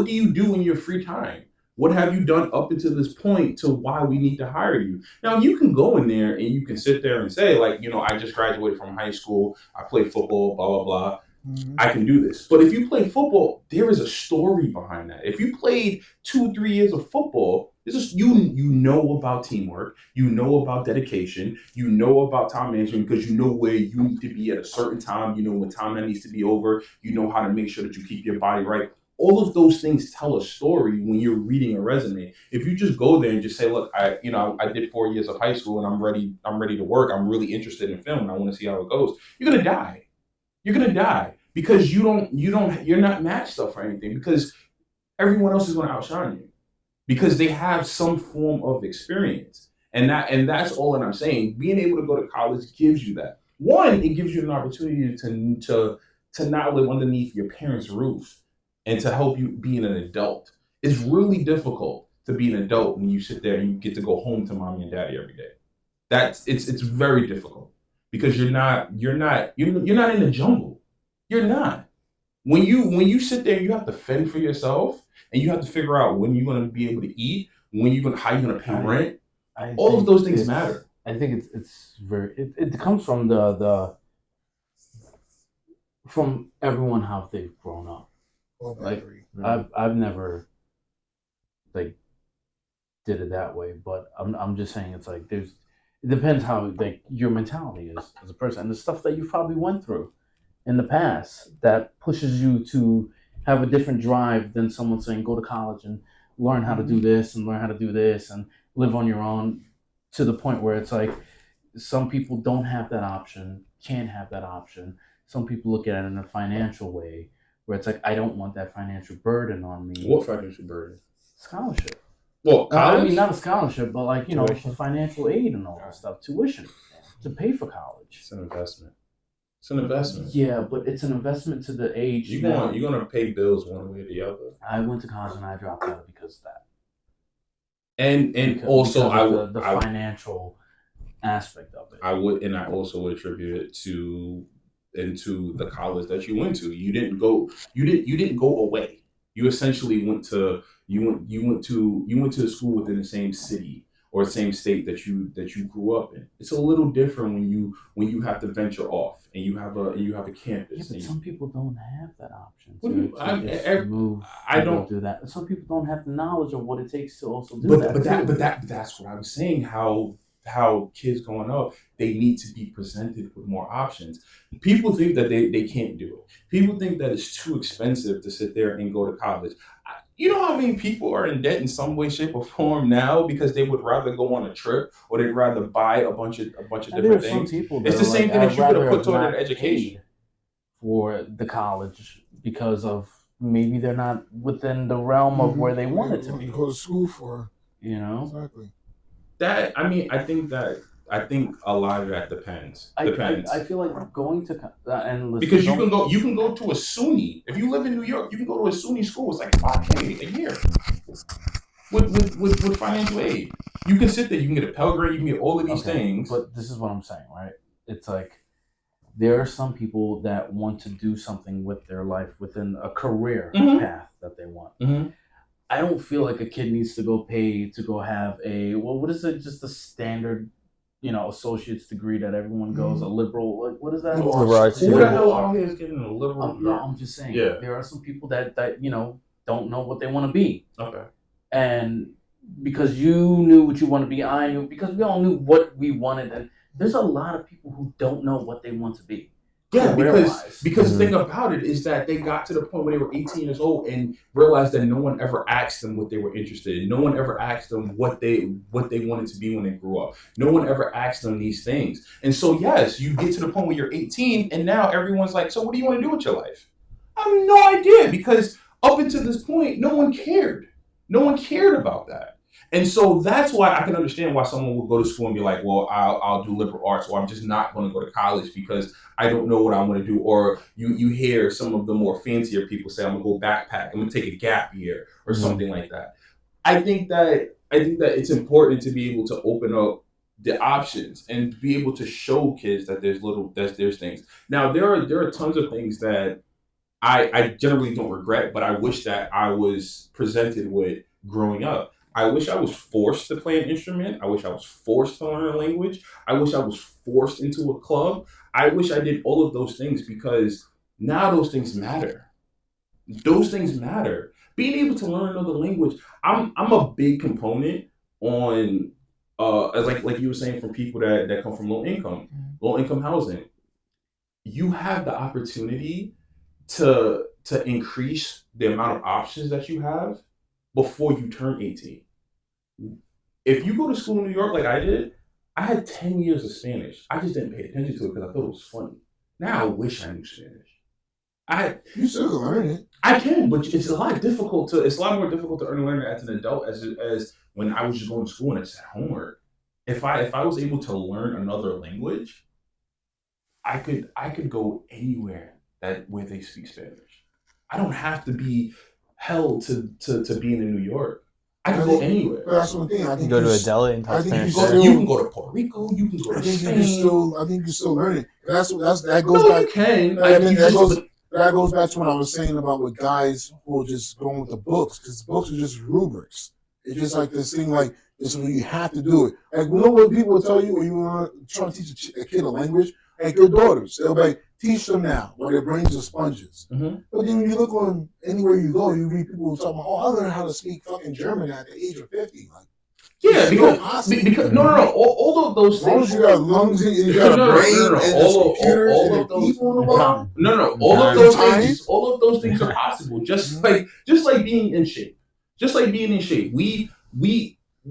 do you do in your free time? What have you done up until this point to why we need to hire you? Now, you can go in there and you can sit there and say, like, I just graduated from high school. I played football, blah, blah, blah. I can do this. But if you play football, there is a story behind that. If you played 2-3 years of football, this is you know about teamwork, you know about dedication, you know about time management because you know where you need to be at a certain time, you know when time that needs to be over, you know how to make sure that you keep your body right. All of those things tell a story when you're reading a resume. If you just go there and just say, look, I did 4 years of high school and I'm ready to work. I'm really interested in film and I want to see how it goes. You're gonna die. You're gonna die because you're not matched up for anything because everyone else is gonna outshine you because they have some form of experience. And that's all that I'm saying. Being able to go to college gives you that. One, it gives you an opportunity to not live underneath your parents' roof and to help you being an adult. It's really difficult to be an adult when you sit there and you get to go home to mommy and daddy every day. It's very difficult because you're not in the jungle. You're not. When you sit there, you have to fend for yourself and you have to figure out when you're going to be able to eat, how you're going to pay rent. All of those things matter. I think it's very. It comes from from everyone how they've grown up. Like I've never like did it that way, but I'm just saying it's like it depends how like your mentality is as a person and the stuff that you probably went through in the past that pushes you to have a different drive than someone saying go to college and learn how to do this and learn how to do this and live on your own, to the point where it's like some people don't have that option, can't have that option. Some people look at it in a financial way where it's like, I don't want that financial burden on me. What financial burden? Scholarship. Well, college? I mean, not a scholarship, but like, you know, Tuition. financial aid and all that stuff, tuition to pay for college. It's an investment. It's an investment. Yeah, but it's an investment to the age. You're gonna pay bills one way or the other. I went to college and I dropped out because of that. And Because also of the financial aspect of it. I also would attribute it into the college that you went to. You didn't go away. You essentially went to the school within the same city or same state that you grew up in. It's a little different when you have to venture off and you have a campus. Yeah, but some people don't have that option What do you- to move. I and go don't- do that. Some people don't have the knowledge of what it takes to also do But that's what I was saying. How kids growing up, they need to be presented with more options. People think that they can't do it. People think that it's too expensive to sit there and go to college. You know how many people are in debt in some way, shape, or form now because they would rather go on a trip or they'd rather buy a bunch of different things. It's the same thing that you could have put toward an education for the college because of maybe they're not within the realm of where they want it to be. Go to school for. You know, Exactly. I think a lot of that depends. I feel like going to and listen, Because you can go to a SUNY. If you live in New York, you can go to a SUNY school. It's like $5K a year with financial aid. You can sit there. You can get a Pell Grant. You can get all of these things. But this is what I'm saying, right? It's like there are some people that want to do something with their life within a career path that they want. Mm-hmm. I don't feel like a kid needs to go pay to go have what is it? Just a standard, associate's degree that everyone goes, a liberal, like, what is that? Liberal arts. Who the hell out here is getting a liberal? No, I'm just saying. Yeah. There are some people that don't know what they want to be. Okay. And because you knew what you want to be, I knew, because we all knew what we wanted. And there's a lot of people who don't know what they want to be. Yeah, because the thing about it is that they got to the point where they were 18 years old and realized that no one ever asked them what they were interested in. No one ever asked them what they wanted to be when they grew up. No one ever asked them these things. And so, yes, you get to the point where you're 18 and now everyone's like, so what do you want to do with your life? I have no idea, because up until this point, no one cared. No one cared about that. And so that's why I can understand why someone will go to school and be like, well, I'll do liberal arts, or I'm just not going to go to college because I don't know what I want to do. Or you hear some of the more fancier people say, I'm going to go backpack, I'm going to take a gap year or something like that. I think that it's important to be able to open up the options and be able to show kids that there's things. Now, there are tons of things that I generally don't regret, but I wish that I was presented with growing up. I wish I was forced to play an instrument. I wish I was forced to learn a language. I wish I was forced into a club. I wish I did all of those things, because now those things matter. Those things matter. Being able to learn another language, I'm a big component on as like you were saying, from people that come from low income housing. You have the opportunity to increase the amount of options that you have before you turn 18. If you go to school in New York like I did, I had 10 years of Spanish. I just didn't pay attention to it because I thought it was funny. Now I wish I knew Spanish. You still can learn it. I can, but it's a lot more difficult to learn it as an adult as when I was just going to school and it's at homework. If I was able to learn another language, I could go anywhere where they speak Spanish. I don't have to be held to being in New York. I can go anywhere. But that's one thing. I think go to a deli and talk Spanish. You can go to Puerto Rico. You can go to Spain. I think you still learn it. That goes No, back. you can. That goes back to what I was saying about with guys who are just going with the books, because books are just rubrics. It's just like this thing, like this, when you have to do it. Like, you know what people will tell you when you want to try to teach a kid a language? Like your daughters, they'll be like, teach them now, while their brains are sponges. Mm-hmm. But then when you look on anywhere you go, you read people talking about, I learned how to speak fucking German at the age of 50. Like, yeah, because no, all of those as long things. as you got lungs and you got a brain and all computers of and those. people in the world. No, all of those things are possible. Just like being in shape. Just like being in shape. We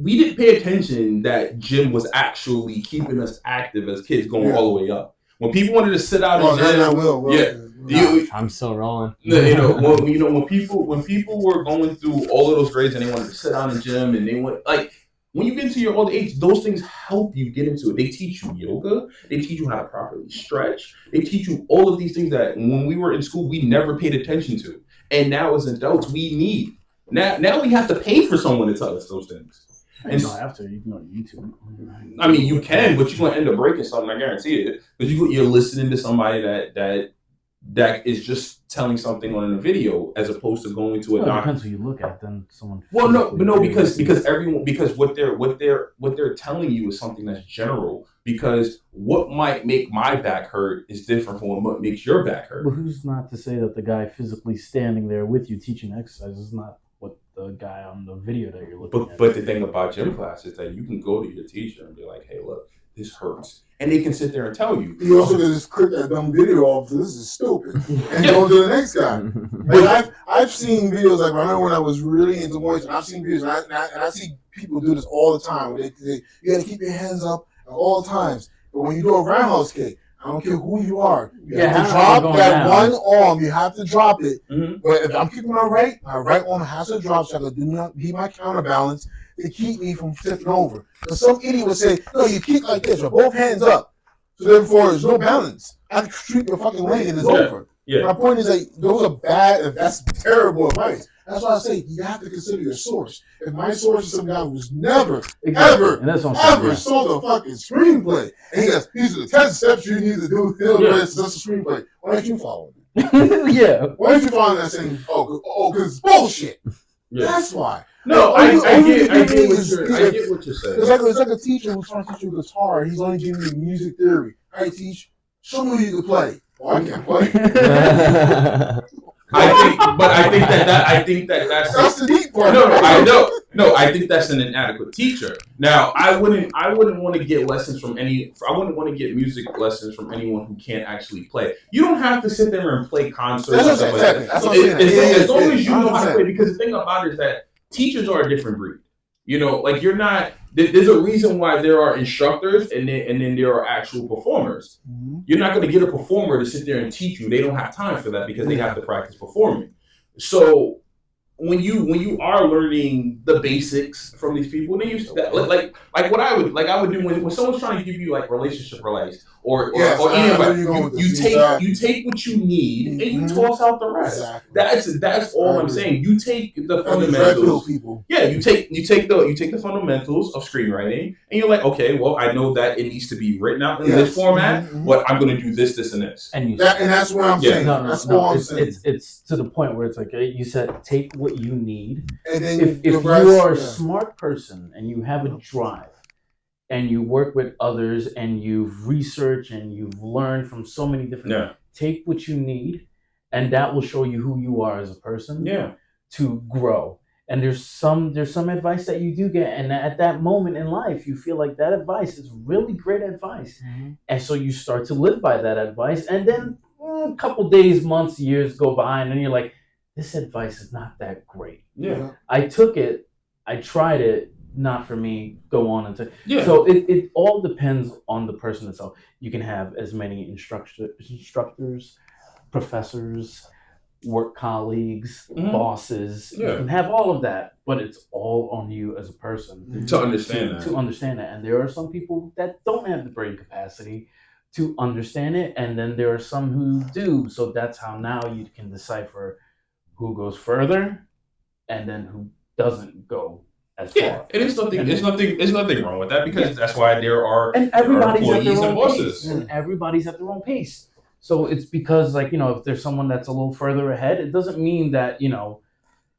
didn't pay attention that gym was actually keeping us active as kids going all the way up. When people wanted to sit out in gym, I'm still rolling. When people were going through all of those grades and they wanted to sit down in gym and they went like when you get into your old age, those things help you get into it. They teach you yoga. They teach you how to properly stretch. They teach you all of these things that when we were in school, we never paid attention to. And now as adults, we need. Now we have to pay for someone to tell us those things. And you don't have to. You can go to YouTube. I mean, you can, but you're going to end up breaking something. I guarantee it. Because you're listening to somebody that is just telling something on a video as opposed to going to a doctor. It depends who you look at. Then someone. Because what they're telling you is something that's general. Because what might make my back hurt is different from what makes your back hurt. Well, who's not to say that the guy physically standing there with you teaching exercise is not what the guy on the video that you're looking at? But the thing about gym class is that you can go to your teacher and be like, "Hey, look, this hurts," and they can sit there and tell you. You also can just click that dumb video off. This is stupid, and go to the next guy. Like I've seen videos like I remember when I was really into voice. I've seen videos, and I see people do this all the time. You got to keep your hands up at all times. But when you do a roundhouse kick, I don't care who you are. You have to drop that one arm. You have to drop it. Mm-hmm. But if I'm kicking my right arm has to drop so I can do not be my counterbalance to keep me from tipping over. Because some idiot would say, no, you kick like this, with both hands up. So therefore, there's no balance. I have to treat your fucking leg and it's over. Yeah. My point is that those are bad, that's terrible advice. That's why I say you have to consider your source. If my source is some guy who's never, ever saw the fucking screenplay, and he goes, these are the 10 steps you need to do, that's the screenplay. Why don't you follow it? Yeah. Why don't you follow that saying, because it's bullshit. Yeah. That's why. No, I get what you're saying. It's like a teacher who's trying to teach you guitar. He's only giving you music theory. Hey, teach, show me who you can play. Well, I can't play. I think that's the deep part. I think that's an inadequate teacher. Now, I wouldn't want to get lessons from I wouldn't want to get music lessons from anyone who can't actually play. You don't have to sit there and play concerts and stuff like that. As long as you know how to play, because the thing about it is that teachers are a different breed. You know, like you're not. There's a reason why there are instructors and then there are actual performers. Mm-hmm. You're not going to get a performer to sit there and teach you. They don't have time for that because they have to practice performing. So when you are learning the basics from these people, then like what I would do when someone's trying to give you like relationship advice or you take what you need and you toss out the rest. Exactly. That's all I'm saying. You take the fundamentals. Yeah, you take the fundamentals of screenwriting and you're like, okay, well, I know that it needs to be written out in this format, but I'm going to do this, and this. And that's what I'm saying. It's to the point where it's like you said, take what you need. And then if you are a smart person and you have a drive and you work with others and you've researched and you've learned from so many different take what you need and that will show you who you are as a person to grow. And there's some advice that you do get, and at that moment in life you feel like that advice is really great advice. Mm-hmm. And so you start to live by that advice, and then a couple days, months, years go by, and then you're like, this advice is not that great. Yeah. I took it, I tried it, not for me, go on and so it all depends on the person itself. You can have as many instructors, professors, work colleagues, bosses. You can have all of that, but it's all on you as a person to understand that. And there are some people that don't have the brain capacity to understand it, and then there are some who do. So that's how now you can decipher who goes further and then who doesn't go as far. Yeah, and there's nothing wrong with that because that's why there are everybody's employees at their and own bosses. pace, and everybody's at their own pace. So it's because, like, if there's someone that's a little further ahead, it doesn't mean that,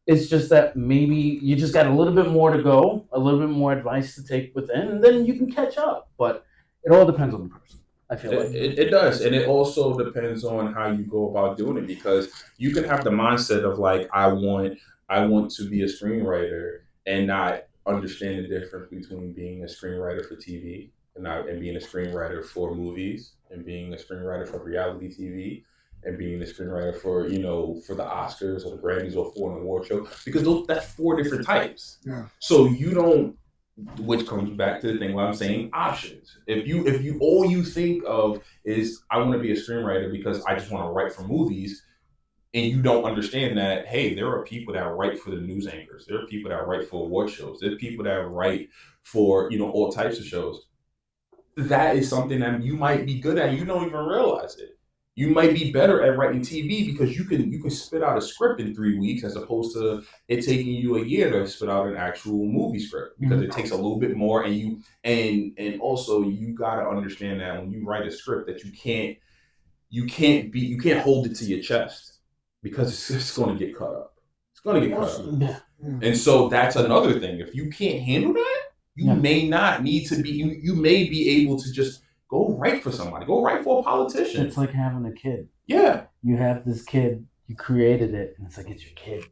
it's just that maybe you just got a little bit more to go, a little bit more advice to take within, and then you can catch up. But it all depends on the person. I feel like it does, and it also depends on how you go about doing it, because you can have the mindset of like, I want to be a screenwriter and not understand the difference between being a screenwriter for TV and being a screenwriter for movies and being a screenwriter for reality TV and being a screenwriter for for the Oscars or the Grammys or for an award show, because that's 4 different types. Yeah. So you don't, which comes back to the thing where I'm saying options. If you all you think of is I want to be a screenwriter because I just want to write for movies, and you don't understand that, hey, there are people that write for the news anchors, there are people that write for award shows, there are people that write for all types of shows. That is something that you might be good at. You don't even realize it. You might be better at writing TV because you can spit out a script in 3 weeks as opposed to it taking you a year to spit out an actual movie script, because it takes a little bit more, and also you gotta understand that when you write a script that you can't hold it to your chest, because it's just gonna get cut up. It's gonna get cut up. Yeah. And so that's another thing. If you can't handle that, you may not need to be. You may be able to just go write for somebody. Go write for a politician. It's like having a kid. Yeah. You have this kid, you created it, and it's like, it's your kid.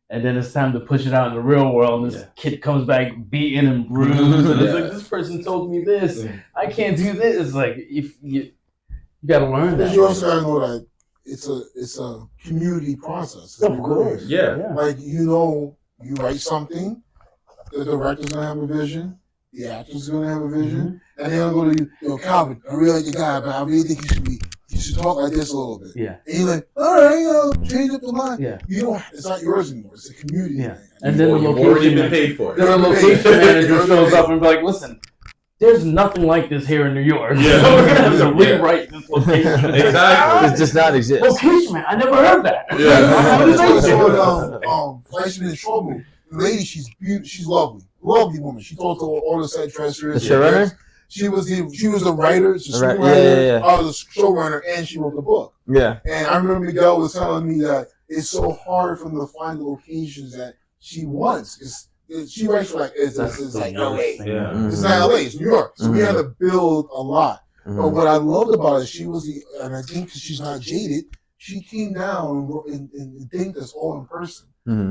And then it's time to push it out in the real world, and this kid comes back beaten and bruised, and it's like, this person told me this. I can't do this. It's like, if you got to learn that. You also got to know that it's a community process. Of course. Yeah. Like, you write something, the director's going to have a vision, the actor's going to have a vision, and they're going to go to you, Calvin, I really like the guy, but I really think you should talk like this a little bit. Yeah. And you're like, all right, change up the line. Yeah. It's not yours anymore. It's a community thing. And then You've already been paid for it. Then the location manager shows up and be like, listen, there's nothing like this here in New York. Yeah. So we're going to have to rewrite this location. Exactly. It does not exist. Location, man. I never heard that. Yeah. What is That's that? what Fleischman in Trouble. The lady, she's beautiful. She's lovely. Lovely woman. She talked to all the set dressers. The showrunner? She was the writer, the Right. screenwriter, the showrunner, and she wrote the book. Yeah. And I remember Miguel was telling me that it's so hard for them to find the locations that she wants. She writes for it's like LA. Yeah. It's not LA, it's New York. So we had to build a lot. But what I loved about it, she was and I think because she's not jaded, she came down and thanked us all in person.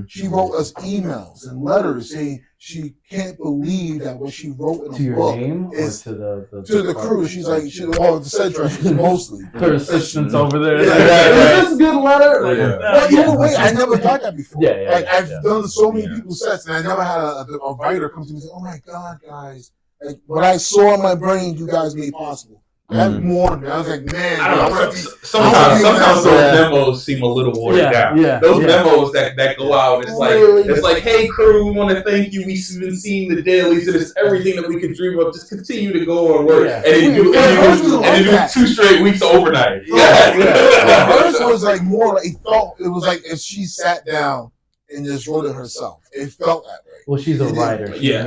She wrote us emails and letters saying she can't believe that what she wrote in To a your book name is or to the crew. She's like, the set dressers mostly. her assistants over there. Yeah. Is this a good letter? Like, Well, either way, I never thought that before. Yeah, I've done so many people's sets, and I never had a writer come to me and say, "Oh my God, guys! Like what I saw in my brain, you guys made possible." That morning, I was like, "Man, I don't know. I Sometimes those memos seem a little watered down. Yeah. Those memos that go out, it's like, hey crew, we want to thank you. We've been seeing the dailies, and it's everything that we could dream of. Just continue to go and work, and then do 2 straight weeks overnight. Hers was like more like it was like if she sat down and just wrote it herself. It felt that way. Well, she's a writer. Yeah.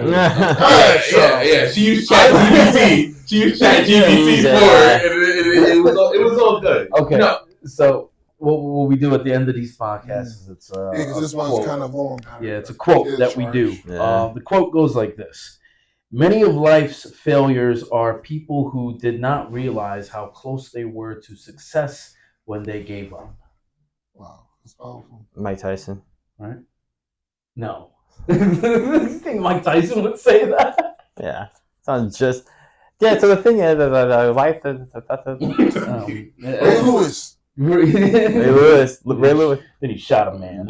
She used ChatGPT. For it. It was all good. Okay. No. So what we do at the end of these podcasts is it's because this one's kind of long. Yeah, it's a quote that we do. Yeah. The quote goes like this: "Many of life's failures are people who did not realize how close they were to success when they gave up." Wow, that's powerful. Mike Tyson. Right? No. You think Mike Tyson would say that? Yeah. Sounds just. Yeah, so the thing is, life is. Ray Lewis. Ray Lewis. Then he shot a man.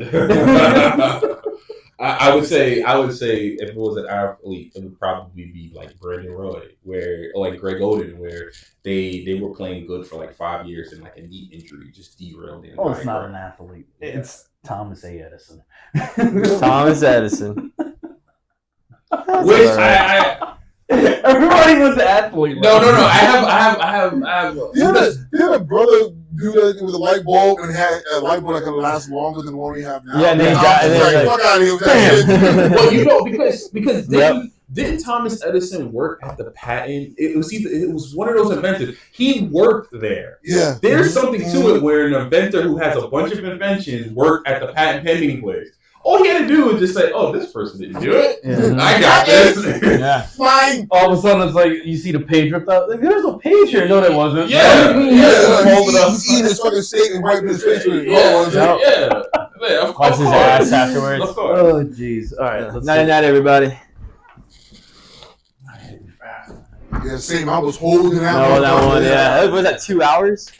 I would say if it was an athlete, it would probably be like Brandon Roy, or like Greg Oden, where they were playing good for like 5 years and like a knee injury just derailed them. Oh, it's not an athlete. It's Thomas A. Edison. Thomas Edison. Which everybody was an athlete. No. I have. You had a brother do that with a light bulb and had a light bulb that could last longer than the one we have now. Yeah, and then he died. And then fuck out of here with that shit. Well, because didn't Thomas Edison work at the patent? It was one of those inventors. He worked there. Yeah. There's something to it where an inventor who has a bunch of inventions worked at the patent pending place. All he had to do was just say, "Oh, this person didn't do it. Yeah. I got this." Yeah. Fine. All of a sudden, it's like you see the page ripped out. Like, there's a page here. No, there wasn't. He's eating his fucking steak and wiping his face with it. Yeah, of course. Wipes his ass afterwards. Of course. Oh, jeez. All right. Night, everybody. Yeah, same. I was holding out. No, that one. Yeah, was that 2 hours?